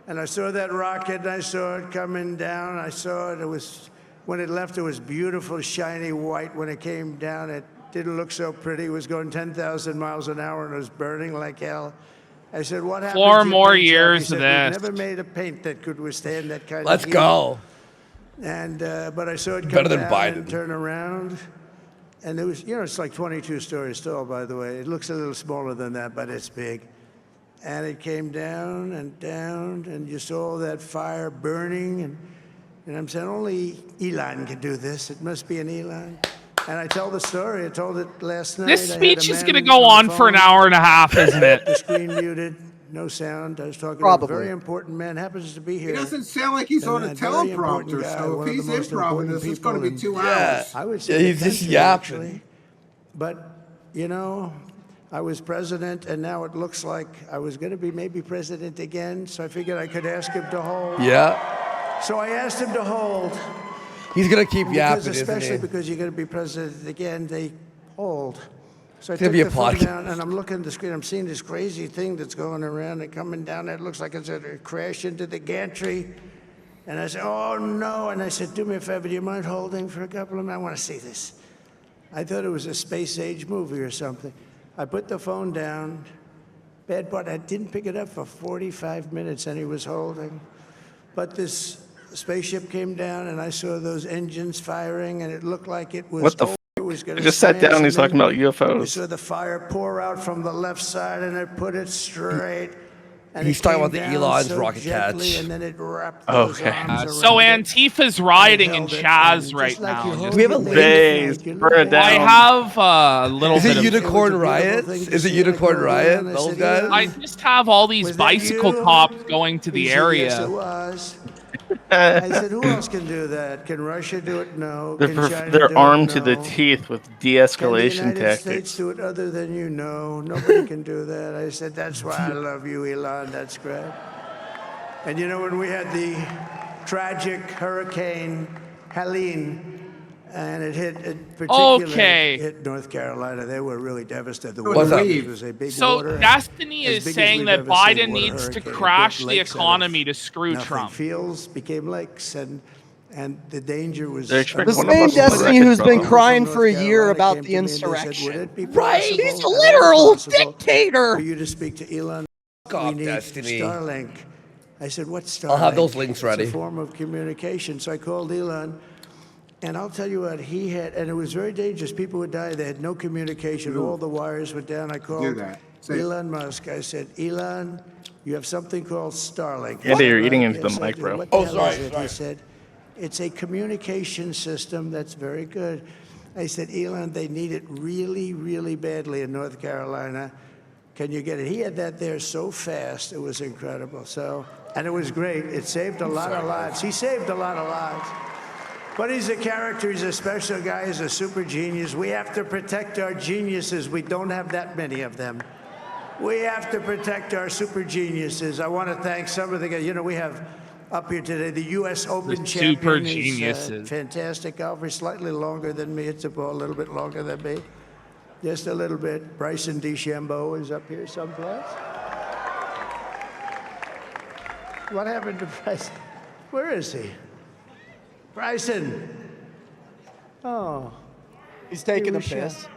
and I saw that rocket, and I saw it coming down. I saw it. It was, when it left, it was beautiful, shiny white. When it came down, it didn't look so pretty. It was going 10,000 miles an hour, and it was burning like hell. I said, what happened? 4 to your more paint job? years He of said, this. "We've never made a paint that could withstand that kind Let's of heat." go. And, but I saw it come Better than down Biden. and turn around. And it was, you know, it's like 22 stories tall, by the way. It looks a little smaller than that, but it's big. And it came down, and you saw that fire burning. And I'm saying, only Elon can do this. It must be an Elon. And I tell the story. I told it last night. This I had speech a is man going to go on on for an the hour and a half, isn't it? The screen muted, no sound. I was talking to a Probably. very important man, happens to be here. It doesn't sound like he's on a And very important teleprompter, guy, so one if of he's the most improvising important this, it's going to be people 2 in- hours. I would say Yeah, he's just potentially, yapping. actually. But, you know, I was president, and now it looks like I was going to be maybe president again, so I figured I could ask him to hold. Yeah. So I asked him to hold. He's going to keep yapping, Because especially isn't he? because you're going to be president again, they hold. So I It's gonna took be a the phone podcast. down, and I'm looking at the screen. I'm seeing this crazy thing that's going around and coming down. It looks like it's going to crash into the gantry. And I said, oh, no. And I said, do me a favor. Do you mind holding for a couple of minutes? I want to see this. I thought it was a space-age movie or something. I put the phone down. Bad part, I didn't pick it up for 45 minutes, and he was holding. But this spaceship came down, and I saw those engines firing, and it looked like it was... What the f? It was I gonna just sat down and he's smash talking about me. We UFOs. saw the fire pour out from the left side, and it put it straight. And He's it talking came about the down Elon's so rocket gently, catch. And then it wrapped those Okay. arms So around it. Antifa's rioting in held it, Chaz and right just like now. you Just- hold we have a your link? Bays, you burn it look I down. have a little Is bit it of... Unicorn beautiful Riot? thing to Is it see, Unicorn like, Riot? I Those said, guys? Elon, I just have all these was that bicycle you? cops going to the He said, yes, it area. was. I said, who else can do that? Can Russia do it? No. Can China do They're it? armed to the No. teeth with Can the de-escalation United States tactics. do it other than you? No. Nobody can do that. I said, that's why I love you, Elon. That's great. And you know, when we had the tragic Hurricane Helene, and it hit North Carolina. They were really devastated. The water was a big So water. Destiny as is big as saying we've that ever seen Biden water needs to hurricane. crash Big the lakes out of economy to screw nothing. Trump. Fields became lakes, and the danger was They The same Destiny who's been crying for a year about the insurrection. Right? He's a literal dictator. For you to speak to Elon, we need Destiny. Starlink. I said, what's Starlink? I'll have those links ready. It's a form of communication. So I called Elon, and I'll tell you what, he had, and it was very dangerous. People would die. They had no communication. All the wires were down. I called Elon Musk. I said, Elon, you have something called Starlink. Andy, you're eating into Yes, the I mic, did. bro. What the hell is it? He said, it's a communication system that's very good. I said, Elon, they need it really, really badly in North Carolina. Can you get it? He had that there so fast, it was incredible. So, and it was great. It saved a lot of lives. He saved a lot of lives. But he's a character. He's a special guy. He's a super genius. We have to protect our geniuses. We don't have that many of them. We have to protect our super geniuses. I want to thank some of the guys. You know, we have up here today the U.S. Open champion. Super He's, geniuses. fantastic golfer, slightly longer than me. It's a ball, a little bit longer than me. Just a little bit. Bryson DeChambeau is up here someplace. What happened to Bryson? Where is he? Bryson. Oh. He's taking a was piss. shot.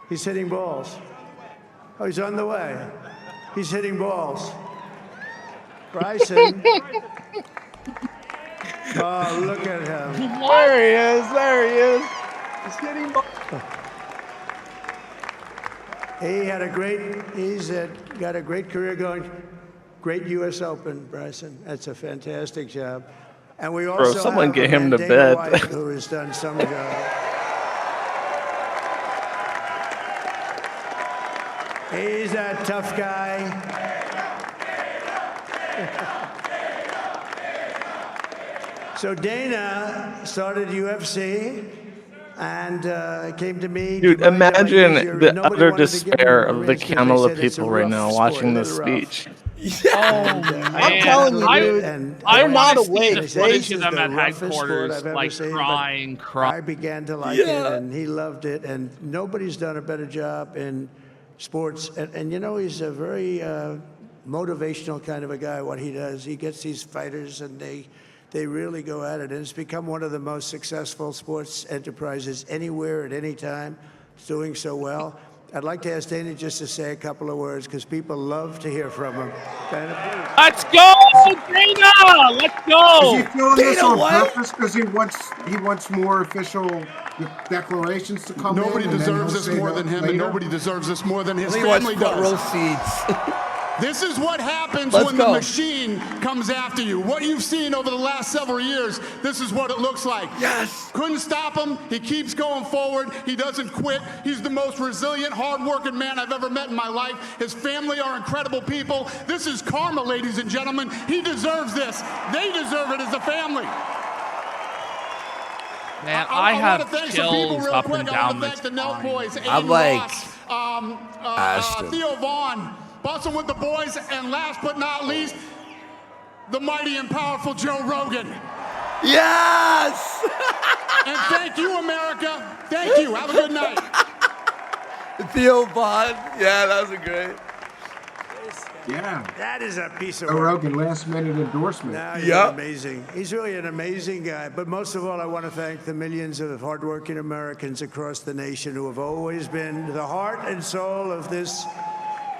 He's hitting balls. Oh, he's on the way. He's hitting balls. Bryson. Oh, look at him. There he is. There he is. He's hitting balls. He had he's got a great career going. Great U.S. Open, Bryson. That's a fantastic job. And we also someone have get a him man, to Dana bed. White, who has done some job. He's a tough guy. So Dana started UFC and came to me. Dude, imagine the utter despair of the camel of people right now watching this speech. I'm telling you, dude, I they're not want to see awake. the footage of them at headquarters, like crying. I began to like it, and he loved it, and nobody's done a better job in sports. And you know, he's a very motivational kind of a guy, what he does. He gets these fighters, and they really go at it. And it's become one of the most successful sports enterprises anywhere at any time. It's doing so well. I'd like to ask Dana just to say a couple of words, because people love to hear from him. Dana, please. Let's go, Dana! Let's go! Is he doing this Dana, on what? purpose because he wants more official declarations to come Nobody in? deserves this more than him, and nobody deserves this more than his He wants family front row does. seats. This is what happens Let's when go. the machine comes after you. What you've seen over the last several years, this is what it looks like. Yes. Couldn't stop him. He keeps going forward. He doesn't quit. He's the most resilient, hard-working man I've ever met in my life. His family are incredible people. This is karma, ladies and gentlemen. He deserves this. They deserve it as a family. Man, I have want to thank some people chills real up quick. and I down want to my thank the Nelt boys, I'm Aiden like Ross, Ashton. Theo Vaughn, Bustin' with the boys, and last but not least, the mighty and powerful Joe Rogan. Yes! And thank you, America. Thank you. Have a good night. Theo Vaughn. Yeah, that was a great. Yeah. That is a piece of Joe work. Rogan, last minute endorsement. No, he's amazing. He's really an amazing guy. But most of all, I want to thank the millions of hardworking Americans across the nation who have always been the heart and soul of this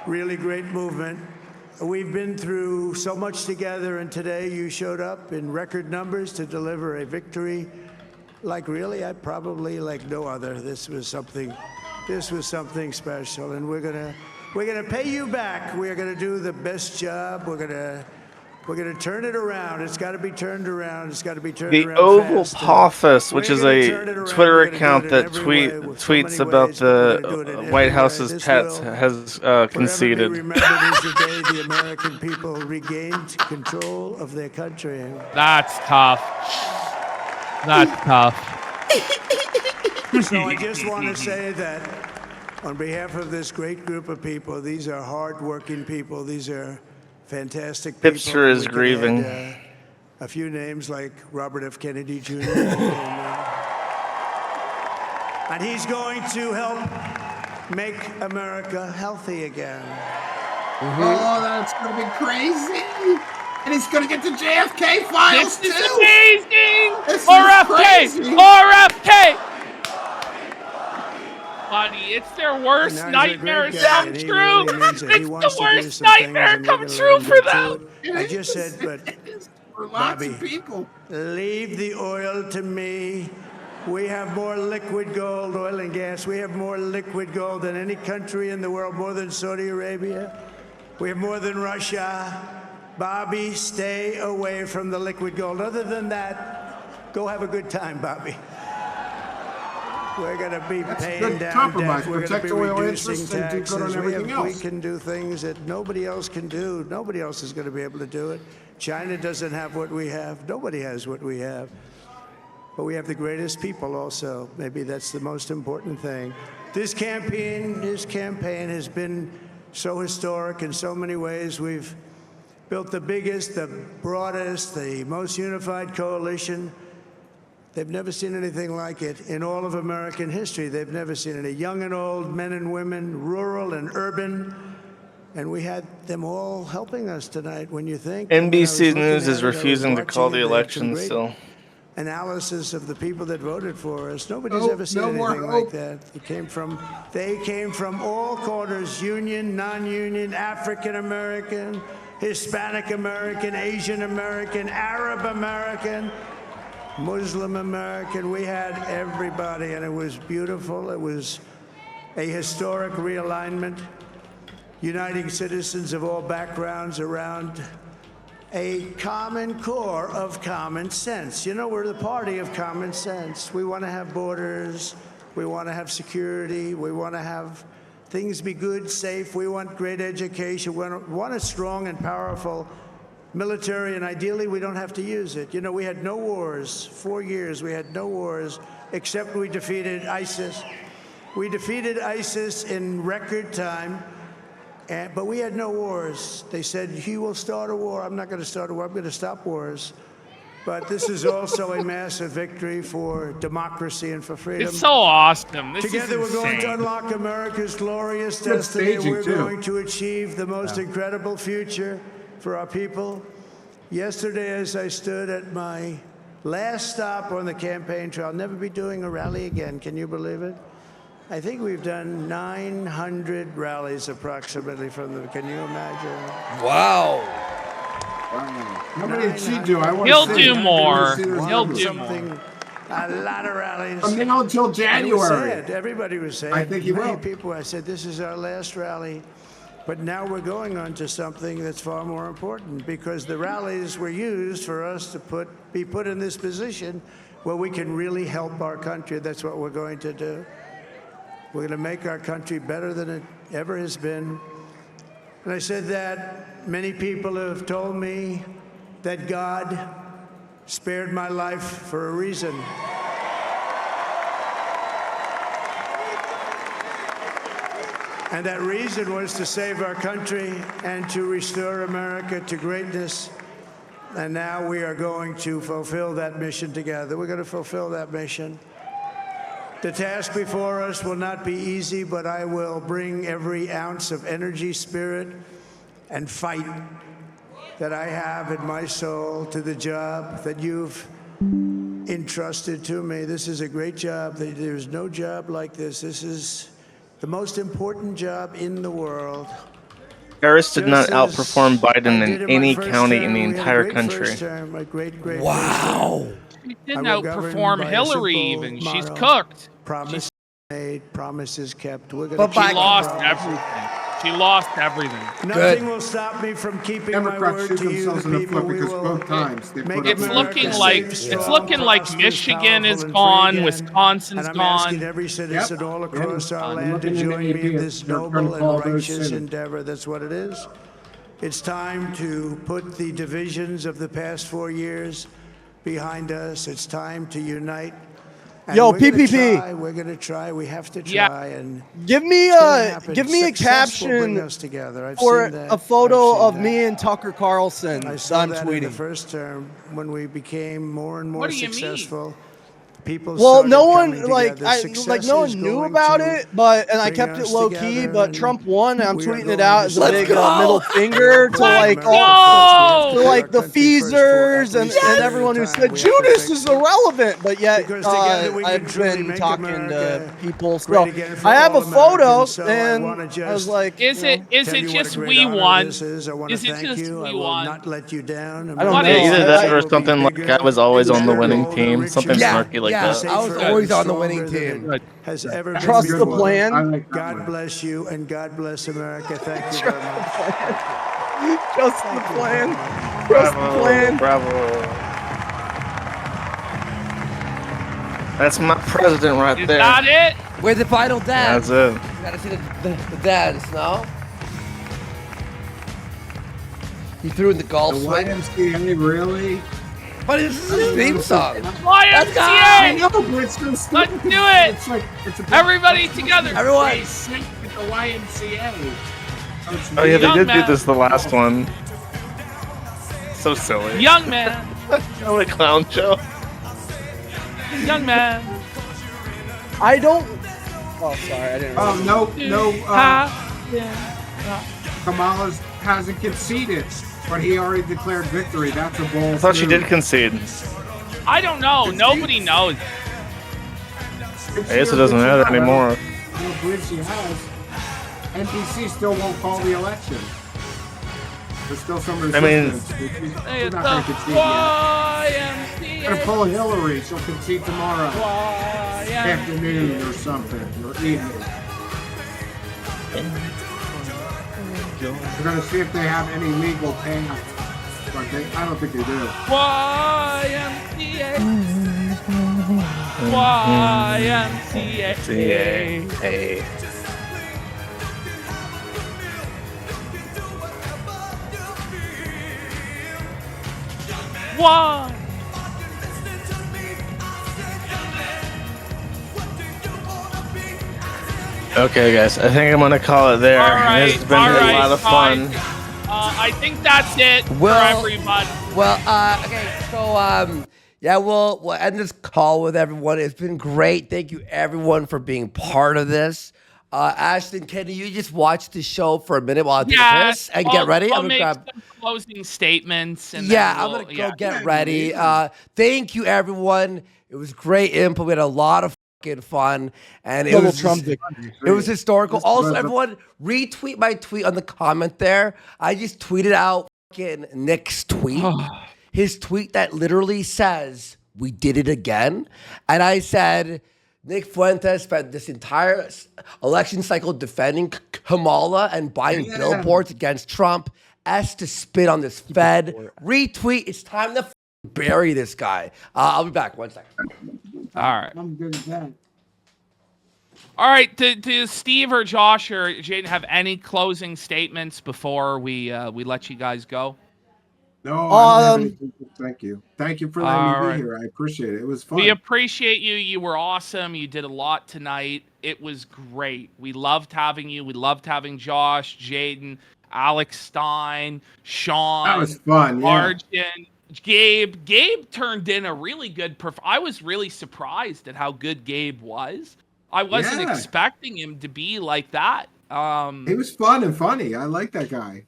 really great movement. We've been through so much together, and today you showed up in record numbers to deliver a victory like really, I probably like no other. This was something special, and we're gonna pay you back. We're gonna do the best job. We're gonna turn it around. It's got to be turned around. It's got to be turned The around. Oval fast. Office, which We're is gonna a turn it around. Twitter We're gonna account do it that in every way, with so tweets many about ways, but we're gonna do it the in every White way. House's This pets, will has forever be conceded. remembered as the day the American people regained control of their country. That's tough. That's tough. So I just want to say that on behalf of this great group of people, these are hard-working people. These are fantastic people. Hipster is We could grieving. add, a few names like Robert F. Kennedy Jr. And he's going to help make America healthy again. Oh, that's going to be crazy. And he's going to get the JFK files, This is too. amazing! This is RFK! crazy. RFK! Buddy, it's their worst Now he's a nightmare great has guy, come and he true. really means it. He It's wants the to do worst some things, nightmare and we're come gonna true let him for get them. to it. I just said, but For lots Bobby, of people. leave the oil to me. We have more liquid gold, oil and gas. We have more liquid gold than any country in the world, more than Saudi Arabia. We have more than Russia. Bobby, stay away from the liquid gold. Other than that, go have a good time, Bobby. We're going to be paying good down compromise. debt. We're going Protect to be oil reducing interests and do taxes. good on everything We else. can do things that nobody else can do. Nobody else is going to be able to do it. China doesn't have what we have. Nobody has what we have. But we have the greatest people also. Maybe that's the most important thing. This campaign has been so historic in so many ways. We've built the biggest, the broadest, the most unified coalition. They've never seen anything like it in all of American history. They've never seen it. Young and old, men and women, rural and urban. And we had them all helping us tonight when you think. NBC News is refusing to call the election still. Analysis of the people that voted for us. Nobody's ever seen anything like that. They came from all corners, union, non-union, African American, Hispanic American, Asian American, Arab American, Muslim American. We had everybody, and it was beautiful. It was a historic realignment, uniting citizens of all backgrounds around a common core of common sense. You know, we're the party of common sense. We want to have borders. We want to have security. We want to have things be good, safe. We want great education. We want a strong and powerful military, and ideally, we don't have to use it. You know, we had no wars. 4 years, we had no wars, except we defeated ISIS. We defeated ISIS in record time. But we had no wars. They said, he will start a war. I'm not going to start a war. I'm going to stop wars. But this is also a massive victory for democracy and for freedom. It's so awesome. This Together, is we're going to insane. unlock America's glorious Good destiny. staging, We're too. going to achieve the most incredible future for our people. Yesterday, as I stood at my last stop on the campaign trail, I'll never be doing a rally again. Can you believe it? I think we've done 900 rallies approximately from them. Can you imagine? Wow. How many did she do? I want He'll to see. do more. See those He'll numbers. do more. A lot of rallies. From now until It was January. sad. Everybody was sad. I think he Many will. people, I said, this is our last rally. But now we're going on to something that's far more important, because the rallies were used for us to be put in this position where we can really help our country. That's what we're going to do. We're going to make our country better than it ever has been. And I said that many people have told me that God spared my life for a reason. And that reason was to save our country and to restore America to greatness. And now we are going to fulfill that mission together. We're going to fulfill that mission. The task before us will not be easy, but I will bring every ounce of energy, spirit, and fight that I have in my soul to the job that you've entrusted to me. This is a great job. There's no job like this. This is the most important job in the world. Harris did not outperform Biden in any county in the entire country. Wow. She didn't outperform Hillary even. She's cooked. Promises made, promises kept. We're She going to lost everything. She lost everything. Nothing will stop me from keeping Democrats my word shoot to you, themselves the in the people. foot We because will both times they make put It's up looking America like safe, it's strong, looking like prosperous, Michigan is powerful, and gone, free again. Wisconsin's And I'm asking gone. every citizen all across our I'm land to looking in join the me in AP, this they're trying to noble call and those righteous cities. endeavor. That's what it is. It's time to put the divisions of the past 4 years behind us. It's time to unite And Yo, we're gonna PPP. try, we're going to try. We have to try. Yeah. And Give me it's gonna happen. give me a Success will bring caption us together. I've for seen that. a photo I've seen of that. me and Tucker Carlson I that saw I'm that in the tweeting. first term when we became more and more What do you mean? successful. People Well, started no one coming like together. Success no is one knew going about to it, but I bring kept it us low key. together, But and Trump won, and I'm we are tweeting it going out to as a Let's big go! middle finger to like Let's all go! to like the Feezers and everyone who said Judas is irrelevant, but yet Because together we can I've truly been make talking to America people. So great again for I have a all photo, Americans. So and wanna I was like, Is it tell you what a just great we honor won? this is. I want to Is it thank just you. I we will won? not let you down. I don't know. Yeah, either that or will be something like bigger, I was always on the better, winning bolder, team. richer, Something snarky like yeah, that. I was safer, always and on the winning stronger than team. it has ever been Trust the before. plan. God bless you and God bless America. Thank you very much. Trust the plan. Trust the plan. Bravo. That's my president right Is there. that it? Where's the final dance? That's it. You gotta see the dance, no? He threw in the golf The swing. YMCA, really? But this is his theme song. YMCA! No, but it's so Let's stupid. do it! It's like it's a Everybody together. Everyone. They sing with the YMCA. Oh yeah, they Young did man. do this the last one. So silly. Young man. Oh, a clown show. Young man. I don't. Oh, sorry, I didn't. Oh no. Yeah. Kamala hasn't conceded, but he already declared victory. That's a bold. I thought she did concede. I don't know. Nobody knows. I guess it doesn't matter anymore. I don't believe she has. NBC still won't call the election. There's still some resistance. She's not going to concede yet. YMCA. Gonna pull Hillary. She'll concede tomorrow afternoon or something, or evening. We're gonna see if they have any legal payout, but I don't think they do. YMCA. YMCA. One. Okay, guys, I think I'm gonna call it there. All right, It's been a lot of fun. I think that's it for everybody. Well, okay, so yeah, we'll end this call with everyone. It's been great. Thank you everyone for being part of this. Ashton, can you just watch the show for a minute while I take a piss and get ready? I'll I'm gonna make grab. some closing statements. And Yeah, then I'm we'll- gonna go get ready. Thank you everyone. It was great input. We had a lot of fucking fun, and it was Trump it was historical. Also, everyone retweet my tweet on the comment there. I just tweeted out fucking Nick's tweet. His tweet that literally says, "We did it again," and I said, Nick Fuentes spent this entire election cycle defending Kamala and buying billboards against Trump. S to spit on this Fed. Retweet. It's time to bury this guy. I'll be back. 1 second. All right. I'm good at that. All right. Do Steve or Josh or Jaden have any closing statements before we let you guys go? No, I don't have anything. Thank you. Thank you for letting me All be right. here. I appreciate it. It was fun. We appreciate you. You were awesome. You did a lot tonight. It was great. We loved having you. We loved having Josh, Jaden, Alex Stein, Sean. That was fun, yeah. Arjun, Gabe. Gabe turned in a really good I was really surprised at how good Gabe was. I wasn't Yeah. expecting him to be like that. He was fun and funny. I like that guy.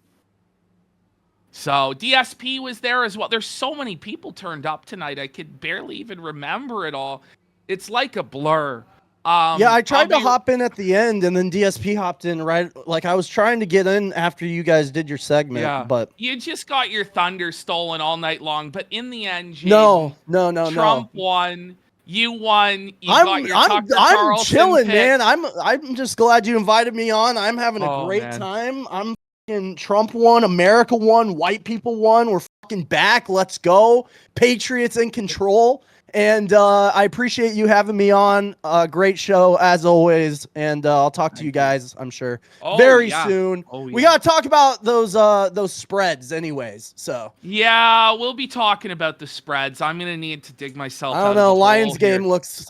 So DSP was there as well. There's so many people turned up tonight. I could barely even remember it all. It's like a blur. Yeah, I tried to hop in at the end, and then DSP hopped in right. Like I was trying to get in after you guys did your segment, but you just got your thunder stolen all night long. But in the end, Jaden, no. Trump won. You won. You got your Tucker I'm Carlson chilling, pick. man. I'm just glad you invited me on. I'm having a great man. time. I'm fucking Trump won, America won, white people won. We're fucking back. Let's go. Patriots in control. And I appreciate you having me on. Great show as always. And I'll talk to you guys, I'm sure, very soon. We got to talk about those spreads anyways. So yeah, we'll be talking about the spreads. I'm going to need to dig myself out. I don't know. Lions game looks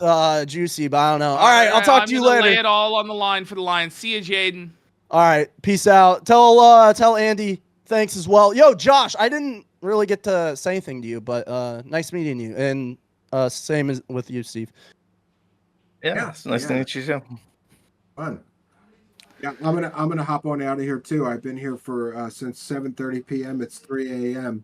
juicy, but I don't know. All right, I'll talk to you later. Lay it all on the line for the Lions. See you, Jaden. All right, peace out. Tell Andy thanks as well. Yo, Josh, I didn't really get to say anything to you, but nice meeting you. And same as with you, Steve. Yeah, it's nice to meet you too. Fun. Yeah, I'm gonna hop on out of here too. I've been here for since 7:30 p.m. It's 3 a.m.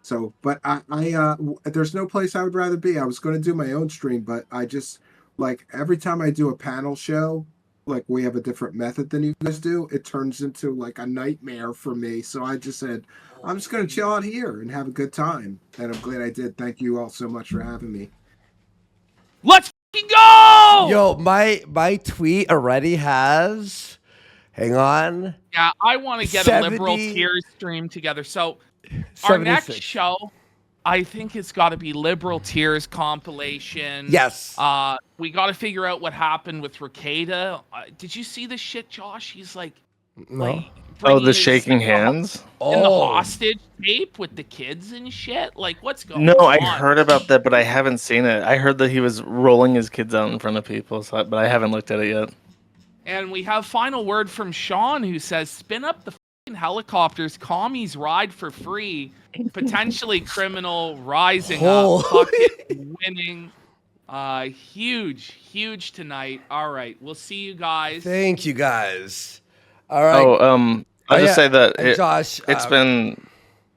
So, but I there's no place I would rather be. I was going to do my own stream, but I just like every time I do a panel show, like we have a different method than you guys do, it turns into like a nightmare for me. So I just said, I'm just going to chill out here and have a good time. And I'm glad I did. Thank you all so much for having me. Let's go! Yo, my tweet already has, hang on. Yeah, I want to get a liberal tears stream together. So our next show, I think it's got to be liberal tears compilation. Yes. We got to figure out what happened with Ricada. Did you see this shit, Josh? He's like, no. The shaking hands? In the hostage tape with the kids and shit? Like, what's going on? No, I heard about that, but I haven't seen it. I heard that he was rolling his kids out in front of people, but I haven't looked at it yet. And we have final word from Sean, who says, spin up the fucking helicopters, commies ride for free, potentially criminal rising up, fucking winning. Huge tonight. All right, we'll see you guys. Thank you guys. All right. I'll just say that Josh, it's been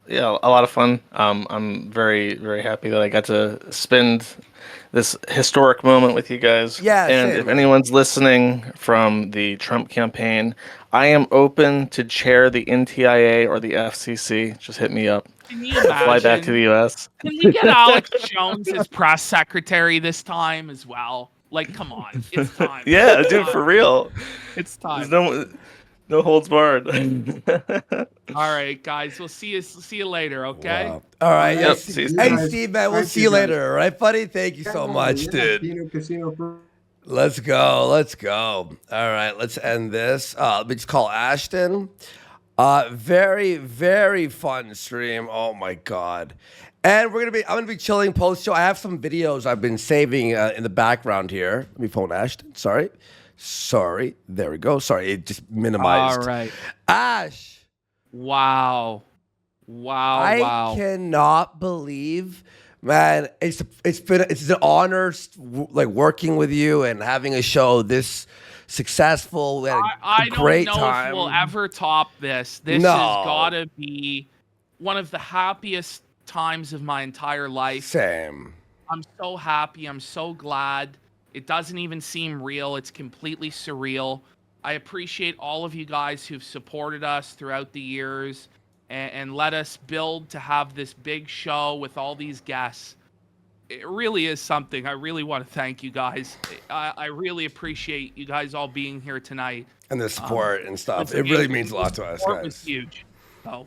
a lot of fun. I'm very, very happy that I got to spend this historic moment with you guys. Yeah, and same. If anyone's listening from the Trump campaign, I am open to chair the NTIA or the FCC. Just hit me up. Can you imagine? Fly back to the U.S. Can we get Alex Jones as press secretary this time as well? Like, come on, it's time. Yeah, dude, for real. It's time. There's no holds barred. All right, guys. We'll see you later, okay? Wow. All right. Yep, Hey, Steve, man, we'll see you later. All right, buddy? Thank you so much, dude. Kino Casino. Let's go. All right, let's end this. Let me just call Ashton. Very, very fun stream. Oh, my God. And I'm gonna be chilling post show. I have some videos I've been saving in the background here. Let me phone Ashton. Sorry. There we go. Sorry, it just minimized. All right. Ash. Wow. I cannot believe, man. It's an honor, like working with you and having a show this successful. We had a great time. I don't know if we'll ever top this. This has gotta be one of the happiest times of my entire life. Same. I'm so happy. I'm so glad. It doesn't even seem real. It's completely surreal. I appreciate all of you guys who've supported us throughout the years and let us build to have this big show with all these guests. It really is something. I really want to thank you guys. I really appreciate you guys all being here tonight. And the support and stuff. It really means a lot to us, guys. Was huge. So,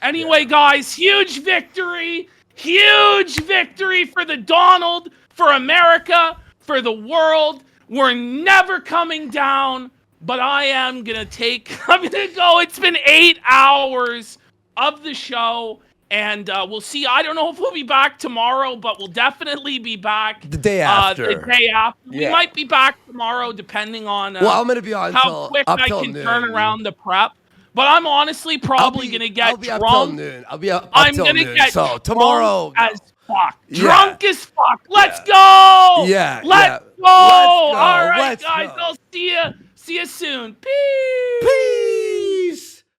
anyway, guys, huge victory. Huge victory for the Donald, for America, for the world. We're never coming down, but I'm going to go. It's been 8 hours of the show, and we'll see. I don't know if we'll be back tomorrow, but we'll definitely be back the day after. Yeah. We might be back tomorrow, depending on I'm going to be on how quick I can turn around the prep. But I'm honestly probably going to get drunk. I'll be up I'm till going to noon. get so tomorrow as fuck. Drunk as fuck. Let's go. Let's go. All right, guys. I'll see you soon. Peace.